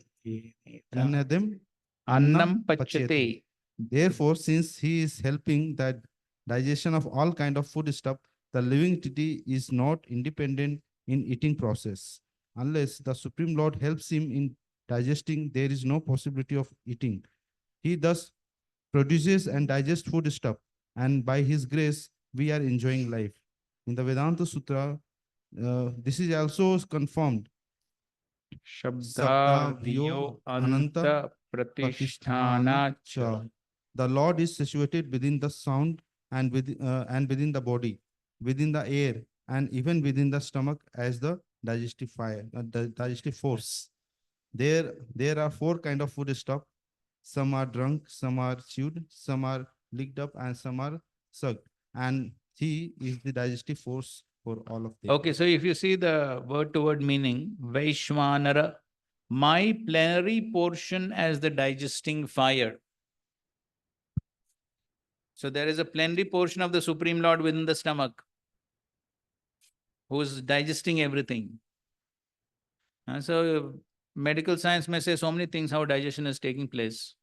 Annadam Annam pachyate. Therefore, since he is helping the digestion of all kind of food stuff, the living entity is not independent in eating process. Unless the Supreme Lord helps him in digesting, there is no possibility of eating. He thus produces and digests food stuff, and by his grace, we are enjoying life. In the Vedanta Sutra, this is also confirmed. Shabda Vyo Anta Pratisthana Cha. The Lord is situated within the sound and within the body, within the air, and even within the stomach as the digestive fire, the digestive force. There are four kind of food stuff. Some are drunk, some are chewed, some are licked up, and some are sucked. And he is the digestive force for all of them. Okay, so if you see the word to word meaning, Vaishwanara, my plenary portion as the digesting fire. So there is a plenary portion of the Supreme Lord within the stomach who is digesting everything. So medical science may say so many things how digestion is taking place.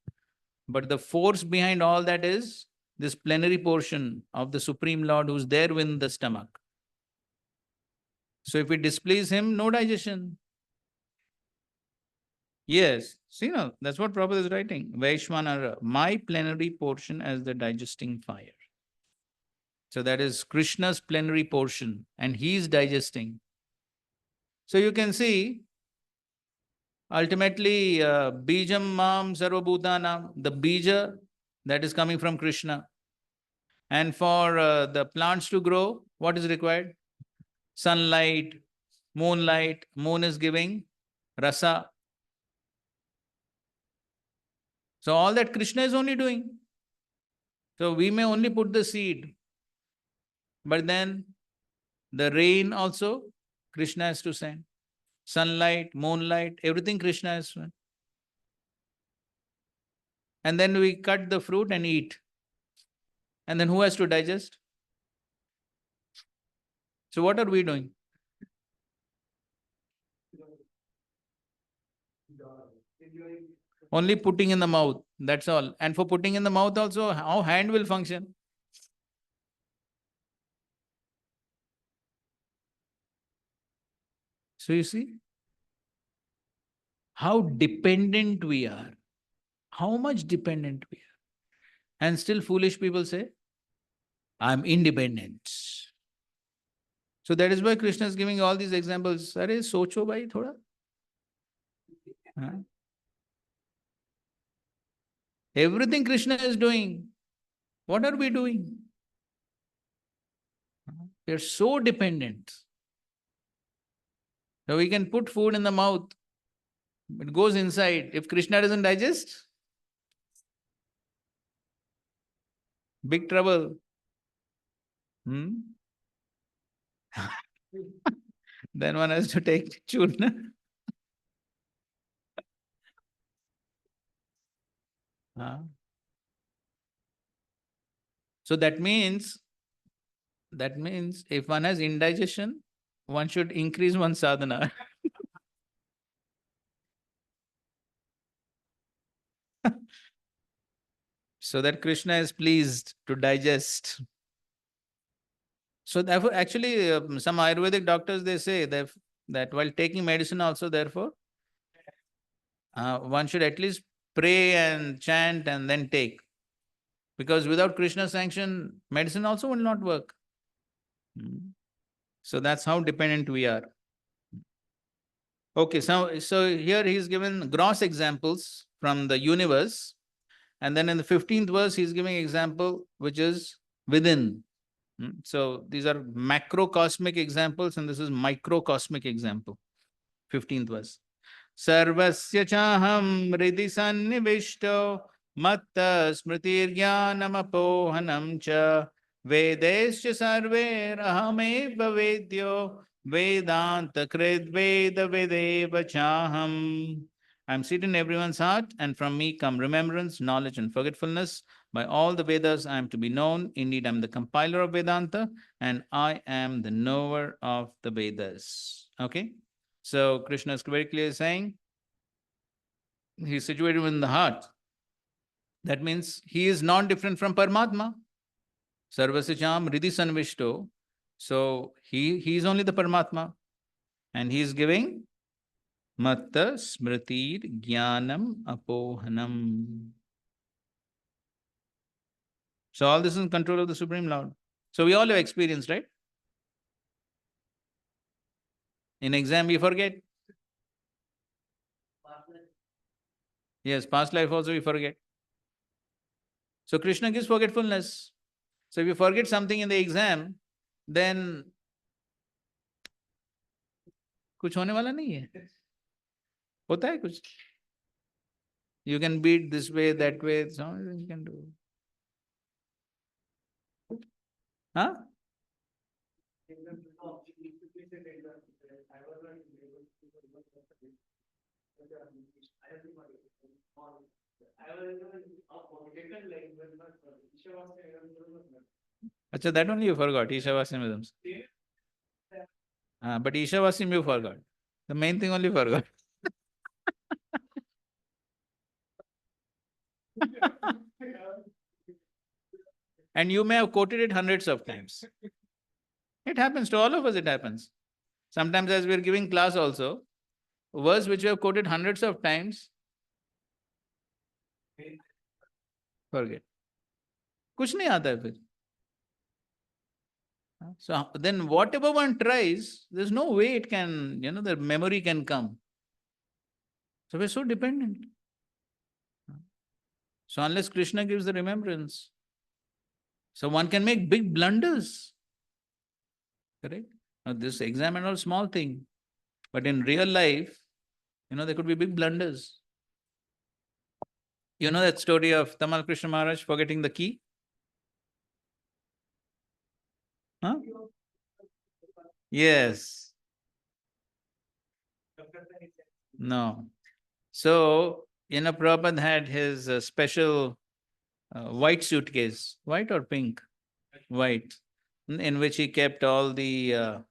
But the force behind all that is this plenary portion of the Supreme Lord who's there within the stomach. So if we displease him, no digestion. Yes, see, no, that's what Prabhupada is writing. Vaishwanara, my plenary portion as the digesting fire. So that is Krishna's plenary portion, and he is digesting. So you can see, ultimately, Bijam Mam Sarvabhutanam, the Bija that is coming from Krishna. And for the plants to grow, what is required? Sunlight, moonlight. Moon is giving rasa. So all that Krishna is only doing. So we may only put the seed, but then the rain also Krishna has to send. Sunlight, moonlight, everything Krishna has sent. And then we cut the fruit and eat. And then who has to digest? So what are we doing? Only putting in the mouth, that's all. And for putting in the mouth also, how hand will function? So you see, how dependent we are. How much dependent we are. And still foolish people say, I'm independent. So that is why Krishna is giving all these examples. Are socho bhai thoda? Huh? Everything Krishna is doing. What are we doing? We are so dependent. So we can put food in the mouth. It goes inside. If Krishna doesn't digest, big trouble. Then one has to take churna. So that means if one has indigestion, one should increase one's sadhana. So that Krishna is pleased to digest. So therefore, actually, some Ayurvedic doctors, they say that while taking medicine also, therefore, one should at least pray and chant and then take. Because without Krishna's sanction, medicine also will not work. So that's how dependent we are. Okay, so here he's given gross examples from the universe. And then in the 15th verse, he's giving example which is within. So these are macrocosmic examples, and this is microcosmic example. 15th verse. Sarvasya chaham hridi sannivishto matta smritirjnanapohanam cha vedesya sarver ahameva vedyo vedanta krid veda vedeva chaham. I am seated in everyone's heart, and from me come remembrance, knowledge, and forgetfulness. By all the Vedas, I am to be known. Indeed, I am the compiler of Vedanta, and I am the knower of the Vedas. Okay? So, Krishna is very clearly saying, He is situated within the heart. That means he is non-different from Paramatma. Sarvasicham Ridhi Sanvishto. So he is only the Paramatma. And he is giving Matta Smritir Jnanam Apohanam. So all this is in control of the Supreme Lord. So we all have experienced, right? In exam we forget. Yes, past life also we forget. So Krishna gives forgetfulness. So if you forget something in the exam, then कुछ होने वाला नहीं है. होता है कुछ. You can beat this way, that way, so you can do. Huh? Acha, that only you forgot, Ishavasyam. But Ishavasyam you forgot. The main thing only forgot. And you may have quoted it hundreds of times. It happens to all of us, it happens. Sometimes as we are giving class also, verse which we have quoted hundreds of times, forget. कुछ नहीं आता है फिर. So then whatever one tries, there's no way it can, the memory can come. So we're so dependent. So unless Krishna gives the remembrance, so one can make big blunders. Correct? Now this exam and all small thing. But in real life, there could be big blunders. You know that story of Tamal Krishna Maharaj forgetting the key? Huh? Yes. No. So, Prabhupada had his special white suitcase, white or pink? White, in which he kept all the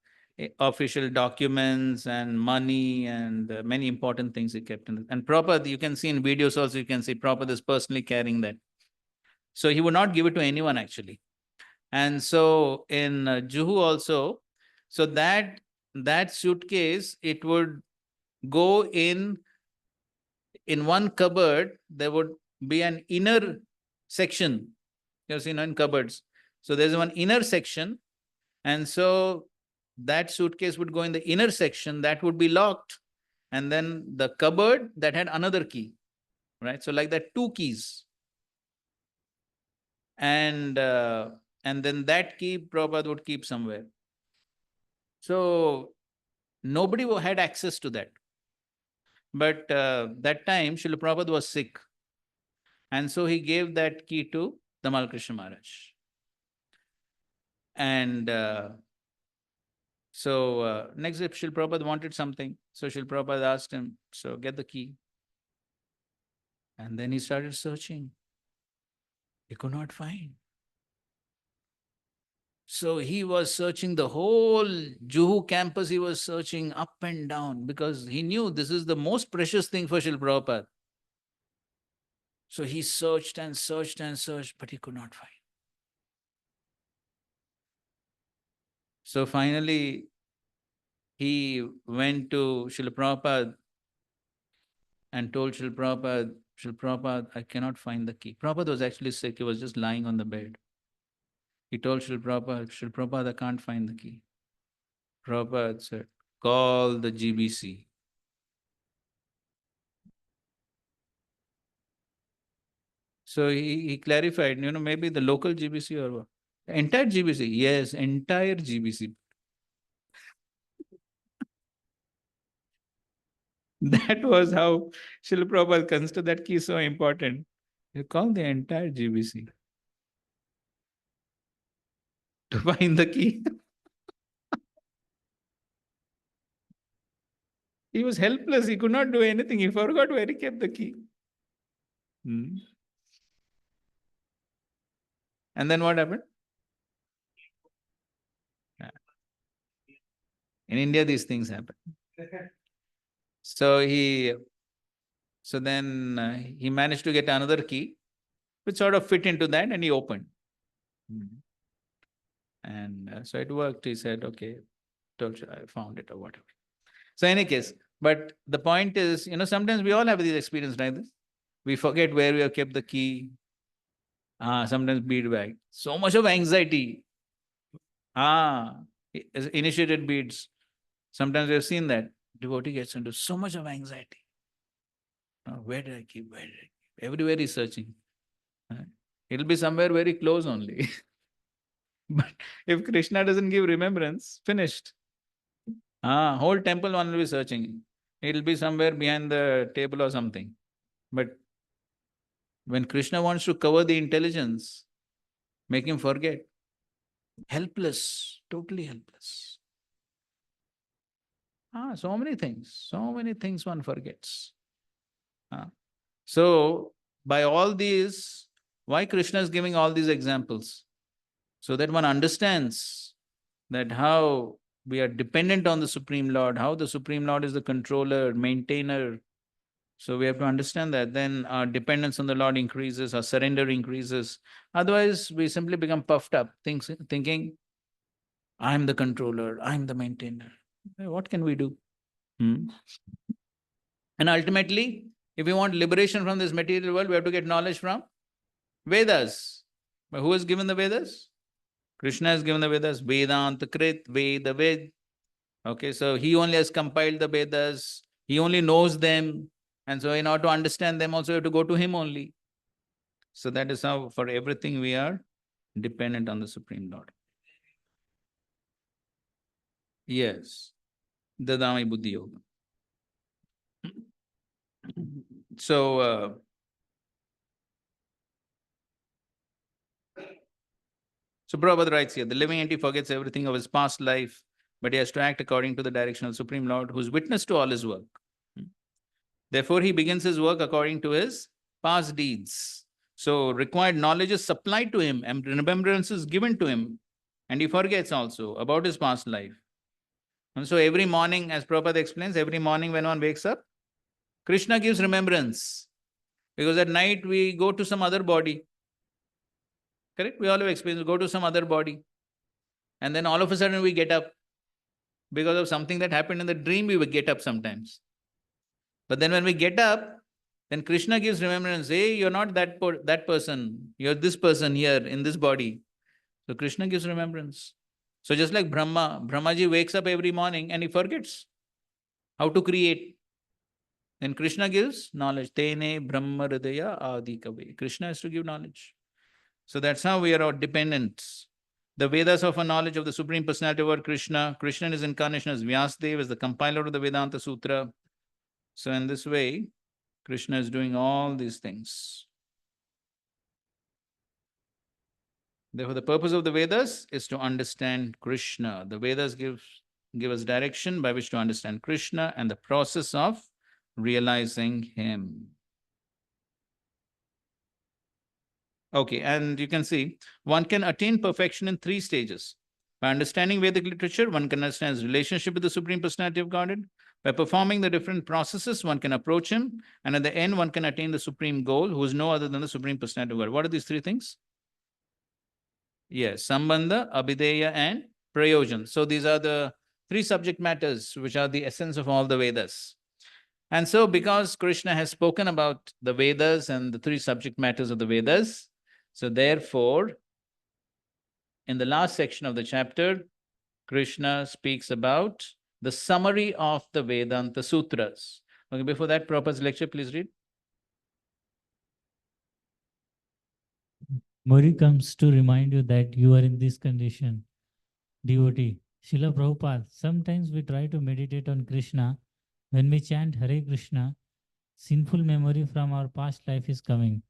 official documents and money and many important things he kept in it. And Prabhupada, you can see in videos also, you can see Prabhupada is personally carrying that. So he would not give it to anyone actually. And so in Juhu also, so that suitcase, it would go in one cupboard, there would be an inner section. You have seen in cupboards. So there's one inner section, and so that suitcase would go in the inner section, that would be locked, and then the cupboard that had another key, right? So like that, two keys. And then that key Prabhupada would keep somewhere. So nobody had access to that. But that time, Srila Prabhupada was sick. And so he gave that key to Tamal Krishna Maharaj. And so next day, Srila Prabhupada wanted something. So Srila Prabhupada asked him, so get the key. And then he started searching. He could not find. So he was searching the whole Juhu campus, he was searching up and down because he knew this is the most precious thing for Srila Prabhupada. So he searched and searched and searched, but he could not find. So finally, he went to Srila Prabhupada and told Srila Prabhupada, I cannot find the key. Prabhupada was actually sick, he was just lying on the bed. He told Srila Prabhupada, I can't find the key. Prabhupada said, call the GBC. So he clarified, maybe the local GBC or what? Entire GBC? Yes, entire GBC. That was how Srila Prabhupada considered that key so important. You call the entire GBC to find the key. He was helpless. He could not do anything. He forgot where he kept the key. And then what happened? In India, these things happen. So he So then he managed to get another key, which sort of fit into that, and he opened. And so it worked. He said, okay, told you I found it or whatever. So any case, but the point is, sometimes we all have these experiences like this. We forget where we have kept the key. Sometimes bead bag. So much of anxiety. Initiated beads. Sometimes we have seen that. Devotee gets into so much of anxiety. Where did I keep? Where did I keep? Everywhere he's searching. It'll be somewhere very close only. But if Krishna doesn't give remembrance, finished. Whole temple one will be searching. It'll be somewhere behind the table or something. But when Krishna wants to cover the intelligence, make him forget. Helpless, totally helpless. So many things one forgets. So, by all these, why Krishna is giving all these examples? So that one understands that how we are dependent on the Supreme Lord, how the Supreme Lord is the controller, maintainer. So we have to understand that. Then our dependence on the Lord increases, our surrender increases. Otherwise, we simply become puffed up, thinking, I'm the controller, I'm the maintainer. What can we do? And ultimately, if we want liberation from this material world, we have to get knowledge from Vedas. But who has given the Vedas? Krishna has given the Vedas. Vedanta Krit, Veda Ved. Okay, so he only has compiled the Vedas. He only knows them. And so in order to understand them also, you have to go to him only. So that is how for everything we are dependent on the Supreme Lord. Yes. Dadami Buddhi Yoga. So, Prabhupada writes here, the living entity forgets everything of his past life, but he has to act according to the direction of the Supreme Lord, who is witness to all his work. Therefore, he begins his work according to his past deeds. So, required knowledge is supplied to him and remembrance is given to him, and he forgets also about his past life. And so, every morning, as Prabhupada explains, every morning when one wakes up, Krishna gives remembrance. Because at night we go to some other body. Correct? We all have experienced, go to some other body. And then all of a sudden we get up. Because of something that happened in the dream, we will get up sometimes. But then when we get up, then Krishna gives remembrance. Hey, you're not that person. You're this person here in this body. So Krishna gives remembrance. So just like Brahmaji wakes up every morning and he forgets how to create. Then Krishna gives knowledge. Tene Brahma Hridaya Adi Kavi. Krishna has to give knowledge. So that's how we are all dependent. The Vedas offer knowledge of the Supreme Personality of our Krishna. Krishna in his incarnation as Vyasadeva, is the compiler of the Vedanta Sutra. So in this way, Krishna is doing all these things. Therefore, the purpose of the Vedas is to understand Krishna. The Vedas give us direction by which to understand Krishna and the process of realizing him. Okay, and you can see one can attain perfection in 3 stages. By understanding Vedic literature, one can understand his relationship with the Supreme Personality of Godhead. By performing the different processes, one can approach him. And at the end, one can attain the supreme goal, who is no other than the Supreme Personality of God. What are these 3 things? Yes, Sambandha, Abhideya, and Prayojan. So these are the 3 subject matters which are the essence of all the Vedas. And so because Krishna has spoken about the Vedas and the 3 subject matters of the Vedas, so therefore, in the last section of the chapter, Krishna speaks about the summary of the Vedanta Sutras. Okay, before that, Prabhupada's lecture, please read. Mori comes to remind you that you are in this condition. Devotee, Srila Prabhupada, sometimes we try to meditate on Krishna. When we chant Hare Krishna, sinful memory from our past life is coming.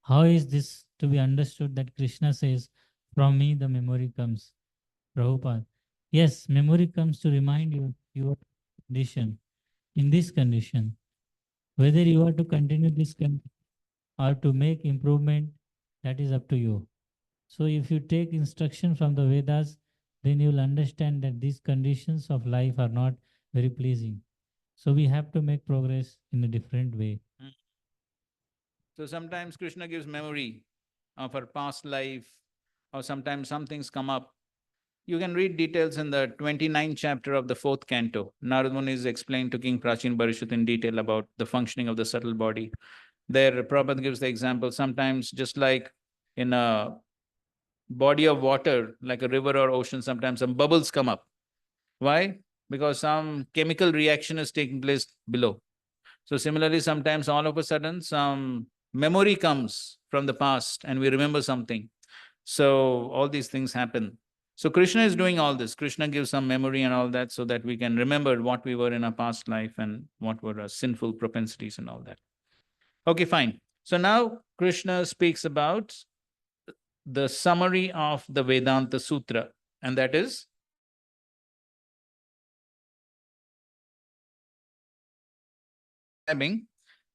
How is this to be understood that Krishna says, from me the memory comes? Prabhupada, yes, memory comes to remind you your condition. In this condition, whether you are to continue this condition or to make improvement, that is up to you. So if you take instruction from the Vedas, then you will understand that these conditions of life are not very pleasing. So we have to make progress in a different way. So sometimes Krishna gives memory of her past life, or sometimes some things come up. You can read details in the 29th chapter of the 4th canto. Narad Muni is explained to King Prachin Parishut in detail about the functioning of the subtle body. There, Prabhupada gives the example, sometimes just like in a body of water, like a river or ocean, sometimes some bubbles come up. Why? Because some chemical reaction is taking place below. So similarly, sometimes all of a sudden some memory comes from the past and we remember something. So all these things happen. So Krishna is doing all this. Krishna gives some memory and all that so that we can remember what we were in our past life and what were our sinful propensities and all that. Okay, fine. So now Krishna speaks about the summary of the Vedanta Sutra, and that is describing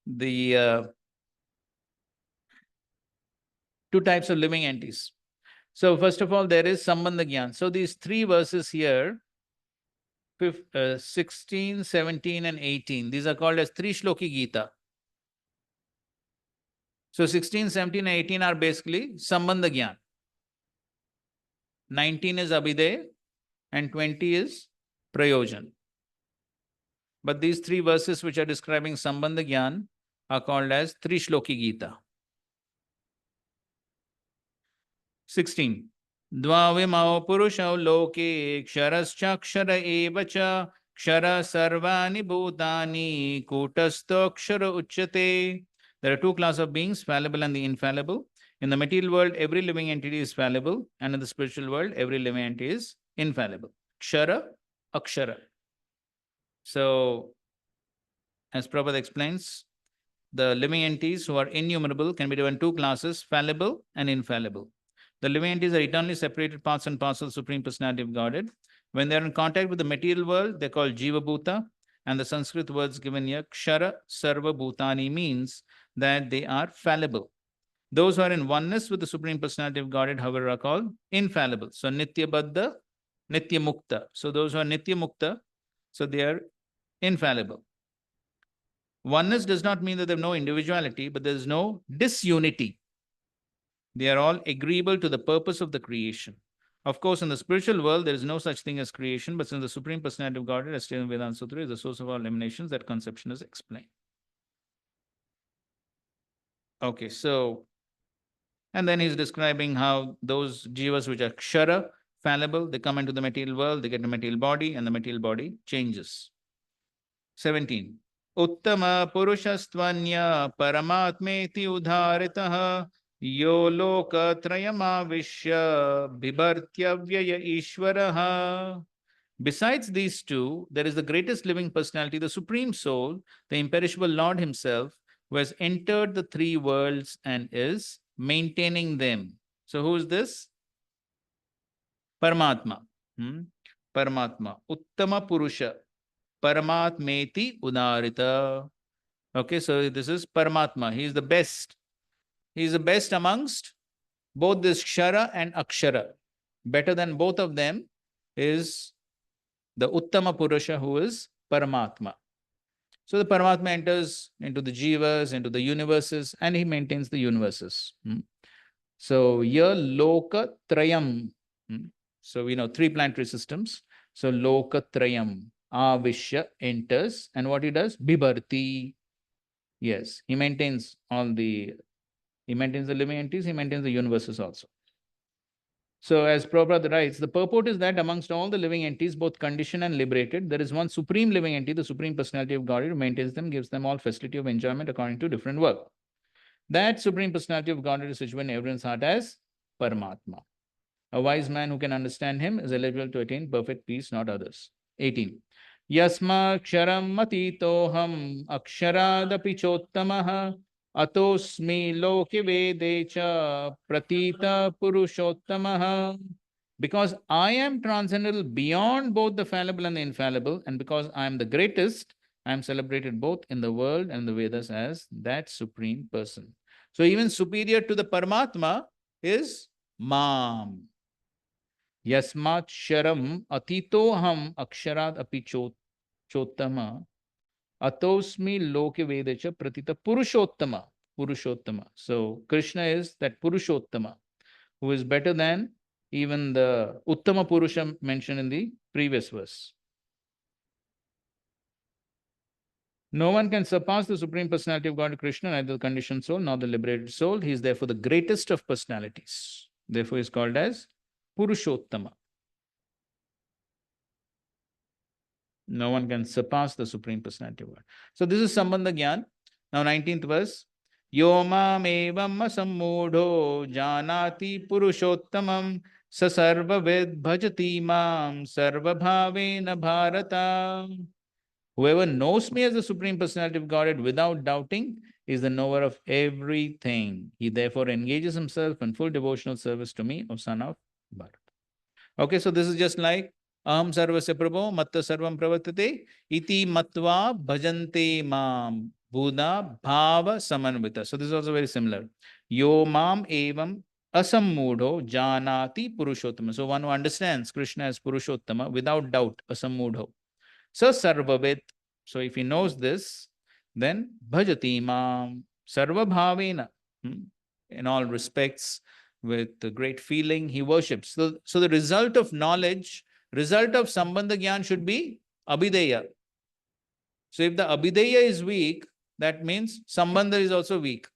the two types of living entities. So first of all, there is Sambandha Gyan. So these three verses here, 16, 17 and 18, these are called as Tri Shloki Gita. So 16, 17 and 18 are basically Sambandha Gyan. 19 is Abhiday and 20 is Prayojan. But these three verses which are describing Sambandha Gyan are called as Tri Shloki Gita. 16. Dvavimau purushau loke ksharaschaksara eva cha kshara sarvani bhutani kutasto kshara uchyate. There are two classes of beings, fallible and the infallible. In the material world, every living entity is fallible, and in the spiritual world, every living entity is infallible. Kshara, akshara. So, as Prabhupada explains, the living entities who are innumerable can be divided in two classes, fallible and infallible. The living entities are eternally separated parts and parcels of the Supreme Personality of Godhead. When they are in contact with the material world, they're called Jiva Bhuta, and the Sanskrit words given here, Kshara Sarva Bhutani, means that they are fallible. Those who are in oneness with the Supreme Personality of Godhead, however, are called infallible. So Nitya Baddha, Nitya Mukta. So those who are Nitya Mukta, so they are infallible. Oneness does not mean that they have no individuality, but there is no disunity. They are all agreeable to the purpose of the creation. Of course, in the spiritual world, there is no such thing as creation, but since the Supreme Personality of Godhead, as stated in Vedanta Sutra, is the source of all emanations, that conception is explained. Okay, so, and then he's describing how those jivas which are kshara, fallible, they come into the material world, they get a material body, and the material body changes. 17. Uttama purushastvanya paramatmeti udharitah yo loka trayamavishya bhibartyavyaya ishvaraha. Besides these two, there is the greatest living personality, the Supreme Soul, the imperishable Lord Himself, who has entered the three worlds and is maintaining them. So who is this? Paramatma. Paramatma. Uttama Purusha. Paramatmeti Udarita. Okay, so this is Paramatma. He is the best. He is the best amongst both this Kshara and Akshara. Better than both of them is the Uttama Purusha, who is Paramatma. So the Paramatma enters into the Jivas, into the universes, and he maintains the universes. So ya Loka Trayam. So we know three planetary systems. So Loka Trayam. Avishya enters, and what he does? Bibharti. Yes, he maintains the living entities, he maintains the universes also. So as Prabhupada writes, the purport is that amongst all the living entities, both conditioned and liberated, there is one supreme living entity, the Supreme Personality of Godhead, who maintains them, gives them all facility of enjoyment according to different work. That Supreme Personality of Godhead is situated in everyone's heart as Paramatma. A wise man who can understand him is eligible to attain perfect peace, not others. 18. Yasmaksharam matitoham aksharadapi chottamaha atosmi loke vedecha pratita purushottamaha. Because I am transcendental beyond both the fallible and the infallible, and because I am the greatest, I am celebrated both in the world and the Vedas as that supreme person. So even superior to the Paramatma is Mam. Yasmat sharam atitoham aksharad api chottama atosmi loke vedacha pratita purushottama. Purushottama. So Krishna is that Purushottama, who is better than even the Uttama Purusha mentioned in the previous verse. No one can surpass the Supreme Personality of God, Krishna, neither the conditioned soul nor the liberated soul. He is therefore the greatest of personalities. Therefore, he is called as Purushottama. No one can surpass the Supreme Personality of God. So, this is Sambandha Gyan. Now, 19th verse. Yomam evam asammudho janati purushottamam sa sarvavid bhajati mam sarvabhavena bharata. Whoever knows me as the Supreme Personality of Godhead without doubting is the knower of everything. He therefore engages himself in full devotional service to me, O son of Bharat. Okay, so this is just like Aham sarvasya prabho matta sarvam pravartate iti matva bhajante mam buddha bhava samanvita. So this is also very similar. Yo mam evam asammudho janati purushottama. So one who understands Krishna as Purushottama without doubt, asammudho. So sarvavet. So if he knows this, then bhajati mam sarva bhavena. In all respects, with the great feeling, he worships. So the result of knowledge, result of Sambandha Gyan should be Abhideya. So if the Abhideya is weak, that means Sambandha is also weak.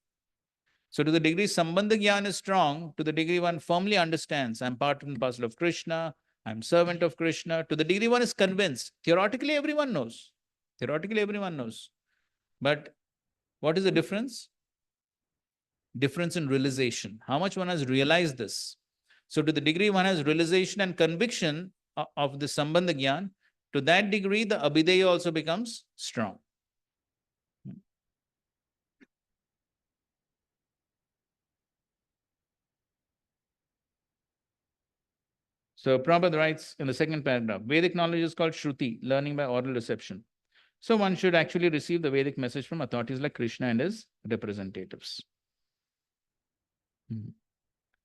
So to the degree Sambandha Gyan is strong, to the degree one firmly understands, I'm part and parcel of Krishna, I'm servant of Krishna, to the degree one is convinced. Theoretically, everyone knows. Theoretically, everyone knows. But what is the difference? Difference in realization. How much one has realized this? So to the degree one has realization and conviction of the Sambandha Gyan, to that degree the Abhideya also becomes strong. So Prabhupada writes in the second paragraph, Vedic knowledge is called Shruti, learning by oral reception. So one should actually receive the Vedic message from authorities like Krishna and his representatives.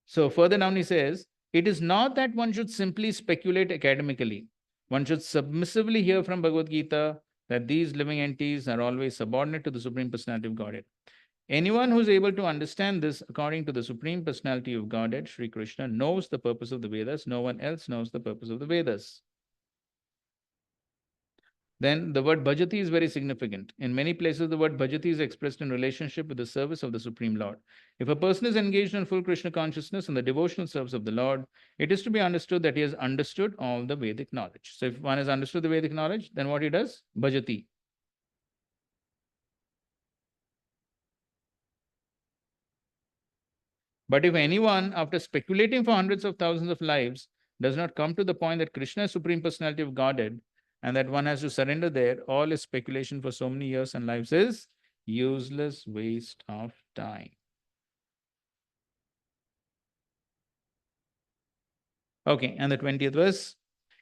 So further down he says, it is not that one should simply speculate academically. One should submissively hear from Bhagavad Gita that these living entities are always subordinate to the Supreme Personality of Godhead. Anyone who is able to understand this according to the Supreme Personality of Godhead, Sri Krishna, knows the purpose of the Vedas. No one else knows the purpose of the Vedas. Then the word bhajati is very significant. In many places, the word bhajati is expressed in relationship with the service of the Supreme Lord. If a person is engaged in full Krishna consciousness and the devotional service of the Lord, it is to be understood that he has understood all the Vedic knowledge. So if one has understood the Vedic knowledge, then what he does? Bhajati. But if anyone, after speculating for hundreds of thousands of lives, does not come to the point that Krishna is Supreme Personality of Godhead, and that one has to surrender there, all his speculation for so many years and lives is useless waste of time. Okay, and the 20th verse.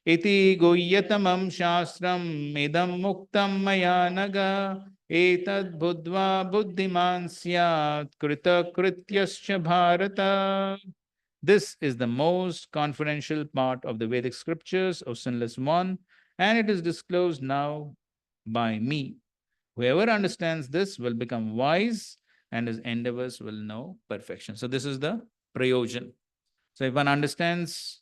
Iti goyatamam shastram idam muktam maya naga etad buddhva buddhiman syat krita krityascha bharata. This is the most confidential part of the Vedic scriptures, O sinless one, and it is disclosed now by me. Whoever understands this will become wise and his endeavors will know perfection. So this is the prayojan. So if one understands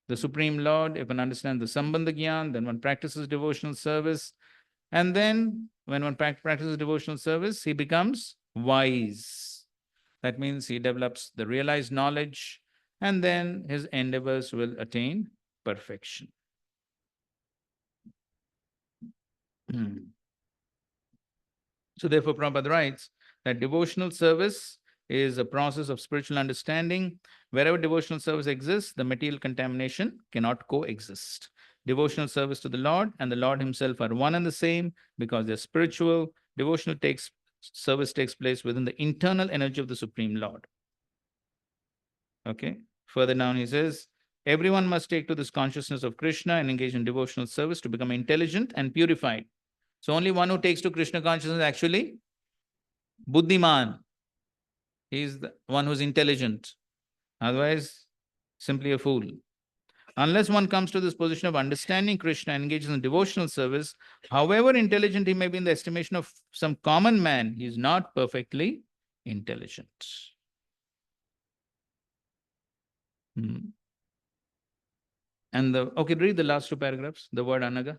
the Supreme Lord, if one understands the Sambandha Gyan, then one practices devotional service. And then when one practices devotional service, he becomes wise. That means he develops the realized knowledge, and then his endeavors will attain perfection. So therefore, Prabhupada writes that devotional service is a process of spiritual understanding. Wherever devotional service exists, the material contamination cannot coexist. Devotional service to the Lord and the Lord himself are one and the same because they're spiritual. Devotional service takes place within the internal energy of the Supreme Lord. Okay. Further down he says, everyone must take to this consciousness of Krishna and engage in devotional service to become intelligent and purified. So only one who takes to Krishna consciousness actually Buddhiman. He is the one who's intelligent. Otherwise, simply a fool. Unless one comes to this position of understanding Krishna and engages in devotional service, however intelligent he may be in the estimation of some common man, he is not perfectly intelligent. Hmm. And okay, read the last two paragraphs, the word anaga.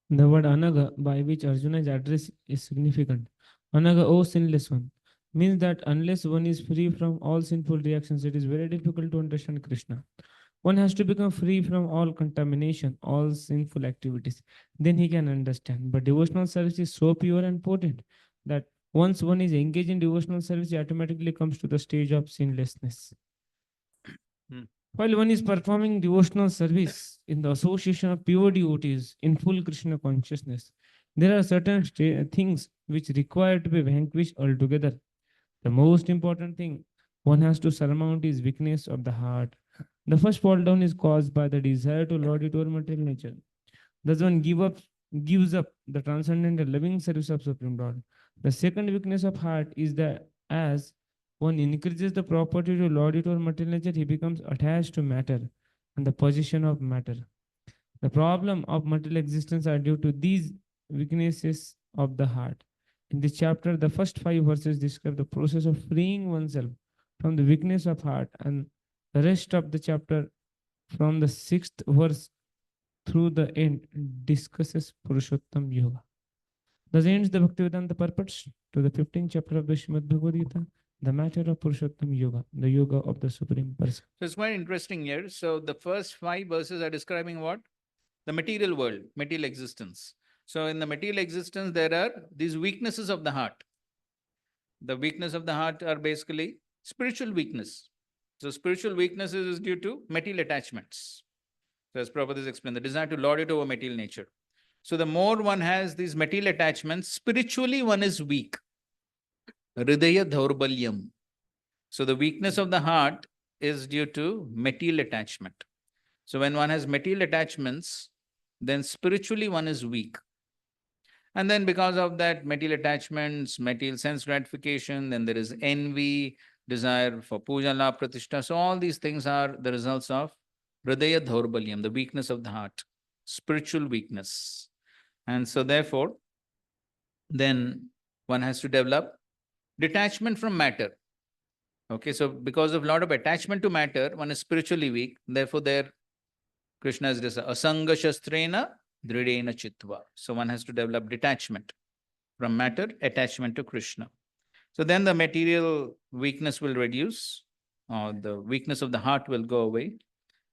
The word anaga, by which Arjuna is addressed, is significant. Anaga, O sinless one, means that unless one is free from all sinful reactions, it is very difficult to understand Krishna. One has to become free from all contamination, all sinful activities. Then he can understand. But devotional service is so pure and potent that once one is engaged in devotional service, he automatically comes to the stage of sinlessness. While one is performing devotional service in the association of pure devotees in full Krishna consciousness, there are certain things which require to be vanquished altogether. The most important thing one has to surmount is weakness of the heart. The first fall down is caused by the desire to lord it over material nature. Thus one gives up the transcendental loving service of Supreme Lord. The second weakness of heart is that as one increases the property to lord it over material nature, he becomes attached to matter and the possession of matter. The problem of material existence are due to these weaknesses of the heart. In this chapter, the first 5 verses describe the process of freeing oneself from the weakness of heart, and the rest of the chapter, from the 6th verse through the end, discusses Purushottam Yoga. Thus ends the Bhaktivedanta purports to the 15th chapter of the Srimad Bhagavad Gita, the matter of Purushottam Yoga, the yoga of the Supreme Person. So it's quite interesting here. So the first 5 verses are describing what? The material world, material existence. So in the material existence, there are these weaknesses of the heart. The weakness of the heart are basically spiritual weakness. So spiritual weaknesses is due to material attachments. So as Prabhupada has explained, the desire to lord it over material nature. So the more one has these material attachments, spiritually one is weak. Hridaya dhaurbalyam. So the weakness of the heart is due to material attachment. So when one has material attachments, then spiritually one is weak. And then because of that material attachments, material sense gratification, then there is envy, desire for puja, la, pratishtha. So all these things are the results of hridaya dhaurbalyam, the weakness of the heart, spiritual weakness. And so therefore, then one has to develop detachment from matter. Okay, so because of a lot of attachment to matter, one is spiritually weak. Therefore, there Krishna is this asanga shastrena dridena chitva. So one has to develop detachment from matter, attachment to Krishna. So then the material weakness will reduce, or the weakness of the heart will go away.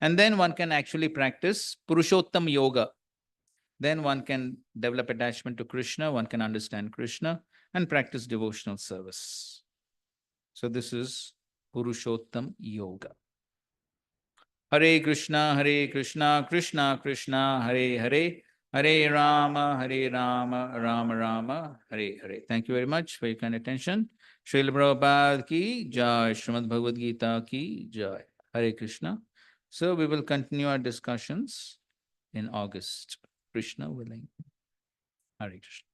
And then one can actually practice Purushottam Yoga. Then one can develop attachment to Krishna, one can understand Krishna and practice devotional service. So this is Purushottam Yoga. Hare Krishna, Krishna Krishna, Hare Hare, Hare Rama, Rama Rama, Hare Hare. Thank you very much for your kind attention. Srila Prabhupada ki jai, Srimad Bhagavad Gita ki jai. Hare Krishna. So we will continue our discussions in August. Krishna willing. Hare Krishna.